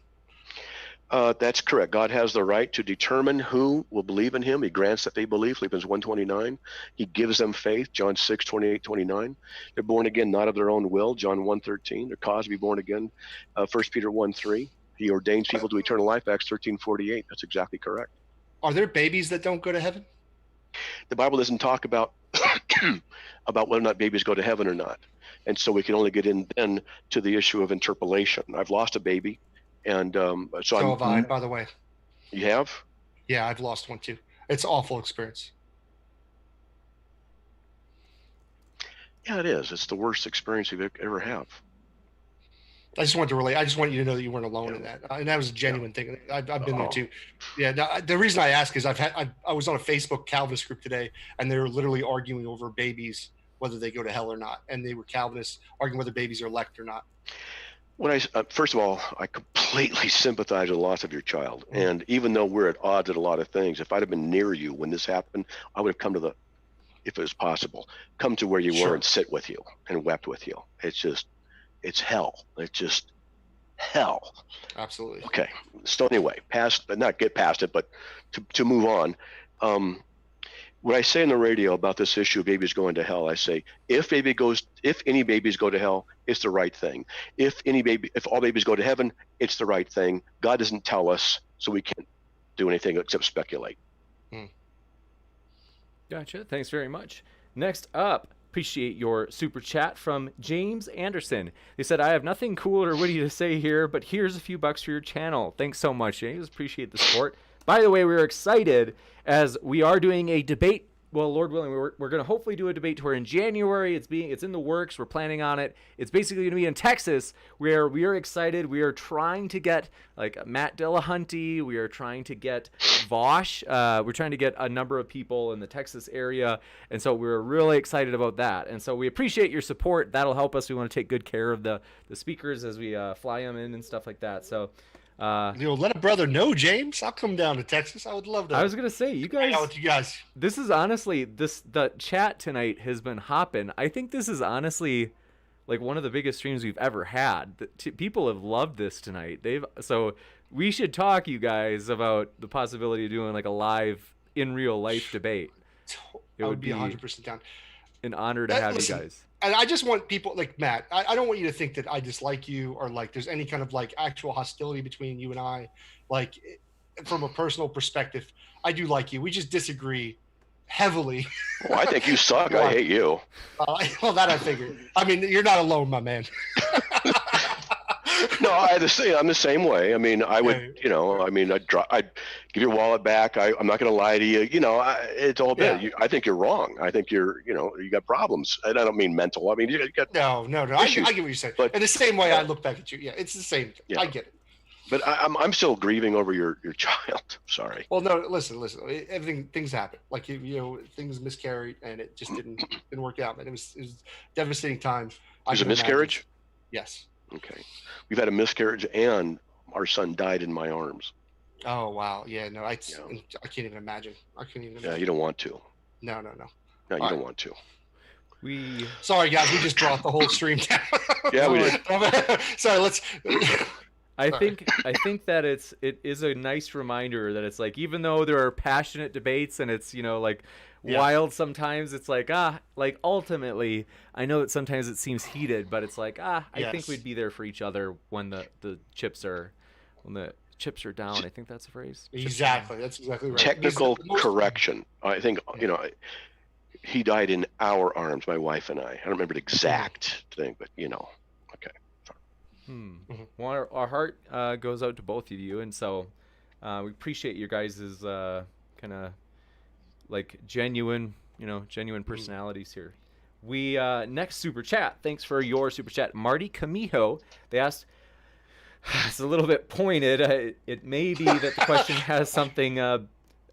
That's correct. God has the right to determine who will believe in him. He grants that they believe, Philippians 1:29. He gives them faith, John 6:28-29. They're born again, not of their own will, John 1:13. They're caused to be born again, 1 Peter 1:3. He ordains people to eternal life, Acts 13:48. That's exactly correct. Are there babies that don't go to heaven? The Bible doesn't talk about about whether or not babies go to heaven or not. And so we can only get in then to the issue of interpolation. I've lost a baby. And so have I, by the way. You have? Yeah, I've lost one too. It's an awful experience. Yeah, it is. It's the worst experience you've ever have. I just want you to know that you weren't alone in that, and that was a genuine thing. I've been there too. Yeah. Now, the reason I ask is I was on a Facebook Calvinist group today, and they were literally arguing over babies, whether they go to hell or not, and they were Calvinists arguing whether babies are elect or not. First of all, I completely sympathize with the loss of your child. And even though we're at odds at a lot of things, if I'd have been near you when this happened, I would have come to if it was possible, come to where you were and sit with you and wept with you. It's hell. It's just hell. Absolutely. Okay. So anyway, not get past it, but to move on. What I say on the radio about this issue of babies going to hell, I say, if any babies go to hell, it's the right thing. If all babies go to heaven, it's the right thing. God doesn't tell us, so we can't do anything except speculate. Gotcha. Thanks very much. Next up, appreciate your super chat from James Anderson. They said, I have nothing cool or witty to say here, but here's a few bucks for your channel. Thanks so much, James. Appreciate the support. By the way, we're excited as we are doing a debate well, Lord willing, we're going to hopefully do a debate tour in January. It's in the works. We're planning on it. It's basically going to be in Texas, where we are excited. We are trying to get like Matt Dillahunty. We are trying to get Vosh. We're trying to get a number of people in the Texas area, and so we're really excited about that. And so we appreciate your support. That'll help us. We want to take good care of the speakers as we fly them in and stuff like that. So. Let a brother know, James. I'll come down to Texas. I would love to. I was gonna say, you guys. Hang out with you guys. This is honestly the chat tonight has been hopping. I think this is honestly like one of the biggest streams we've ever had. People have loved this tonight. So we should talk, you guys, about the possibility of doing like a live in real life debate. It would be 100% down. An honor to have you guys. And I just want people like Matt. I don't want you to think that I dislike you or like there's any kind of like actual hostility between you and I. Like from a personal perspective, I do like you. We just disagree heavily. Well, I think you suck. I hate you. Well, that I figured. I mean, you're not alone, my man. No, I'm the same way. I mean, I would, I'd give your wallet back. I'm not going to lie to you. It's all bad. Yeah. I think you're wrong. I think you got problems. And I don't mean mental. I mean, you got no. I get what you're saying. But in the same way, I look back at you. Yeah, it's the same. Yeah. I get it. But I'm still grieving over your child. Sorry. Well, no, listen. Things happen. Like things miscarried, and it just didn't work out. And it was devastating time. Was it a miscarriage? Yes. Okay. We've had a miscarriage, and our son died in my arms. Oh wow. Yeah. No, I can't even imagine. I can't even imagine. Yeah, you don't want to. No. No, you don't want to. Sorry, guys. We just brought the whole stream down. Yeah, we did. Sorry. Let's. I think that it is a nice reminder that it's like, even though there are passionate debates and it's wild sometimes, it's like ultimately I know that sometimes it seems heated, but it's like I think we'd be there for each other when the chips are down. I think that's a phrase. Exactly. That's exactly right. Technical correction. I think he died in our arms, my wife and I. I don't remember the exact thing, but okay. Well, our heart goes out to both of you, and so we appreciate your guys' kind of like genuine personalities here. We next super chat. Thanks for your super chat, Marty Camijo. They asked. It's a little bit pointed. It may be that the question has something, an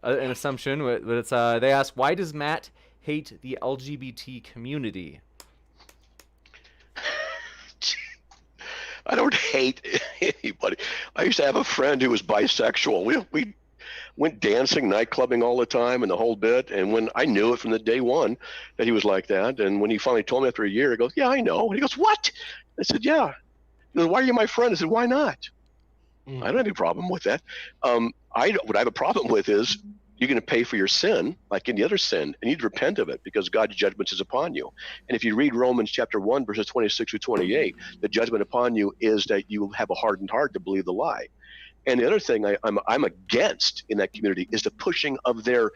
assumption, but it's. They asked, why does Matt hate the LGBT community? I don't hate anybody. I used to have a friend who was bisexual. We went dancing, nightclubbing all the time and the whole bit. And when I knew it from the day one that he was like that, and when he finally told me after a year, he goes, "Yeah, I know." And he goes, "What?" I said, "Yeah." He goes, "Why are you my friend?" I said, "Why not?" I don't have any problem with that. What I have a problem with is you're going to pay for your sin like any other sin, and you need to repent of it because God's judgment is upon you. And if you read Romans chapter 1, verses 26 through 28, the judgment upon you is that you have a hardened heart to believe the lie. And the other thing I'm against in that community is the pushing of their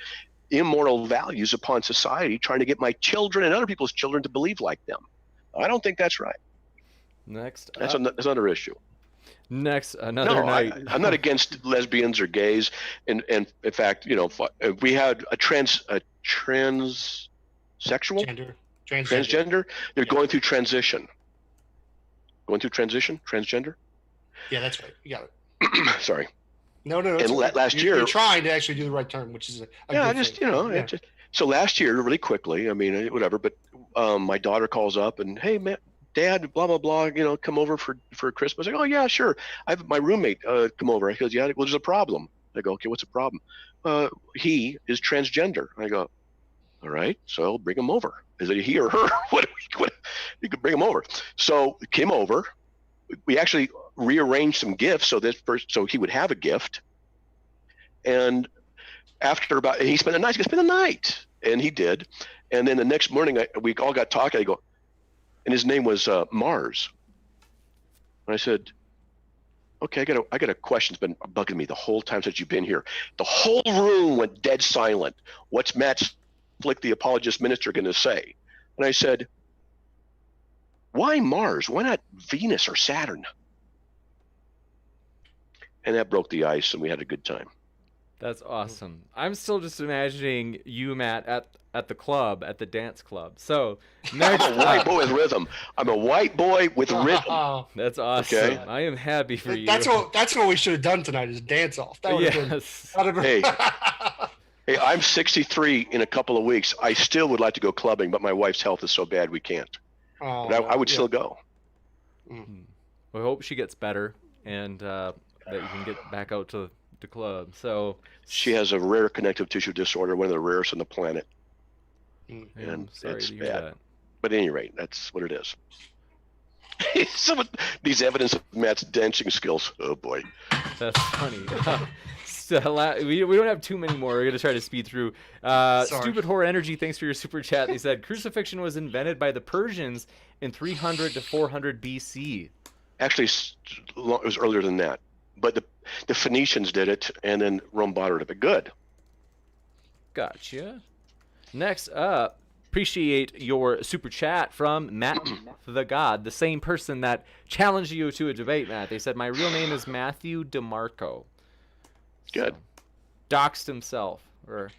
immoral values upon society, trying to get my children and other people's children to believe like them. I don't think that's right. Next, that's another issue. Next, another night. I'm not against lesbians or gays, and in fact, we had a transsexual, transgender. They're going through transition. Transgender. Yeah, that's right. You got it. Sorry. No. And last year, you're trying to actually do the right term, which is So last year, really quickly, I mean, whatever. But my daughter calls up and, "Hey, man, Dad, blah blah blah, come over for Christmas." I go, "Oh yeah, sure." I have my roommate come over. He goes, "Yeah." Well, there's a problem. I go, "Okay, what's the problem?" He is transgender. I go, "All right, so I'll bring him over." Is it he or her? What? You could bring him over. So he came over. We actually rearranged some gifts so he would have a gift. And after he spent the night. He could spend the night, and he did. And then the next morning, we all got talking. I go, and his name was Mars. And I said, "Okay, I got a question that's been bugging me the whole time since you've been here." The whole room went dead silent. What's Matt Slick, the apologist minister, going to say? And I said, "Why Mars? Why not Venus or Saturn?" And that broke the ice, and we had a good time. That's awesome. I'm still just imagining you, Matt, at the club, at the dance club. So next I'm a white boy with rhythm. I'm a white boy with rhythm. That's awesome. Okay. I am happy for you. That's what we should have done tonight is dance off. That would have Yes. been. Hey, I'm 63 in a couple of weeks. I still would like to go clubbing, but my wife's health is so bad we can't. Oh, But I would still go. We hope she gets better and that you can get back out to the club. So She has a rare connective tissue disorder, one of the rarest on the planet. I'm And sorry it's to hear bad. that. But at any rate, that's what it is. Some of these evidence of Matt's dancing skills. Oh boy. That's funny. We don't have too many more. We're going to try to speed through. Stupid Horror Energy, thanks for your super chat. They said crucifixion was invented by the Persians in 300 to 400 BC. Actually, it was earlier than that. But the Phoenicians did it, and then Rome borrowed it. But good. Gotcha. Next up, appreciate your super chat from Matt the God, the same person that challenged you to a debate, Matt. They said, my real name is Matthew DeMarco. Good. So, doxed himself. Or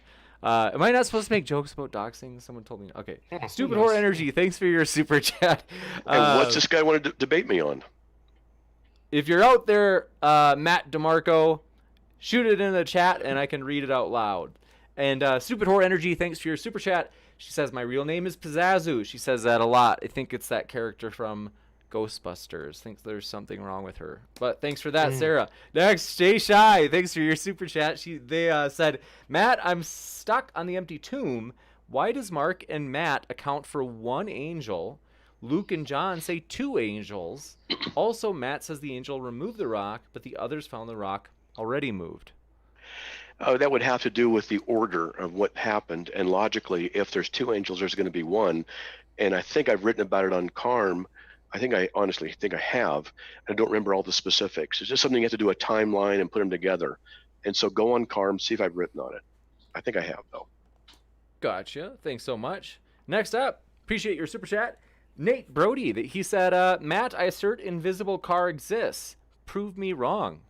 am I not supposed to make jokes about doxing? Someone told me. Okay. Stupid Horror Energy, thanks for your super chat. And what's this guy want to debate me on? If you're out there, Matt DeMarco, shoot it in the chat and I can read it out loud. And Stupid Horror Energy, thanks for your super chat. She says, my real name is Pizzazu. She says that a lot. I think it's that character from Ghostbusters. Thinks there's something wrong with her. But thanks for that, Sarah. Next, Stay Shy. Thanks for your super chat. They said, Matt, I'm stuck on the empty tomb. Why does Mark and Matt account for one angel? Luke and John say two angels. Also, Matt says the angel removed the rock, but the others found the rock already moved. That would have to do with the order of what happened. And logically, if there's two angels, there's going to be one. And I think I've written about it on Carm. I honestly think I have. I don't remember all the specifics. It's just something you have to do a timeline and put them together. And so go on Carm, see if I've written on it. I think I have, though. Gotcha. Thanks so much. Next up, appreciate your super chat. Nate Brody, he said, Matt, I assert invisible car exists. Prove me wrong.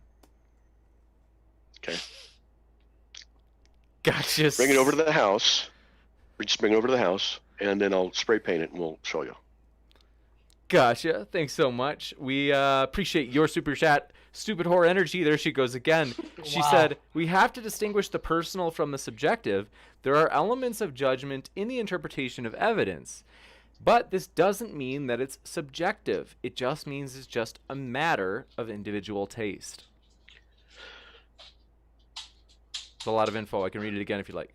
Okay. Gotcha. Bring it over to the house. Just bring it over to the house, and then I'll spray paint it, and we'll show you. Gotcha. Thanks so much. We appreciate your super chat. Stupid Horror Energy, there she goes again. She said, we have to distinguish the personal from the subjective. There are elements of judgment in the interpretation of evidence. But this doesn't mean that it's subjective. It just means it's just a matter of individual taste. It's a lot of info. I can read it again if you like.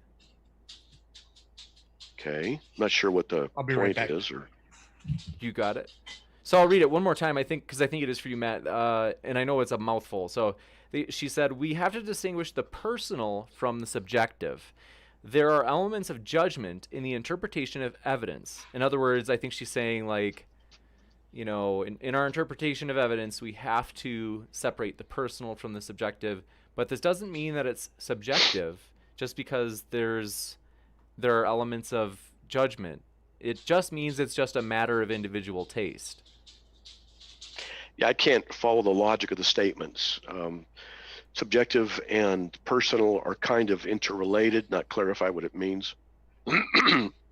Okay. I'm not sure what the point is. Or... You got it. So I'll read it one more time, because I think it is for you, Matt. And I know it's a mouthful. So she said, we have to distinguish the personal from the subjective. There are elements of judgment in the interpretation of evidence. In other words, I think she's saying, like, you know, in our interpretation of evidence, we have to separate the personal from the subjective. But this doesn't mean that it's subjective just because there are elements of judgment. It just means it's just a matter of individual taste. Yeah, I can't follow the logic of the statements. Subjective and personal are kind of interrelated, not clarify what it means.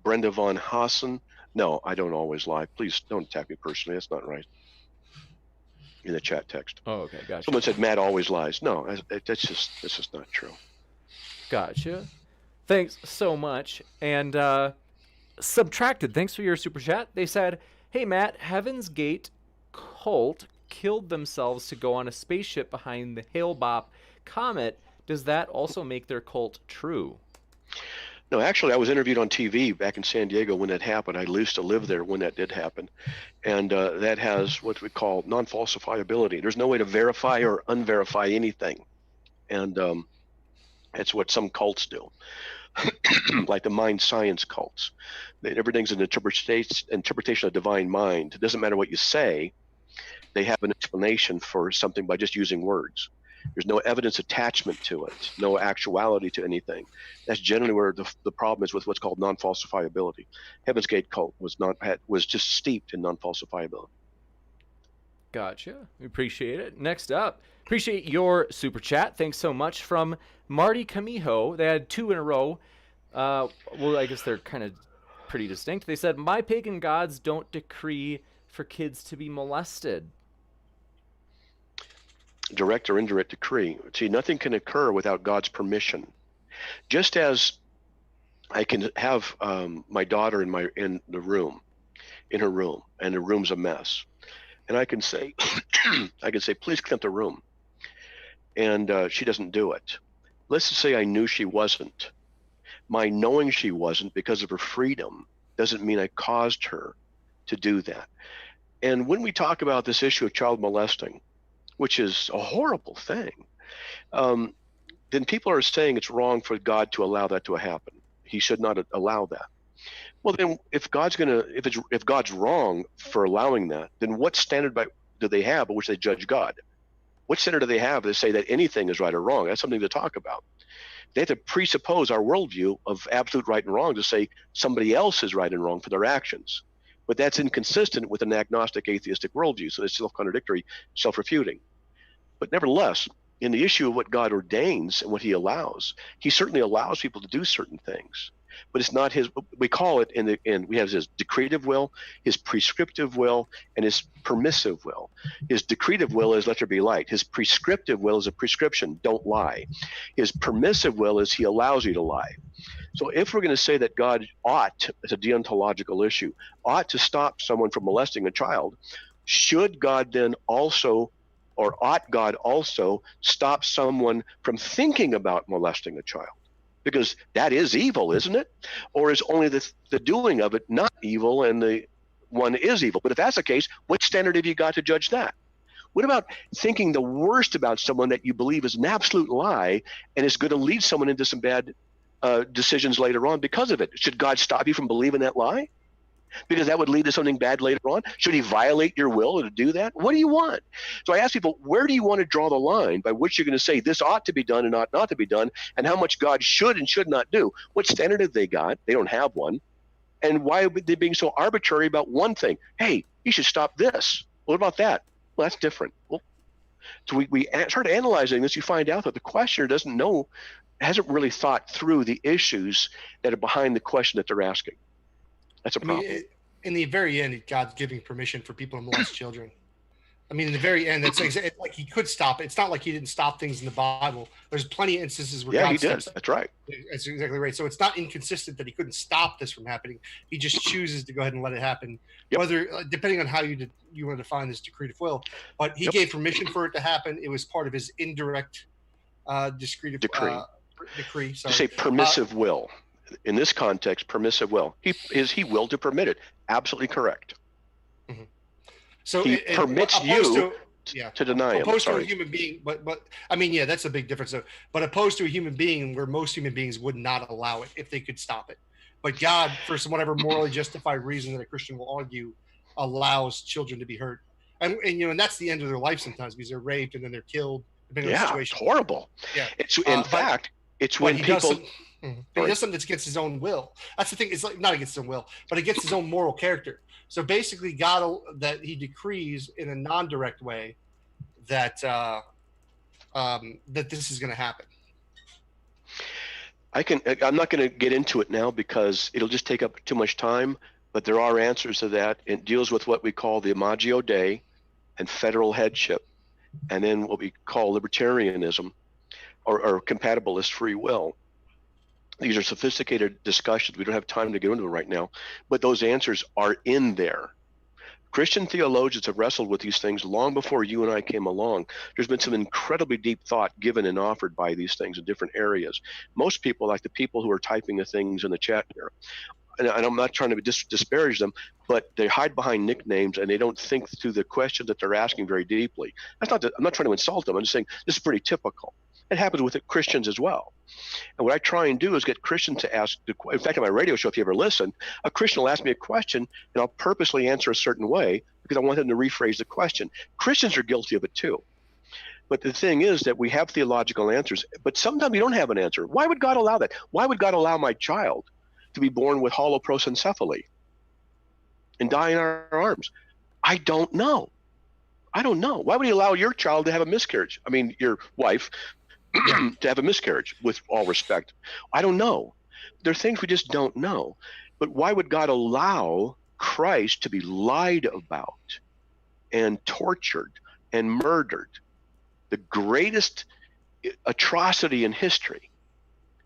Brenda von Hassen, no, I don't always lie. Please don't attack me personally. That's not right. In the chat text. Oh, okay, gotcha. Someone said Matt always lies. No, that's just not true. Gotcha. Thanks so much. And Subtracted, thanks for your super chat. They said, hey, Matt, Heaven's Gate cult killed themselves to go on a spaceship behind the Hale-Bopp comet. Does that also make their cult true? No, actually, I was interviewed on TV back in San Diego when that happened. I used to live there when that did happen. And that has what we call non-falsifiability. There's no way to verify or unverify anything. And it's what some cults do, like the mind science cults. Everything's an interpretation of divine mind. It doesn't matter what you say. They have an explanation for something by just using words. There's no evidence attachment to it, no actuality to anything. That's generally where the problem is with what's called non-falsifiability. Heaven's Gate cult was just steeped in non-falsifiability. Gotcha. We appreciate it. Next up, appreciate your super chat. Thanks so much from Marty Camijo. They had 2 in a row. Well, I guess they're kind of pretty distinct. They said, my pagan gods don't decree for kids to be molested. Direct or indirect decree. See, nothing can occur without God's permission. Just as I can have my daughter in her room, and the room's a mess, and I can say, please clean up the room, and she doesn't do it. Let's just say I knew she wasn't. My knowing she wasn't because of her freedom doesn't mean I caused her to do that. And when we talk about this issue of child molesting, which is a horrible thing, then people are saying it's wrong for God to allow that to happen. He should not allow that. Well, then if God's wrong for allowing that, then what standard do they have by which they judge God? What standard do they have to say that anything is right or wrong? That's something to talk about. They have to presuppose our worldview of absolute right and wrong to say somebody else is right and wrong for their actions. But that's inconsistent with an agnostic atheistic worldview, so it's self-contradictory, self-refuting. But nevertheless, in the issue of what God ordains and what he allows, he certainly allows people to do certain things. But it's not his, we call it we have his decretive will, his prescriptive will, and his permissive will. His decretive will is let there be light. His prescriptive will is a prescription, don't lie. His permissive will is he allows you to lie. So if we're going to say that God ought, it's a deontological issue, ought to stop someone from molesting a child, should God then also, or ought God also stop someone from thinking about molesting a child? Because that is evil, isn't it? Or is only the doing of it not evil and the one is evil? But if that's the case, what standard have you got to judge that? What about thinking the worst about someone that you believe is an absolute lie and is going to lead someone into some bad decisions later on because of it? Should God stop you from believing that lie? Because that would lead to something bad later on? Should he violate your will to do that? What do you want? So I ask people, where do you want to draw the line by which you're going to say this ought to be done and ought not to be done, and how much God should and should not do? What standard have they got? They don't have one. And why are they being so arbitrary about one thing? Hey, you should stop this. What about that? Well, that's different. Well, so we start analyzing this, you find out that the questioner hasn't really thought through the issues that are behind the question that they're asking. That's a problem. In the very end, God's giving permission for people to molest children. I mean, in the very end, it's like he could stop it. It's not like he didn't stop things in the Bible. There's plenty of instances where God he did. steps. That's right. That's exactly right. So it's not inconsistent that he couldn't stop this from happening. He just chooses to go ahead and let it happen, whether depending on how you want to define this decretive will. But he gave permission for it to happen. It was part of his indirect decree. You say permissive will. In this context, permissive will. He willed to permit it. Absolutely correct. Mm-hmm. So he permits you to deny him. Opposed to a human being, but I mean, yeah, that's a big difference. But opposed to a human being, where most human beings would not allow it if they could stop it. But God, for some whatever morally justified reason that a Christian will argue, allows children to be hurt, and and that's the end of their life sometimes because they're raped and then they're killed. It's horrible. Yeah, it's in fact, it's when people. He does something that's against his own will. That's the thing. It's like not against his own will, but against his own moral character. So basically, God that he decrees in a non-direct way that that this is going to happen. I'm not going to get into it now because it'll just take up too much time. But there are answers to that. It deals with what we call the Imago Dei and federal headship, and then what we call libertarianism or compatibilist free will. These are sophisticated discussions. We don't have time to get into it right now, but those answers are in there. Christian theologians have wrestled with these things long before you and I came along. There's been some incredibly deep thought given and offered by these things in different areas. Most people, like the people who are typing the things in the chat here, and I'm not trying to disparage them, but they hide behind nicknames and they don't think through the question that they're asking very deeply. I'm not trying to insult them. I'm just saying this is pretty typical. It happens with Christians as well. And what I try and do is get Christians to ask, in fact, on my radio show, if you ever listen, a Christian will ask me a question and I'll purposely answer a certain way because I want them to rephrase the question. Christians are guilty of it too. But the thing is that we have theological answers, but sometimes we don't have an answer. Why would God allow that? Why would God allow my child to be born with holoprosencephaly and die in our arms? I don't know. I don't know. Why would he allow your child to have a miscarriage? I mean, your wife to have a miscarriage, with all respect. I don't know. There are things we just don't know. But why would God allow Christ to be lied about and tortured and murdered, the greatest atrocity in history,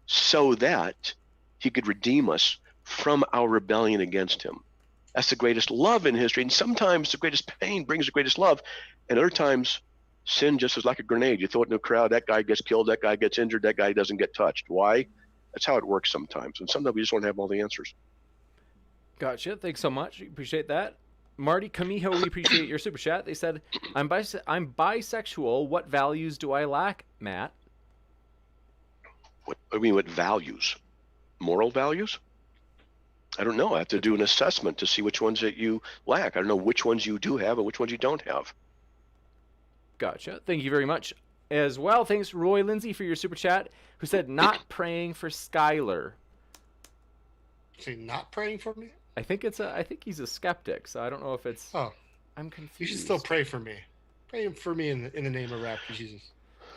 so that he could redeem us from our rebellion against him? That's the greatest love in history. And sometimes the greatest pain brings the greatest love. And other times, sin just is like a grenade. You throw it in a crowd, that guy gets killed, that guy gets injured, that guy doesn't get touched. Why? That's how it works sometimes. And sometimes we just want to have all the answers. Gotcha. Thanks so much. Appreciate that. Marty Camijo, we appreciate your super chat. They said, I'm bisexual. What values do I lack, Matt? What values? Moral values? I don't know. I have to do an assessment to see which ones that you lack. I don't know which ones you do have and which ones you don't have. Gotcha. Thank you very much as well. Thanks, Roy Lindsay, for your super chat, who said not praying for Skylar. Say not praying for me? I think he's a skeptic, so I don't know if it's. Oh, I'm confused. You should still pray for me. Pray for me in the name of Raptor Jesus.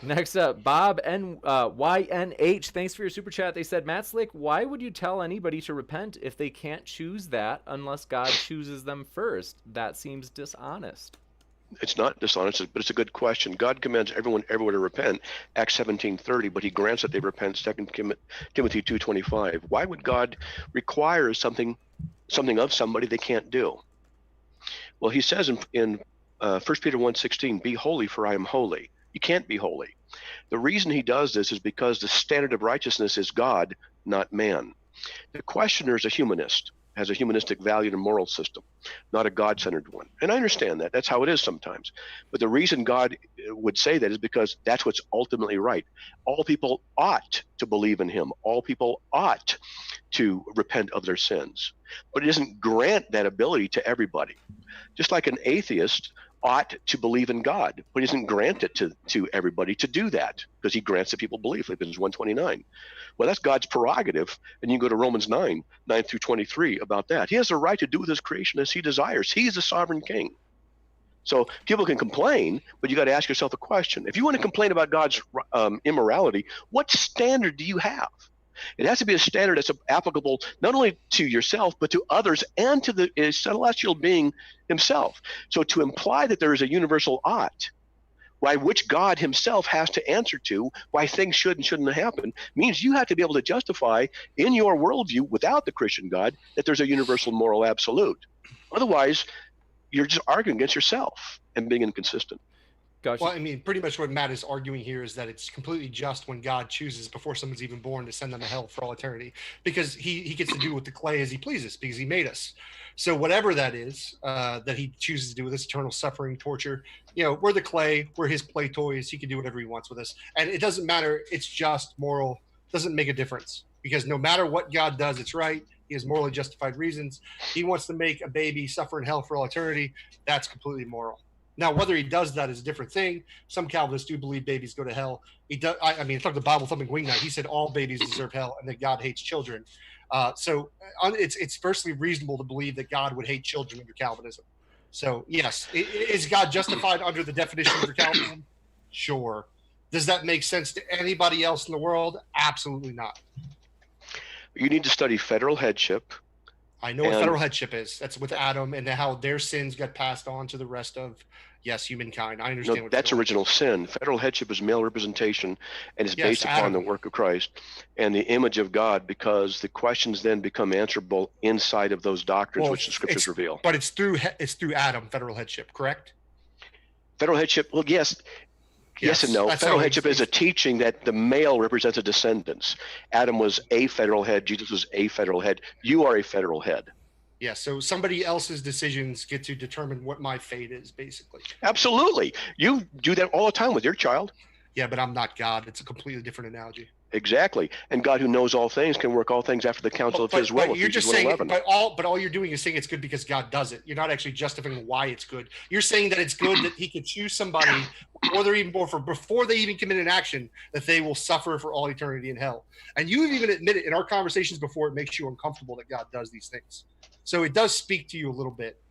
Next up, Bob YNH. Thanks for your super chat. They said, Matt Slick, why would you tell anybody to repent if they can't choose that unless God chooses them first? That seems dishonest. It's not dishonest, but it's a good question. God commands everyone everywhere to repent, Acts 17:30, but he grants that they repent, 2 Timothy 2:25. Why would God require something of somebody they can't do? Well, he says in 1 Peter 1:16, be holy for I am holy. You can't be holy. The reason he does this is because the standard of righteousness is God, not man. The questioner is a humanist, has a humanistic value and moral system, not a God-centered one. And I understand that. That's how it is sometimes. But the reason God would say that is because that's what's ultimately right. All people ought to believe in him. All people ought to repent of their sins. But it doesn't grant that ability to everybody. Just like an atheist ought to believe in God, but he doesn't grant it to everybody to do that, because he grants that people believe, Philippians 1:29. Well, that's God's prerogative, and you can go to Romans 9:9-23 about that. He has the right to do with his creation as he desires. He's the sovereign king. So people can complain, but you got to ask yourself a question. If you want to complain about God's immorality, what standard do you have? It has to be a standard that's applicable not only to yourself, but to others and to the celestial being himself. So to imply that there is a universal ought, by which God himself has to answer to why things should and shouldn't happen, means you have to be able to justify in your worldview without the Christian God that there's a universal moral absolute. Otherwise, you're just arguing against yourself and being inconsistent. Gotcha. Well, I mean, pretty much what Matt is arguing here is that it's completely just when God chooses before someone's even born to send them to hell for all eternity, because he gets to do with the clay as he pleases, because he made us. So whatever that is that he chooses to do with this eternal suffering, torture, we're the clay, we're his play toys. He can do whatever he wants with us. And it doesn't matter. It's just moral. Doesn't make a difference, because no matter what God does, it's right. He has morally justified reasons. He wants to make a baby suffer in hell for all eternity. That's completely moral. Now, whether he does that is a different thing. Some Calvinists do believe babies go to hell. He does. I mean, talk to Bible thumping wing night. He said all babies deserve hell and that God hates children. So it's firstly reasonable to believe that God would hate children under Calvinism. So yes, is God justified under the definition under Calvinism? Sure. Does that make sense to anybody else in the world? Absolutely not. You need to study federal headship. I know what federal headship is. That's with Adam and how their sins got passed on to the rest of, humankind. I understand. No, that's original sin. Federal headship is male representation, and is based upon the work of Christ and the image of God, because the questions then become answerable inside of those doctrines which the scriptures reveal. But it's through Adam, federal headship, correct? Federal headship, well, yes and no. Federal headship is a teaching that the male represents a descendants. Adam was a federal head. Jesus was a federal head. You are a federal head. Yeah, so somebody else's decisions get to determine what my fate is, basically. Absolutely. You do that all the time with your child. Yeah, but I'm not God. It's a completely different analogy. Exactly. And God, who knows all things, can work all things after the counsel of his will. But you're just saying, but all you're doing is saying it's good because God does it. You're not actually justifying why it's good. You're saying that it's good that he could choose somebody, or they're even born for before they even commit an action, that they will suffer for all eternity in hell. And you've even admitted in our conversations before, it makes you uncomfortable that God does these things. So it does speak to you a little bit.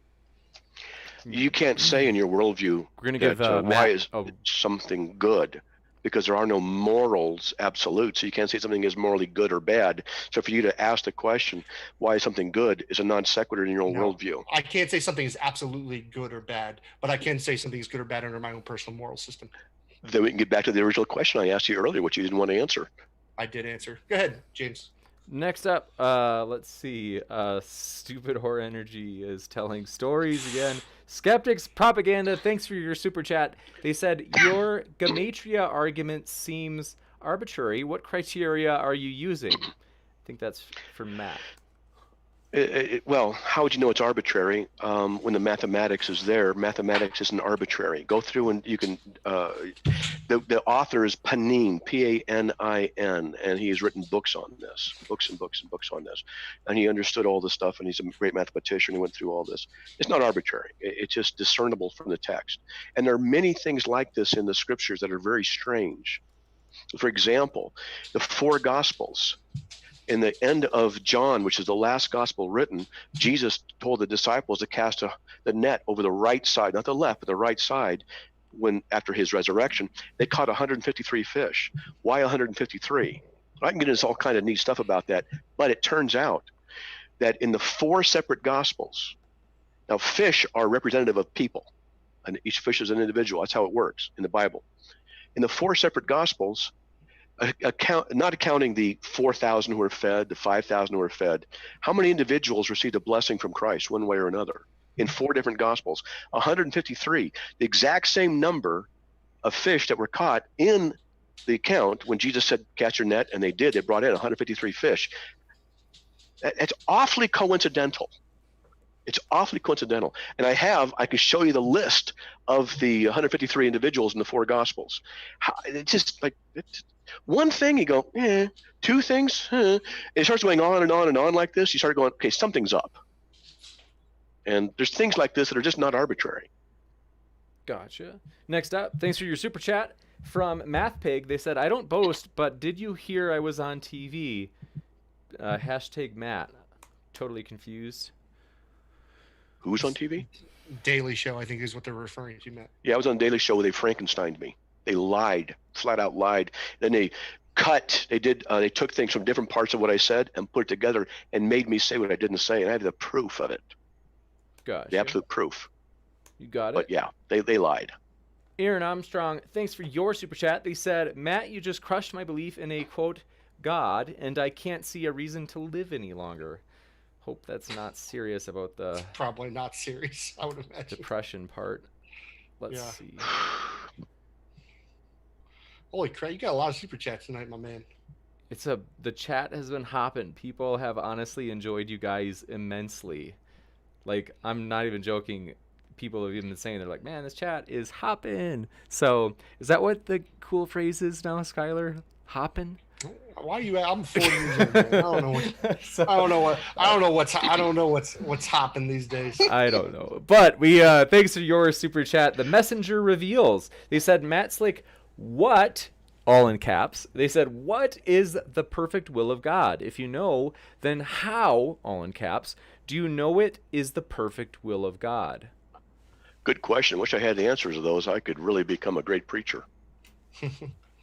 You can't say in your worldview We're gonna that, give why Matt. is something good, because there are no morals absolute. So you can't say something is morally good or bad. So for you to ask the question, why is something good, is a non sequitur in your own worldview. I can't say something is absolutely good or bad, but I can say something is good or bad under my own personal moral system. Then we can get back to the original question I asked you earlier, which you didn't want to answer. I did answer. Go ahead, James. Next up, let's see. Stupid Horror Energy is telling stories again. Skeptics Propaganda, thanks for your super chat. They said, your gematria argument seems arbitrary. What criteria are you using? I think that's for Matt. Well, how would you know it's arbitrary when the mathematics is there? Mathematics isn't arbitrary. Go through and you can. The author is Panin, Panin, and he has written books on this, books and books and books on this, and he understood all this stuff. And he's a great mathematician. He went through all this. It's not arbitrary. It's just discernible from the text. And there are many things like this in the scriptures that are very strange. For example, the four Gospels. In the end of John, which is the last gospel written, Jesus told the disciples to cast the net over the right side, not the left, but the right side. When after his resurrection, they caught 153 fish. Why 153? I can get into all kind of neat stuff about that, but it turns out that in the four separate gospels, now fish are representative of people, and each fish is an individual. That's how it works in the Bible. In the four separate gospels, not accounting the 4,000 who were fed, the 5,000 who were fed, how many individuals received a blessing from Christ one way or another? In four different gospels, 153, the exact same number of fish that were caught in the account when Jesus said, catch your net, and they did. They brought in 153 fish. It's awfully coincidental. It's awfully coincidental. And I can show you the list of the 153 individuals in the four gospels. It's just like, one thing you go, two things, it starts going on and on and on like this. You start going, okay, something's up. And there's things like this that are just not arbitrary. Gotcha. Next up, thanks for your super chat from MathPig. They said, I don't boast, but did you hear I was on TV? Hashtag Matt. Totally confused. Who's on TV? Daily Show, I think is what they're referring to, Matt. Yeah, I was on Daily Show where they Frankensteined me. They lied, flat out lied. Then they took things from different parts of what I said and put it together and made me say what I didn't say. And I have the proof of it. Gotcha. The absolute proof. You got it. But yeah, they lied. Aaron Armstrong, thanks for your super chat. They said, Matt, you just crushed my belief in a, quote, God, and I can't see a reason to live any longer. Hope that's not serious about the... Probably not serious, I would imagine. Depression part. Let's see. Holy crap, you got a lot of super chats tonight, my man. The chat has been hopping. People have honestly enjoyed you guys immensely. Like, I'm not even joking. People have even been saying, they're like, man, this chat is hopping. So, is that what the cool phrase is now, Skylar? Hopping? Why are you? I'm 40 years old, man. I don't know what's hopping these days. I don't know. But we thanks for your super chat. The Messenger reveals. They said, Matt Slick, what? All in caps. They said, what is the perfect will of God? If you know, then how? All in caps. Do you know it is the perfect will of God? Good question. Wish I had the answers to those. I could really become a great preacher.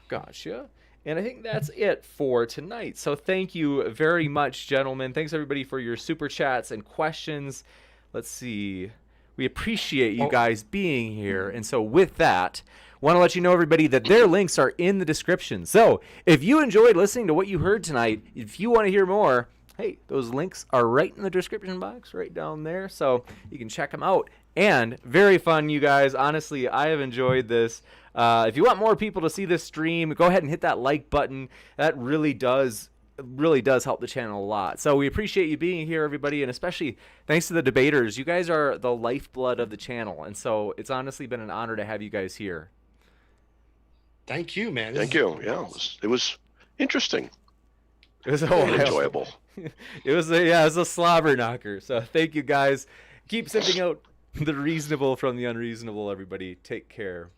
Gotcha. And I think that's it for tonight. So thank you very much, gentlemen. Thanks, everybody, for your super chats and questions. Let's see. We appreciate you guys being here. And so with that, want to let you know, everybody, that their links are in the description. So if you enjoyed listening to what you heard tonight, if you want to hear more, hey, those links are right in the description box right down there. So you can check them out. And very fun, you guys. Honestly, I have enjoyed this. If you want more people to see this stream, go ahead and hit that like button. That really does help the channel a lot. So we appreciate you being here, everybody, and especially thanks to the debaters. You guys are the lifeblood of the channel, and so it's honestly been an honor to have you guys here. Thank you, man. Thank you. Yeah, it was interesting. It was enjoyable. It was a slobber knocker. So thank you, guys. Keep sifting out the reasonable from the unreasonable, everybody. Take care.